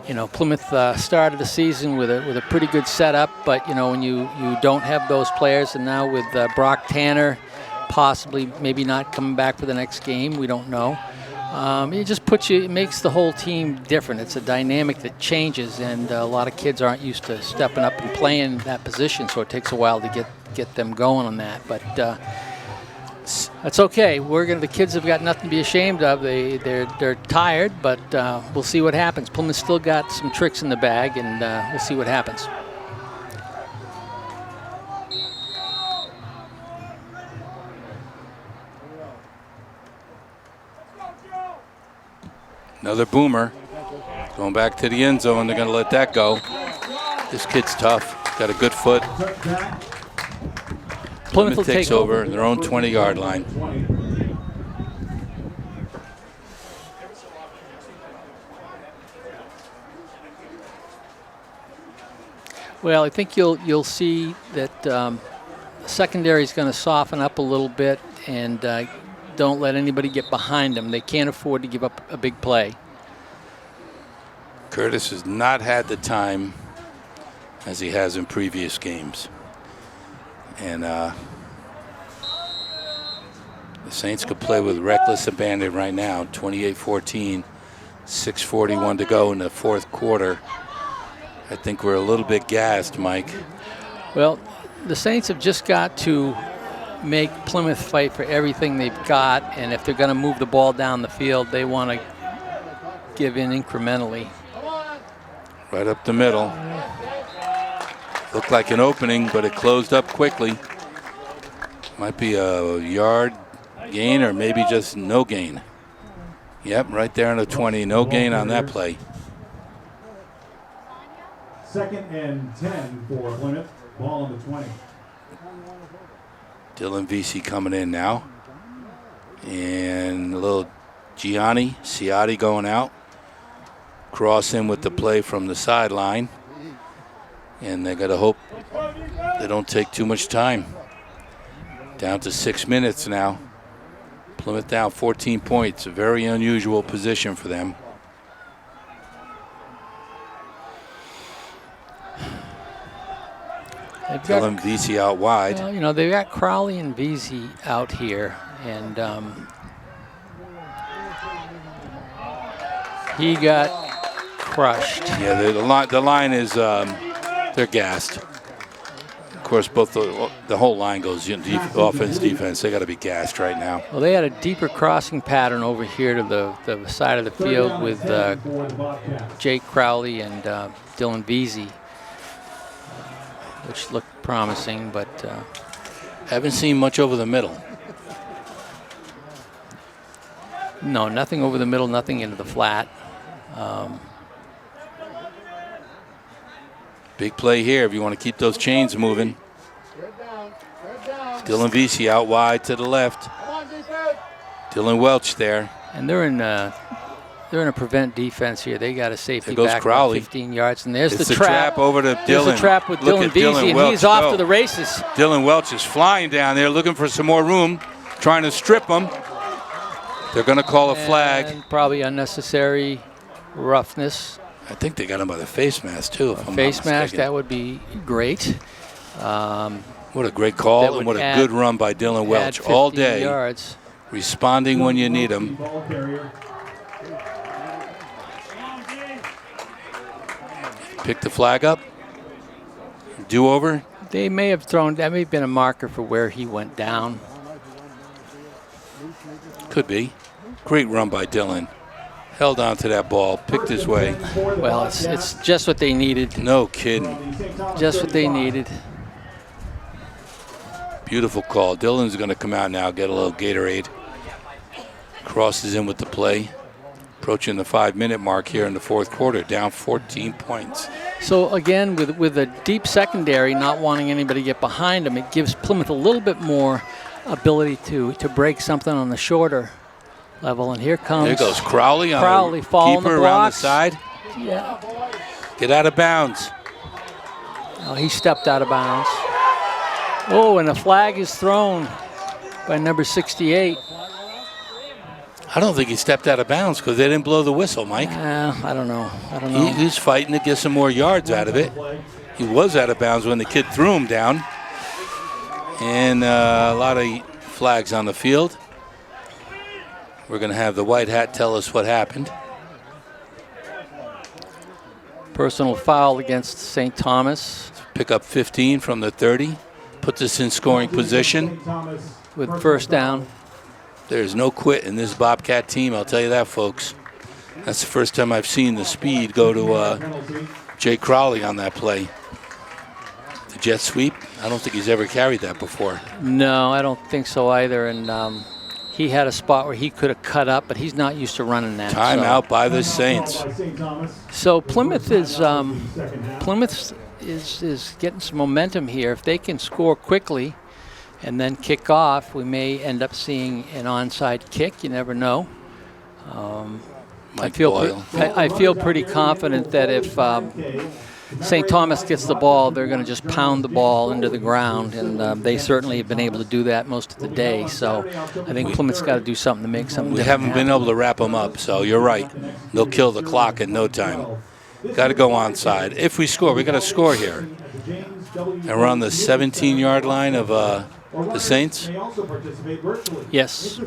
You know, Plymouth started the season with a pretty good setup, but you know, when you don't have those players, and now with Brock Tanner possibly maybe not coming back for the next game, we don't know. It makes the whole team different. It's a dynamic that changes, and a lot of kids aren't used to stepping up and playing that position, so it takes a while to get them going on that. But that's okay. The kids have got nothing to be ashamed of. They're tired, but we'll see what happens. Plymouth still got some tricks in the bag, and we'll see what happens. Another boomer. Going back to the end zone. They're going to let that go. This kid's tough. Got a good foot. Plymouth takes over their own 20-yard line. Well, I think you'll see that secondary is going to soften up a little bit and don't let anybody get behind them. They can't afford to give up a big play. Curtis has not had the time as he has in previous games. And the Saints could play with reckless abandon right now. 28-14, 6:41 to go in the fourth quarter. I think we're a little bit gassed, Mike. Well, the Saints have just got to make Plymouth fight for everything they've got, and if they're going to move the ball down the field, they want to give in incrementally. Right up the middle. Looked like an opening, but it closed up quickly. Might be a yard gain or maybe just no gain. Yep, right there on the 20. No gain on that play. 2nd and 10 for Plymouth. Ball on the 20. Dylan Vesey coming in now. And a little Ciotti going out. Cross in with the play from the sideline. And they got to hope they don't take too much time. Down to 6 minutes now. Plymouth down 14 points. A very unusual position for them. Dylan Vesey out wide. Well, you know, they've got Crowley and Vesey out here, and he got crushed. Yeah, the line is they're gassed. Of course, both the whole line goes offense, defense. They got to be gassed right now. Well, they had a deeper crossing pattern over here to the side of the field with Jake Crowley and Dylan Vesey, which looked promising, but haven't seen much over the middle. No, nothing over the middle, nothing into the flat. Big play here if you want to keep those chains moving. Dylan Vesey out wide to the left. Dylan Welch there. And they're in a prevent defense here. They got a safety there goes back Crowley. 15 yards, and there's It's the trap. Over to Dylan. There's the trap with Look Dylan at Vesey, Dylan and Welch he's off go. to the races. Dylan Welch is flying down there looking for some more room, trying to strip him. They're going to call a flag. And probably unnecessary roughness. I think they got him by the face mask, too. If I'm Face not mask, mistaken. that would be great. What a great call and what a good run by Dylan Welch all day. Yards. Responding when you need him. Pick the flag up. Do over. They may have thrown, that may have been a marker for where he went down. Could be. Great run by Dylan. Held on to that ball, picked his way. Well, it's just what they needed. No kidding. Just what they needed. Beautiful call. Dylan's going to come out now, get a little Gatorade. Crosses in with the play. Approaching the 5-minute mark here in the fourth quarter, down 14 points. So again, with a deep secondary, not wanting anybody to get behind them, it gives Plymouth a little bit more ability to break something on the shorter level. And here comes. There goes Crowley on Crowley the following keeper the around the blocks. side. Yeah. Get out of bounds. Oh, he stepped out of bounds. Oh, and a flag is thrown by number 68. I don't think he stepped out of bounds because they didn't blow the whistle, Mike. I don't know. He's fighting to get some more yards out of it. He was out of bounds when the kid threw him down. And a lot of flags on the field. We're going to have the white hat tell us what happened. Personal foul against St. Thomas. Pick up 15 from the 30. Puts us in scoring position. With first down. There's no quit in this Bobcat team, I'll tell you that, folks. That's the first time I've seen the speed go to Jay Crowley on that play. The jet sweep, I don't think he's ever carried that before. No, I don't think so either. And he had a spot where he could have cut up, but he's not used to running that. Timeout by the Saints. So Plymouth is getting some momentum here. If they can score quickly and then kick off, we may end up seeing an onside kick. You never know. I feel pretty confident that if St. Thomas gets the ball, they're going to just pound the ball into the ground, and they certainly have been able to do that most of the day. So I think Plymouth's got to do something to make something We different haven't been able to wrap them up, so you're right. They'll kill the clock in no time. Got to go onside. If we score, we got to score here. And we're on the 17-yard line of the Saints. Yes.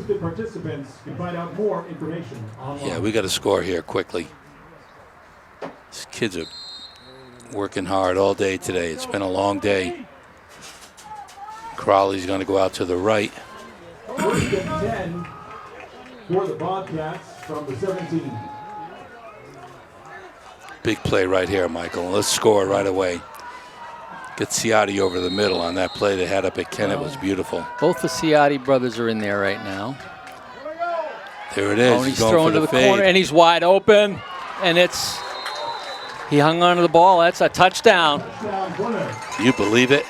Yeah, we got to score here quickly. These kids are working hard all day today. It's been a long day. Crowley's going to go out to the right. First and 10 for the Bobcats from the 17. Big play right here, Michael. Let's score right away. Get Ciotti over the middle on that play they had up at Kennett was beautiful. Both the Ciotti brothers are in there right now. There it is. Oh, and he's throwing to the corner, and he's wide open. And he hung onto the ball. That's a touchdown. You believe it?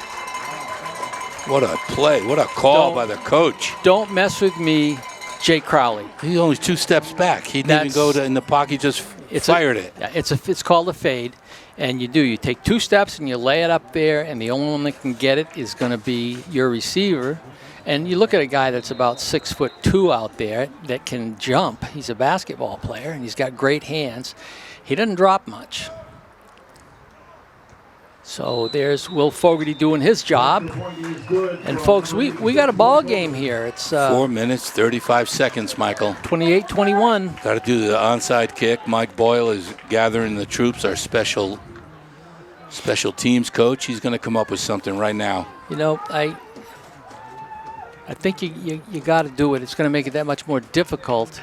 What a play. What a call by the coach. Don't mess with me, Jake Crowley. He's only 2 steps back. He didn't even go in the pocket. He just fired it. Yeah, it's called a fade. And you take 2 steps and you lay it up there, and the only one that can get it is going to be your receiver. And you look at a guy that's about 6'2" out there that can jump. He's a basketball player, and he's got great hands. He doesn't drop much. So there's Will Fogarty doing his job. And folks, we got a ball game here. It's 4 minutes, 35 seconds, Michael. 28-21. Got to do the onside kick. Mike Boyle is gathering the troops, our special teams coach. He's going to come up with something right now. You know, I think you got to do it. It's going to make it that much more difficult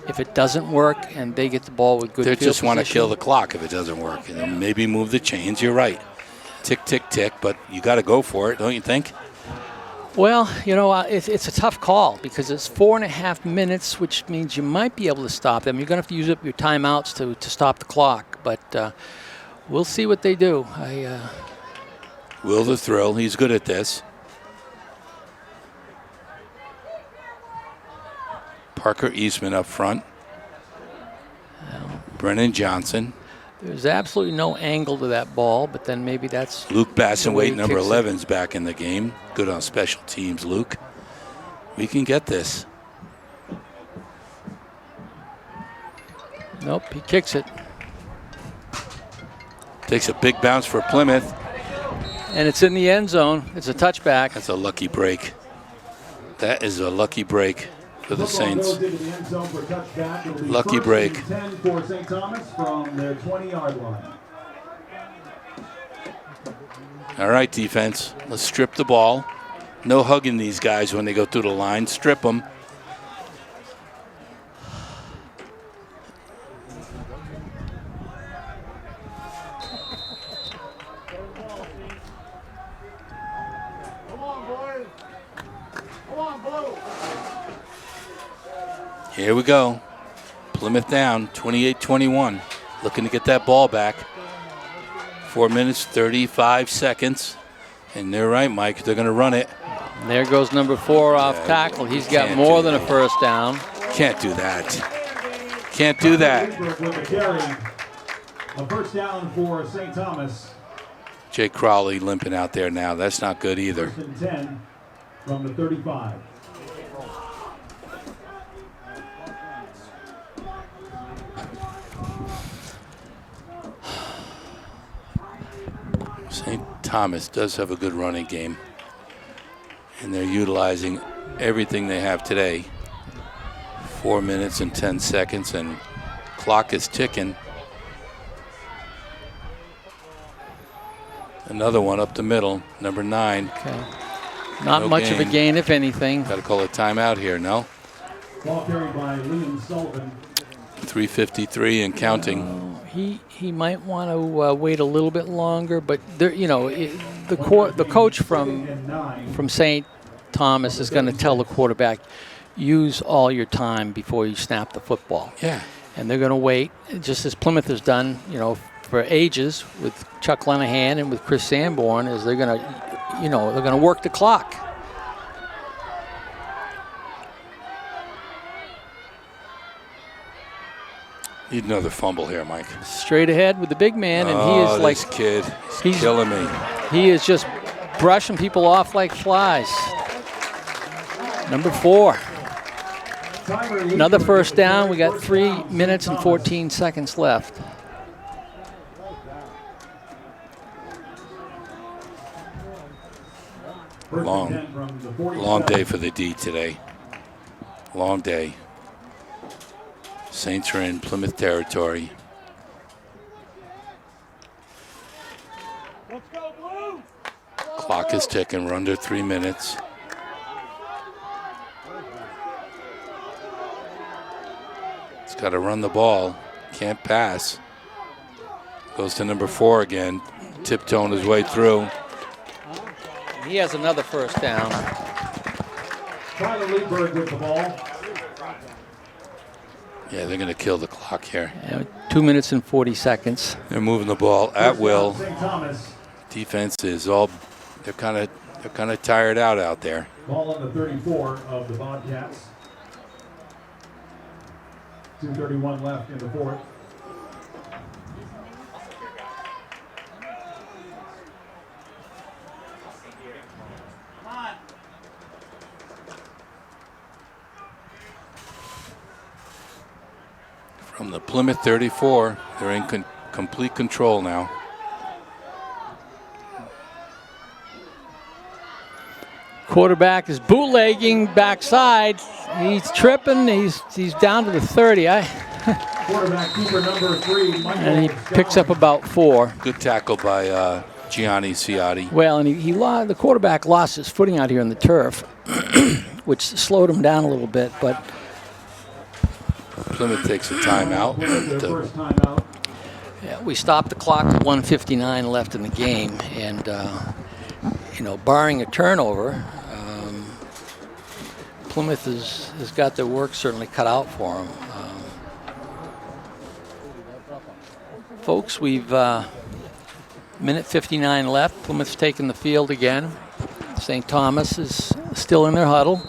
if it doesn't work and they get the ball with good field They just want to position. kill the clock if it doesn't work. And then maybe move the chains. You're right. Tick, tick, tick. But you got to go for it, don't you think? Well, you know, it's a tough call because it's 4.5 minutes, which means you might be able to stop them. You're going to have to use up your timeouts to stop the clock. But we'll see what they do. Will the thrill. He's good at this. Parker Eastman up front. Brennan Johnson. There's absolutely no angle to that ball, but then maybe that's... Luke Bassenwaite, number kicks it. 11's back in the game. Good on special teams, Luke. We can get this. Nope, he kicks it. Takes a big bounce for Plymouth. And it's in the end zone. It's a touchback. That's a lucky break. That is a lucky break for the Saints. Lucky break. 10 for St. Thomas from their 20-yard line. All right, defense. Let's strip the ball. No hugging these guys when they go through the line. Strip them. Here we go. Plymouth down, 28-21. Looking to get that ball back. 4 minutes, 35 seconds. And they're right, Mike. They're going to run it. And there goes number 4 off tackle. He's got more than a first down. Can't do that. Can't do that. A first down for St. Thomas. Jake Crowley limping out there now. That's not good either. First and 10 from the 35. St. Thomas does have a good running game, and they're utilizing everything they have today. 4 minutes and 10 seconds, and clock is ticking. Another one up the middle, number 9. Okay. Not much of a gain, if anything. Got to call a timeout here, no? Ball carried by Liam Sullivan. 3:53 and counting. He might want to wait a little bit longer, but there, you know, the coach from St. Thomas is going to tell the quarterback, use all your time before you snap the football. Yeah. And they're going to wait, just as Plymouth has done, you know, for ages with Chuck Lenahan and with Chris Sanborn, is they're going to, you know, they're going to work the clock. Need another fumble here, Mike. Straight ahead with the big man, and he is like this kid. He's killing me. He is just brushing people off like flies. Number 4. Another first down. We got 3 minutes and 14 seconds left. Long day for the D today. Long day. Saints are in Plymouth territory. Clock is ticking. We're under 3 minutes. It's got to run the ball. Can't pass. Goes to number 4 again. Tiptoeing his way through. He has another first down. Tyler Lieberg with the ball. Yeah, they're going to kill the clock here. 2 minutes and 40 seconds. They're moving the ball at will. St. Thomas. Defense is all. They're kind of tired out there. Ball on the 34 of the Bobcats. 2:31 left in the fourth. From the Plymouth 34, they're in complete control now. Quarterback is bootlegging backside. He's tripping. He's down to the 30. Quarterback keeper number 3, Michael. And he picks up about 4. Good tackle by Gianni Ciotti. Well, and the quarterback lost his footing out here on the turf, which slowed him down a little bit. But Plymouth takes a timeout. First timeout. yeah, we stopped the clock at 1:59 left in the game, and barring a turnover, Plymouth has got their work certainly cut out for them. Folks, we've minute 59 left. Plymouth's taking the field again. St. Thomas is still in their huddle.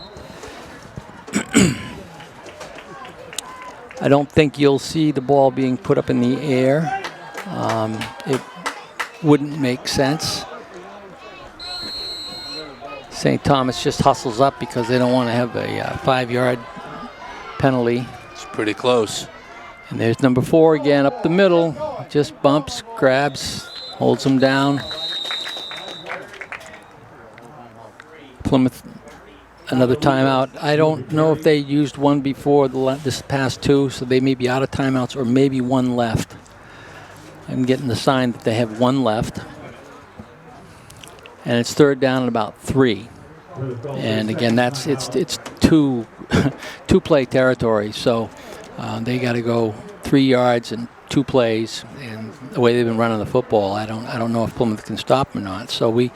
I don't think you'll see the ball being put up in the air. It wouldn't make sense. St. Thomas just hustles up because they don't want to have a 5-yard penalty. It's pretty close. And there's number 4 again up the middle. Just bumps, grabs, holds him down. Plymouth, another timeout. I don't know if they used one before this past 2, so they may be out of timeouts or maybe 1 left. I'm getting the sign that they have 1 left. And it's 3rd down and about 3. And again, it's two play territory. So they got to go 3 yards and 2 plays. And the way they've been running the football, I don't know if Plymouth can stop them or not. So we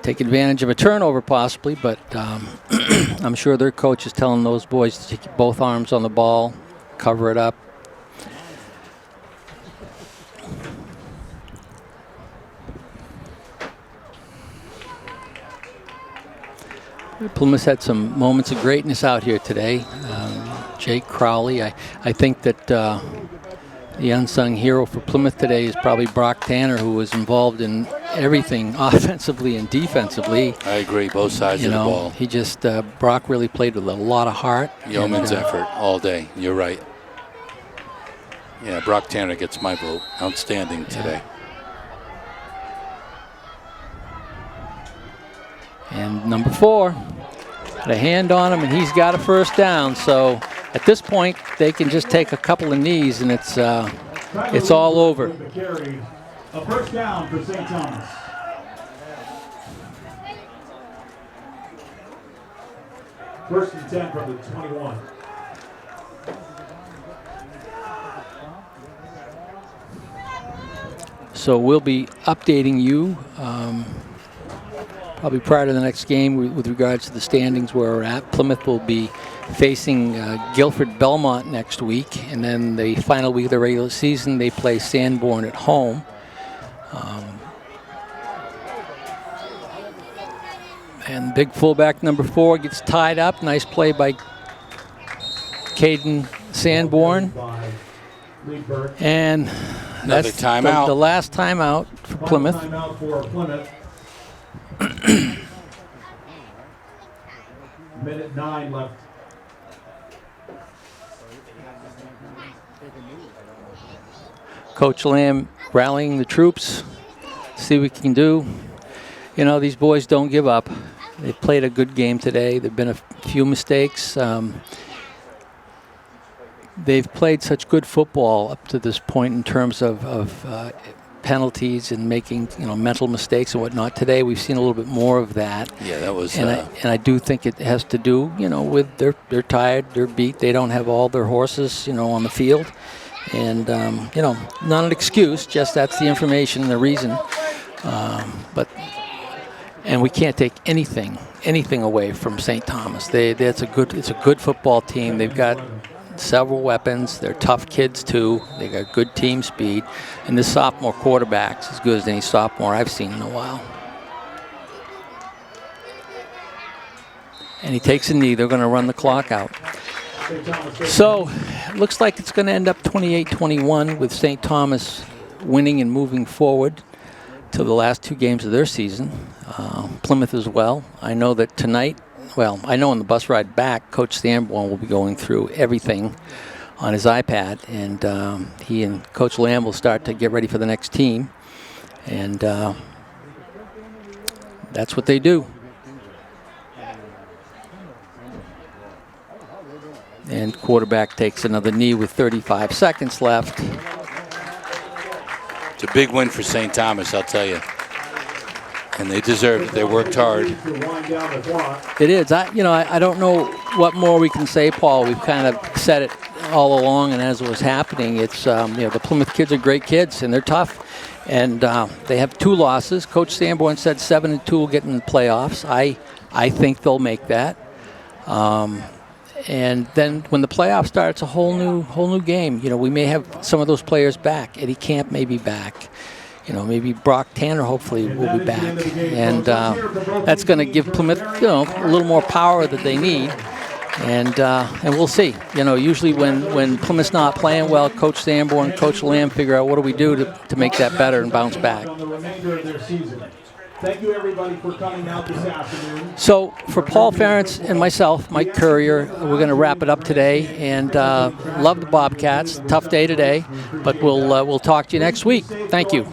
take advantage of a turnover possibly, but I'm sure their coach is telling those boys to take both arms on the ball, cover it up. Plymouth had some moments of greatness out here today. Jake Crowley. I think that the unsung hero for Plymouth today is probably Brock Tanner, who was involved in everything offensively and defensively. I agree, both sides of the ball. He just, Brock really played with a lot of heart. Yeoman's effort all day. You're right. Yeah, Brock Tanner gets my vote. Outstanding today. And number 4, got a hand on him, and he's got a first down. So at this point, they can just take a couple of knees, and it's all over. A first down for St. Thomas. First and 10 from the 21. So we'll be updating you probably prior to the next game with regards to the standings where we're at. Plymouth will be facing Guilford Belmont next week, and then the final week of the regular season they play Sanborn at home. And big fullback number 4 gets tied up. Nice play by Caden Sanborn. And Another that's timeout. the last timeout for Plymouth. Timeout for Plymouth. Minute 9 left. Coach Lamb rallying the troops, see what we can do. You know, these boys don't give up. They played a good game today. There have been a few mistakes. They've played such good football up to this point in terms of penalties and making, you know, mental mistakes and whatnot. Today we've seen a little bit more of that. Yeah, that was. And I do think it has to do, you know, with they're tired, they're beat, they don't have all their horses, you know, on the field. And, you know, not an excuse, just that's the information and the reason. And we can't take anything away from St. Thomas. It's a good football team. They've got several weapons. They're tough kids too. They got good team speed. And this sophomore quarterback's as good as any sophomore I've seen in a while. And he takes a knee. They're going to run the clock out. So it looks like it's going to end up 28-21 with St. Thomas winning and moving forward to the last two games of their season. Plymouth as well. I know that tonight, well, I know on the bus ride back, Coach Sanborn will be going through everything on his iPad, and he and Coach Lamb will start to get ready for the next team. And that's what they do. And quarterback takes another knee with 35 seconds left. It's a big win for St. Thomas, I'll tell you. And they deserved it. They worked hard. It is. I don't know what more we can say, Paul. We've kind of said it all along, and as it was happening, it's the Plymouth kids are great kids, and they're tough. And they have 2 losses. Coach Sanborn said 7-2 will get in the playoffs. I think they'll make that. And then when the playoffs start, it's a whole new game. You know, we may have some of those players back. Eddie Camp may be back. You know, maybe Brock Tanner hopefully will be back. And that's going to give Plymouth, you know, a little more power that they need. And we'll see. You know, usually when Plymouth's not playing well, Coach Sanborn, Coach Lamb figure out what do we do to make that better and bounce back. Thank you, everybody, for coming out this afternoon. So for Paul Ferentz and myself, Mike Courier, we're going to wrap it up today. And love the Bobcats. Tough day today, but we'll talk to you next week. Thank you.